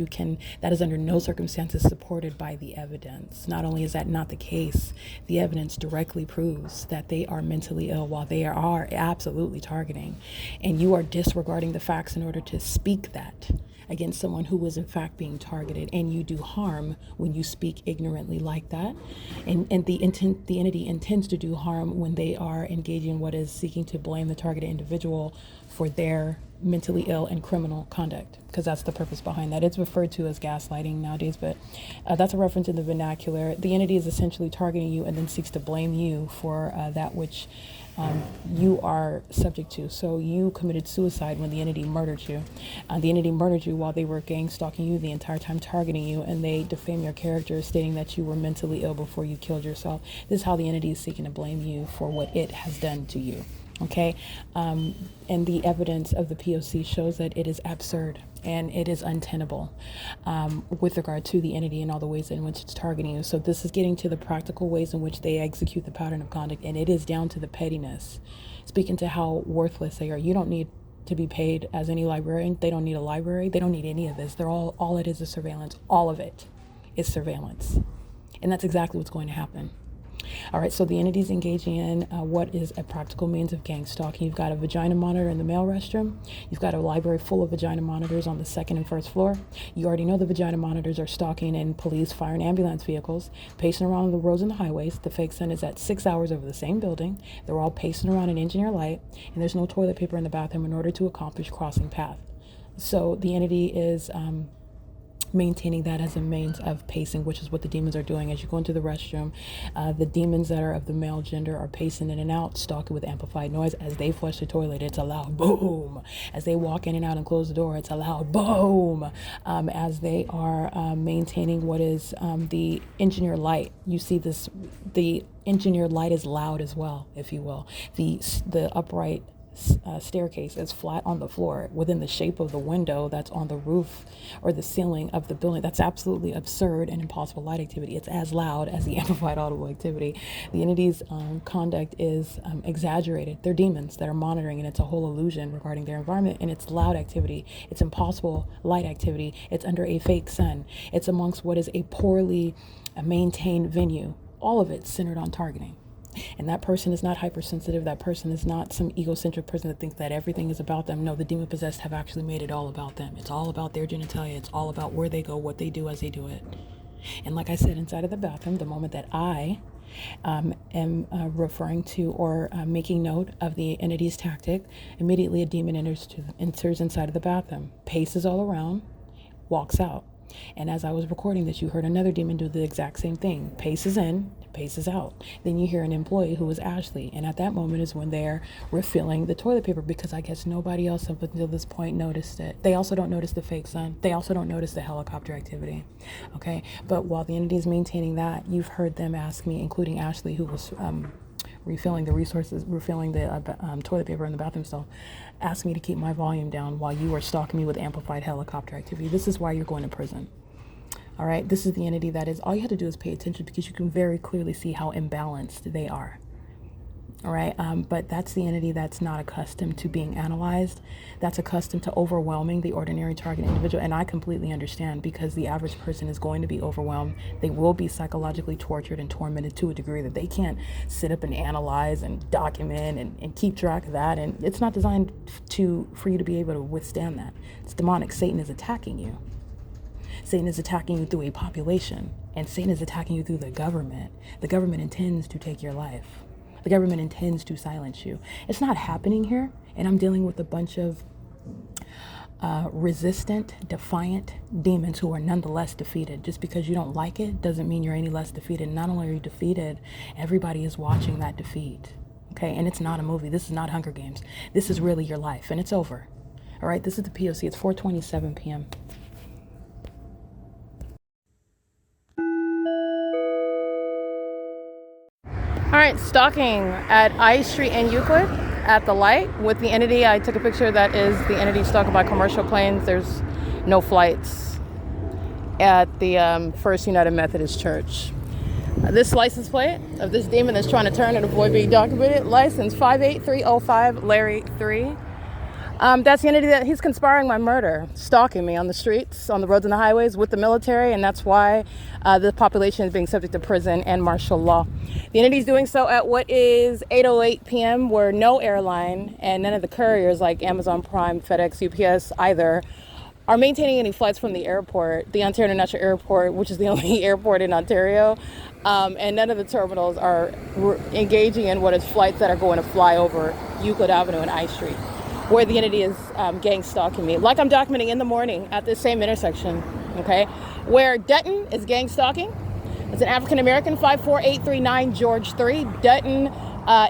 That is under no circumstances supported by the evidence. Not only is that not the case, the evidence directly proves that they are mentally ill while they are absolutely targeting. And you are disregarding the facts in order to speak that against someone who is in fact being targeted, and you do harm when you speak ignorantly like that. And the entity intends to do harm when they are engaging in what is seeking to blame the targeted individual for their mentally ill and criminal conduct, because that's the purpose behind that. It's referred to as gaslighting nowadays, but that's a reference in the vernacular. The entity is essentially targeting you and then seeks to blame you for that which you are subject to. So you committed suicide when the entity murdered you. The entity murdered you while they were gang stalking you the entire time, targeting you, and they defame your character, stating that you were mentally ill before you killed yourself. This is how the entity is seeking to blame you for what it has done to you. Okay, and the evidence of the P.O.C. shows that it is absurd and it is untenable with regard to the entity and all the ways in which it's targeting you. So this is getting to the practical ways in which they execute the pattern of conduct, and it is down to the pettiness, speaking to how worthless they are. You don't need to be paid as any librarian. They don't need a library. They don't need any of this. They're all it is surveillance. All of it is surveillance, and that's exactly what's going to happen. All right, so the entity's engaging in what is a practical means of gang stalking. You've got a vagina monitor in the male restroom. You've got a library full of vagina monitors on the second and first floor. You already know the vagina monitors are stalking in police, fire, and ambulance vehicles, pacing around the roads and the highways. The fake sun is at 6 hours over the same building. They're all pacing around in engineer light, and there's no toilet paper in the bathroom in order to accomplish crossing path. So the entity is maintaining that as a means of pacing, which is what the demons are doing. As you go into the restroom, the demons that are of the male gender are pacing in and out, stalking with amplified noise. As they flush the toilet, it's a loud boom. As they walk in and out and close the door, it's a loud boom. As they are maintaining what is the engineer light, you see this, the engineer light is loud as well, if you will. The upright staircase is flat on the floor within the shape of the window that's on the roof or the ceiling of the building. That's absolutely absurd and impossible light activity. It's as loud as the amplified audible activity. The entity's conduct is exaggerated. They're demons that are monitoring, and it's a whole illusion regarding their environment, and it's loud activity. It's impossible light activity. It's under a fake sun. It's amongst what is a poorly maintained venue. All of it centered on targeting. And that person is not hypersensitive. That person is not some egocentric person that thinks that everything is about them. No, the demon possessed have actually made it all about them. It's all about their genitalia. It's all about where they go, what they do as they do it. And like I said, inside of the bathroom, the moment that I am referring to or making note of the entity's tactic, immediately a demon enters inside of the bathroom, paces all around, walks out. And as I was recording this, you heard another demon do the exact same thing. Paces in, paces out. Then you hear an employee who is Ashley. And at that moment is when they're refilling the toilet paper, because I guess nobody else up until this point noticed it. They also don't notice the fake sun. They also don't notice the helicopter activity. Okay. But while the entity is maintaining that, you've heard them ask me, including Ashley, who was refilling the toilet paper in the bathroom stall, asked me to keep my volume down while you were stalking me with amplified helicopter activity. This is why you're going to prison. All right, this is the entity that is, all you have to do is pay attention, because you can very clearly see how imbalanced they are. All right, but that's the entity that's not accustomed to being analyzed. That's accustomed to overwhelming the ordinary target individual. And I completely understand, because the average person is going to be overwhelmed. They will be psychologically tortured and tormented to a degree that they can't sit up and analyze and document and keep track of that. And it's not designed for you to be able to withstand that. It's demonic. Satan is attacking you. Satan is attacking you through a population, and Satan is attacking you through the government. The government intends to take your life. The government intends to silence you. It's not happening here, and I'm dealing with a bunch of resistant, defiant demons who are nonetheless defeated. Just because you don't like it doesn't mean you're any less defeated. Not only are you defeated, everybody is watching that defeat. Okay, and it's not a movie. This is not Hunger Games. This is really your life, and it's over. All right, this is the P.O.C. It's 4:27 p.m. All right, stalking at I Street and Euclid at the light with the entity. I took a picture that is the entity stalked by commercial planes. There's no flights at the First United Methodist Church. This license plate of this demon that's trying to turn and avoid being documented. License 58305 Larry 3. That's the entity that he's conspiring my murder, stalking me on the streets, on the roads and the highways with the military, and that's why the population is being subject to prison and martial law. The entity is doing so at what is 8:08 p.m., where no airline and none of the couriers like Amazon Prime, FedEx, UPS either are maintaining any flights from the airport, the Ontario International Airport, which is the only airport in Ontario, and none of the terminals are engaging in what is flights that are going to fly over Euclid Avenue and I Street, where the entity is gang stalking me, like I'm documenting in the morning at this same intersection, okay? Where Dutton is gang stalking. It's an African American, 54839 George 3. Dutton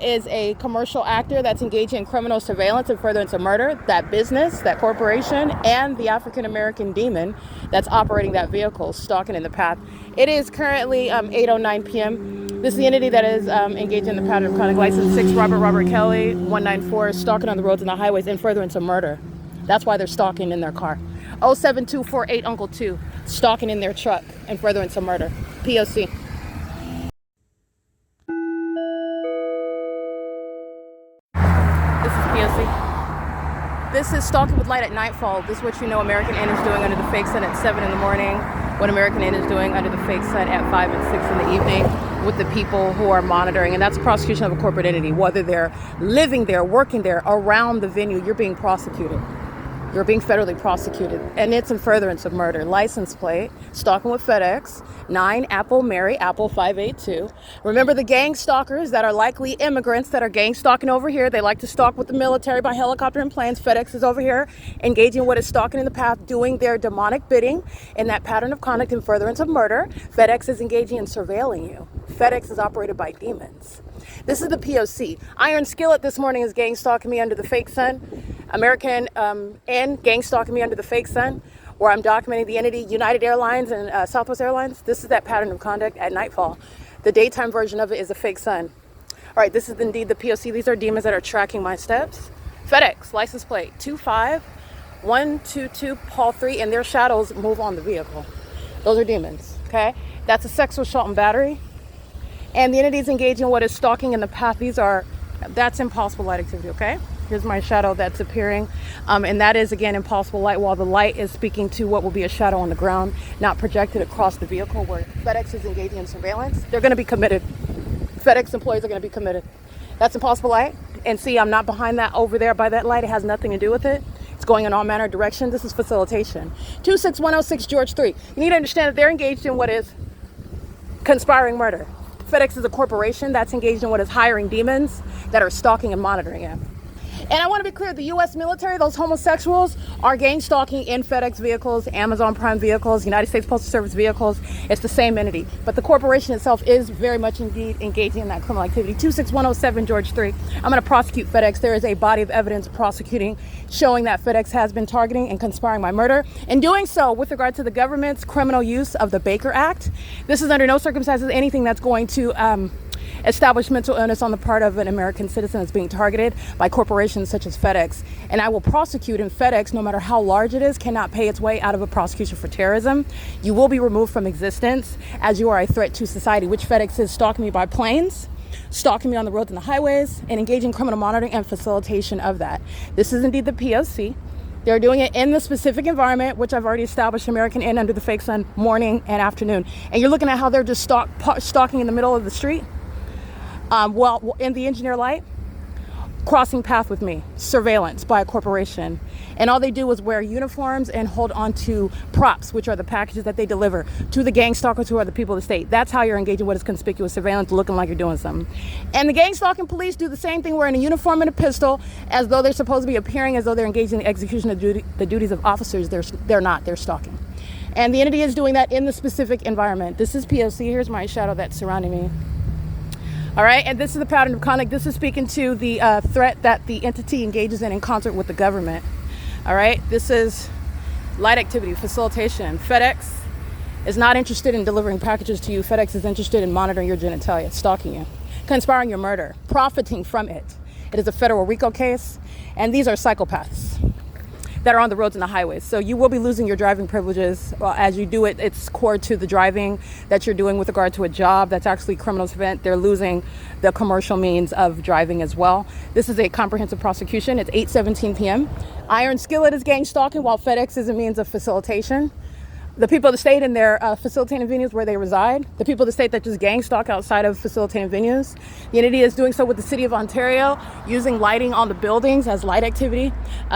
is a commercial actor that's engaging in criminal surveillance and furtherance of murder. That business, that corporation, and the African American demon that's operating that vehicle, stalking in the path. It is currently 8:09 p.m. This is the entity that is engaged in the pattern of conduct. License 6, Robert Kelly, 194, stalking on the roads and the highways in furtherance of murder. That's why they're stalking in their car. 07248 Uncle 2, stalking in their truck in furtherance of murder. P.O.C. This is P.O.C. This is stalking with light at nightfall. This is what you know American Inn is doing under the fake sun at 7 in the morning. What American Inn is doing under the fake sun at 5 and 6 in the evening with the people who are monitoring. And that's prosecution of a corporate entity. Whether they're living there, working there, around the venue, you're being prosecuted. You're being federally prosecuted, and it's in furtherance of murder. License plate, stalking with FedEx, 9 Apple Mary Apple 582. Remember the gang stalkers that are likely immigrants that are gang stalking over here. They like to stalk with the military by helicopter and planes. FedEx is over here engaging what is stalking in the path, doing their demonic bidding in that pattern of conduct in furtherance of murder. FedEx is engaging in surveilling you. FedEx is operated by demons. This is the P.O.C. Iron Skillet this morning is gang stalking me under the fake sun. American and gang stalking me under the fake sun, where I'm documenting the entity United Airlines and Southwest Airlines. This is that pattern of conduct at nightfall. The daytime version of it is a fake sun. All right, this is indeed the P.O.C. These are demons that are tracking my steps. FedEx, license plate 25122 Paul 3, and their shadows move on the vehicle. Those are demons, okay? That's a sexual assault and battery. And the entity is engaging in what is stalking in the path. That's impossible light activity, okay? Here's my shadow that's appearing. And that is, again, impossible light, while the light is speaking to what will be a shadow on the ground, not projected across the vehicle, where FedEx is engaging in surveillance. They're going to be committed. FedEx employees are going to be committed. That's impossible light. And see, I'm not behind that over there by that light. It has nothing to do with it. It's going in all manner of directions. This is facilitation. 26106 George 3. You need to understand that they're engaged in what is conspiring murder. FedEx is a corporation that's engaged in what is hiring demons that are stalking and monitoring it. And I want to be clear, the U.S. military, those homosexuals, are gang stalking in FedEx vehicles, Amazon Prime vehicles, United States Postal Service vehicles. It's the same entity. But the corporation itself is very much indeed engaging in that criminal activity. 26107 George 3. I'm going to prosecute FedEx. There is a body of evidence prosecuting, showing that FedEx has been targeting and conspiring my murder. And doing so with regard to the government's criminal use of the Baker Act. This is under no circumstances anything that's going to establish mental illness on the part of an American citizen that's being targeted by corporations such as FedEx. And I will prosecute, and FedEx, no matter how large it is, cannot pay its way out of a prosecution for terrorism. You will be removed from existence as you are a threat to society, which FedEx is stalking me by planes, stalking me on the roads and the highways, and engaging criminal monitoring and facilitation of that. This is indeed the P.O.C. They're doing it in the specific environment, which I've already established, American Inn under the fake sun, morning and afternoon. And you're looking at how they're just stalking in the middle of the street. Well, in the engineer light, crossing path with me, surveillance by a corporation. And all they do is wear uniforms and hold on to props, which are the packages that they deliver to the gang stalkers who are the people of the state. That's how you're engaging what is conspicuous surveillance, looking like you're doing something. And the gang stalking police do the same thing, wearing a uniform and a pistol, as though they're supposed to be appearing as though they're engaged in the execution of the duties of officers. They're not, they're stalking. And the entity is doing that in the specific environment. This is P.O.C. Here's my shadow that's surrounding me. All right, and this is the pattern of conduct. This is speaking to the threat that the entity engages in concert with the government. All right, this is light activity, facilitation. FedEx is not interested in delivering packages to you. FedEx is interested in monitoring your genitalia, stalking you, conspiring your murder, profiting from it. It is a federal RICO case, and these are psychopaths. that are on the roads and the highways. So you will be losing your driving privileges as you do it. It's core to the driving that you're doing with regard to a job that's actually a criminal event. They're losing the commercial means of driving as well. This is a comprehensive prosecution. It's 8:17 p.m. Iron Skillet is gang stalking while FedEx is a means of facilitation. The people of the state and their facilitating venues where they reside. The people of the state that just gang stalk outside of facilitating venues. The entity is doing so with the city of Ontario, using lighting on the buildings as light activity.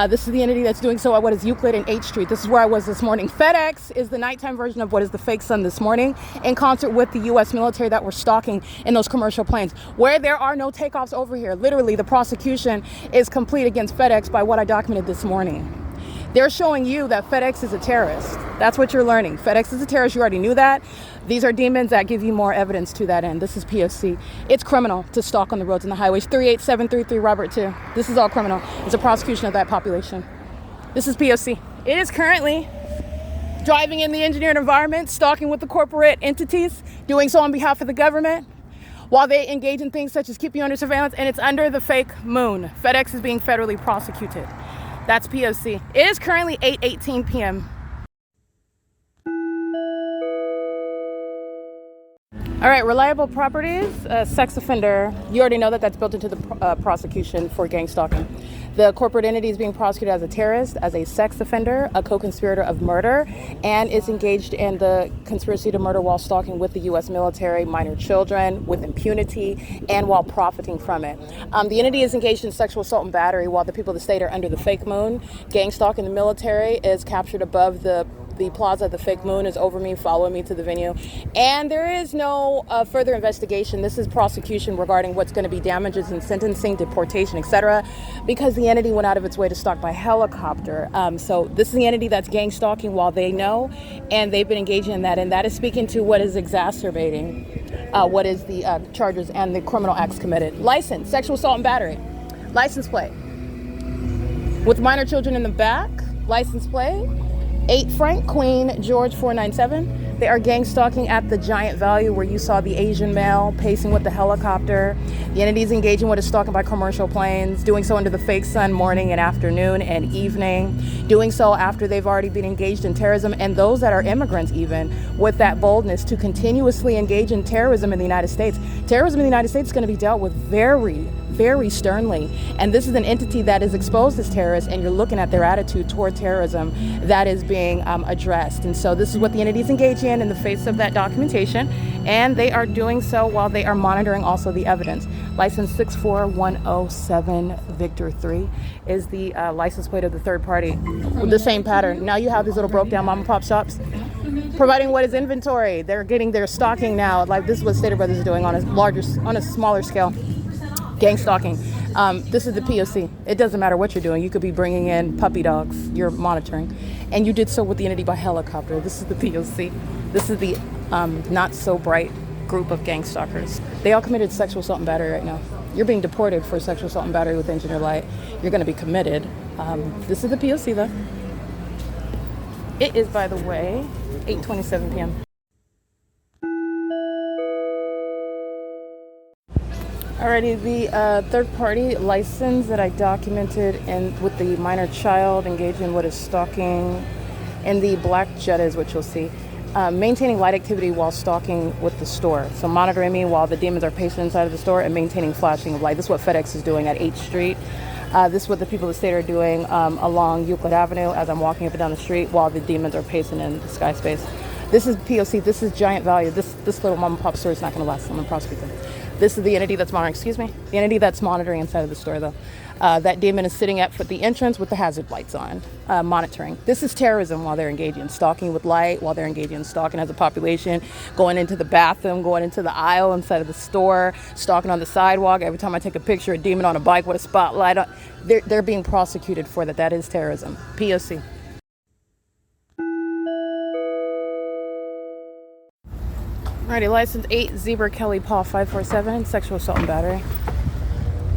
This is the entity that's doing so at what is Euclid and H Street. This is where I was this morning. FedEx is the nighttime version of what is the fake sun this morning, in concert with the U.S. military that were stalking in those commercial planes. Where there are no takeoffs over here, literally the prosecution is complete against FedEx by what I documented this morning. They're showing you that FedEx is a terrorist. That's what you're learning. FedEx is a terrorist. You already knew that. These are demons that give you more evidence to that end. This is P.O.C. It's criminal to stalk on the roads and the highways. 38733 Robert 2. This is all criminal. It's a prosecution of that population. This is P.O.C. It is currently driving in the engineered environment, stalking with the corporate entities, doing so on behalf of the government, while they engage in things such as keep you under surveillance, and it's under the fake moon. FedEx is being federally prosecuted. That's P.O.C. It is currently 8:18 p.m. All right, reliable properties, sex offender. You already know that that's built into the prosecution for gang stalking. The corporate entity is being prosecuted as a terrorist, as a sex offender, a co-conspirator of murder, and is engaged in the conspiracy to murder while stalking with the U.S. military, minor children, with impunity, and while profiting from it. The entity is engaged in sexual assault and battery while the people of the state are under the fake moon. Gang stalking the military is captured above the plaza. The fake moon is over me, following me to the venue. And there is no further investigation. This is prosecution regarding what's going to be damages and sentencing, deportation, etc. because the entity went out of its way to stalk by helicopter. So this is the entity that's gang stalking while they know, and they've been engaging in that. And that is speaking to what is exacerbating what is the charges and the criminal acts committed. License, sexual assault and battery. License plate. With minor children in the back, license plate. 8 Frank Queen George 497. They are gang stalking at the Giant Value where you saw the Asian male pacing with the helicopter. The entity is engaging what is stalking by commercial planes, doing so under the fake sun morning and afternoon and evening, doing so after they've already been engaged in terrorism, and those that are immigrants even with that boldness to continuously engage in terrorism in the United States. Terrorism in the United States is going to be dealt with very, very sternly. And this is an entity that is exposed as terrorists, and you're looking at their attitude toward terrorism that is being addressed. And so this is what the entity is engaging in the face of that documentation, and they are doing so while they are monitoring also the evidence. License 64107 Victor 3 is the license plate of the third party with the same pattern. Now you have these little broke down mom and pop shops providing what is inventory. They're getting their stocking now. Like this is what Stater Brothers is doing on a smaller scale. Gang stalking. This is the P.O.C. It doesn't matter what you're doing. You could be bringing in puppy dogs. You're monitoring. And you did so with the entity by helicopter. This is the P.O.C. This is the not so bright group of gang stalkers. They all committed sexual assault and battery right now. You're being deported for sexual assault and battery with engineer light. You're going to be committed. This is the P.O.C. though. It is, by the way, 8:27 p.m. Alrighty, the third-party license that I documented with the minor child engaged in what is stalking, and the black Jetta is what you'll see. Maintaining light activity while stalking with the store. So monitoring me while the demons are pacing inside of the store and maintaining flashing of light. This is what FedEx is doing at H Street. This is what the people of the state are doing along Euclid Avenue as I'm walking up and down the street while the demons are pacing in the sky space. This is P.O.C. This is Giant Value. This little mom and pop store is not going to last. I'm going to prosecute them. This is the entity that's monitoring, the entity that's monitoring inside of the store though. That demon is sitting at the entrance with the hazard lights on, monitoring. This is terrorism while they're engaging in stalking with light, while they're engaging in stalking as a population, going into the bathroom, going into the aisle inside of the store, stalking on the sidewalk. Every time I take a picture, a demon on a bike with a spotlight on, they're being prosecuted for that. That is terrorism. P.O.C. Alrighty, license 8 Zebra Kelly Paul 547, sexual assault and battery.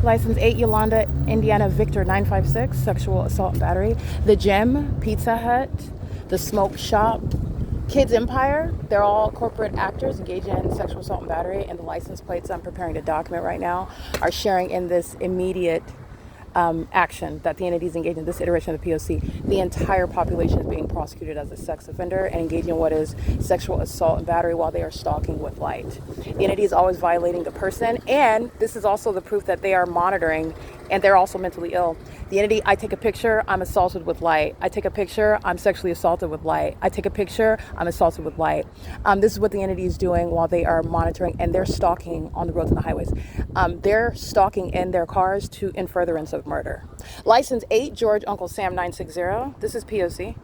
License 8 Yolanda Indiana Victor 956, sexual assault and battery. The Gem, Pizza Hut, The Smoke Shop, Kids Empire, they're all corporate actors engaging in sexual assault and battery, and the license plates I'm preparing to document right now are sharing in this immediate action that the entities engage in, this iteration of the P.O.C., the entire population is being prosecuted as a sex offender and engaging in what is sexual assault and battery while they are stalking with light. The entity is always violating the person, and this is also the proof that they are monitoring and they're also mentally ill. The entity, I take a picture, I'm assaulted with light. I take a picture, I'm sexually assaulted with light. I take a picture, I'm assaulted with light. This is what the entity is doing while they are monitoring, and they're stalking on the roads and the highways. They're stalking in their cars in furtherance of murder. License 8, George Uncle Sam 960. This is P.O.C.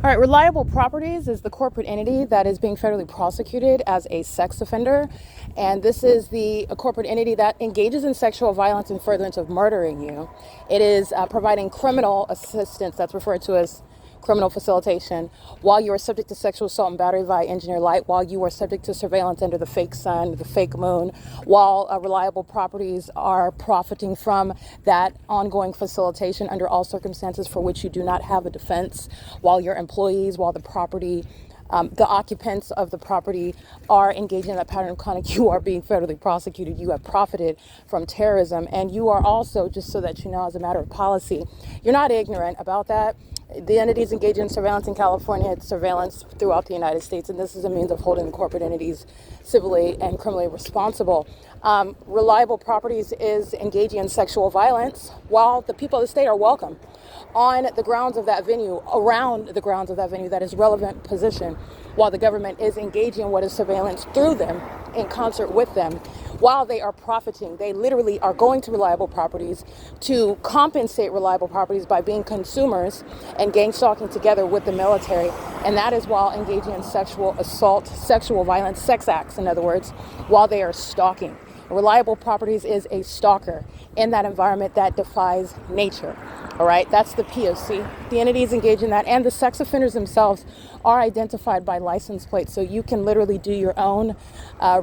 All right, Reliable Properties is the corporate entity that is being federally prosecuted as a sex offender. And this is a corporate entity that engages in sexual violence in furtherance of murdering you. It is providing criminal assistance, that's referred to as criminal facilitation, while you are subject to sexual assault and battery via engineer light, while you are subject to surveillance under the fake sun, the fake moon, while Reliable Properties are profiting from that ongoing facilitation under all circumstances for which you do not have a defense, while your employees, while the property, the occupants of the property are engaging in that pattern of conduct, you are being federally prosecuted. You have profited from terrorism, and you are also, just so that you know, as a matter of policy, you're not ignorant about that. The entities engage in surveillance in California. It's surveillance throughout the United States, and this is a means of holding the corporate entities civilly and criminally responsible. Reliable Properties is engaging in sexual violence while the people of the state are welcome on the grounds of that venue, around the grounds of that venue that is relevant position, while the government is engaging in what is surveillance through them, in concert with them, while they are profiting. They literally are going to Reliable Properties to compensate Reliable Properties by being consumers and gang stalking together with the military. And that is while engaging in sexual assault, sexual violence, sex acts, in other words, while they are stalking. Reliable Properties is a stalker in that environment that defies nature. All right, that's the P.O.C. The entities engage in that, and the sex offenders themselves are identified by license plates. So you can literally do your own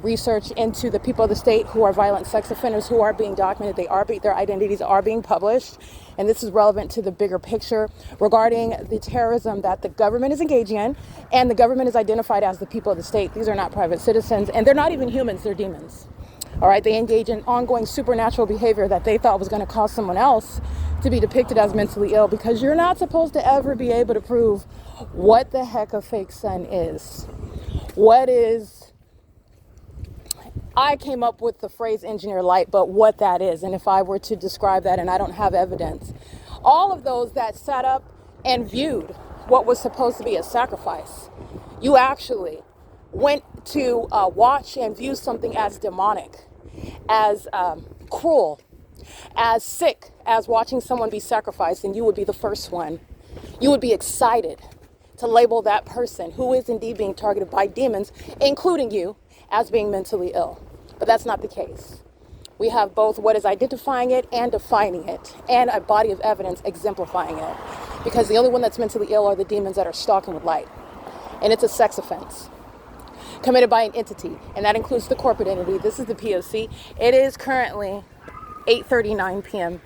research into the people of the state who are violent sex offenders who are being documented. Their identities are being published. And this is relevant to the bigger picture regarding the terrorism that the government is engaging in. And the government is identified as the people of the state. These are not private citizens, and they're not even humans, they're demons. All right, they engage in ongoing supernatural behavior that they thought was going to cause someone else to be depicted as mentally ill, because you're not supposed to ever be able to prove what the heck a fake sun is. I came up with the phrase engineer light, but what that is, and if I were to describe that and I don't have evidence, all of those that sat up and viewed what was supposed to be a sacrifice, you actually went to watch and view something as demonic, as cruel, as sick as watching someone be sacrificed, and you would be the first one. You would be excited to label that person who is indeed being targeted by demons, including you, as being mentally ill. But that's not the case. We have both what is identifying it and defining it, and a body of evidence exemplifying it. Because the only one that's mentally ill are the demons that are stalking with light. And it's a sex offense committed by an entity, and that includes the corporate entity. This is the P.O.C. It is currently 8:39 p.m.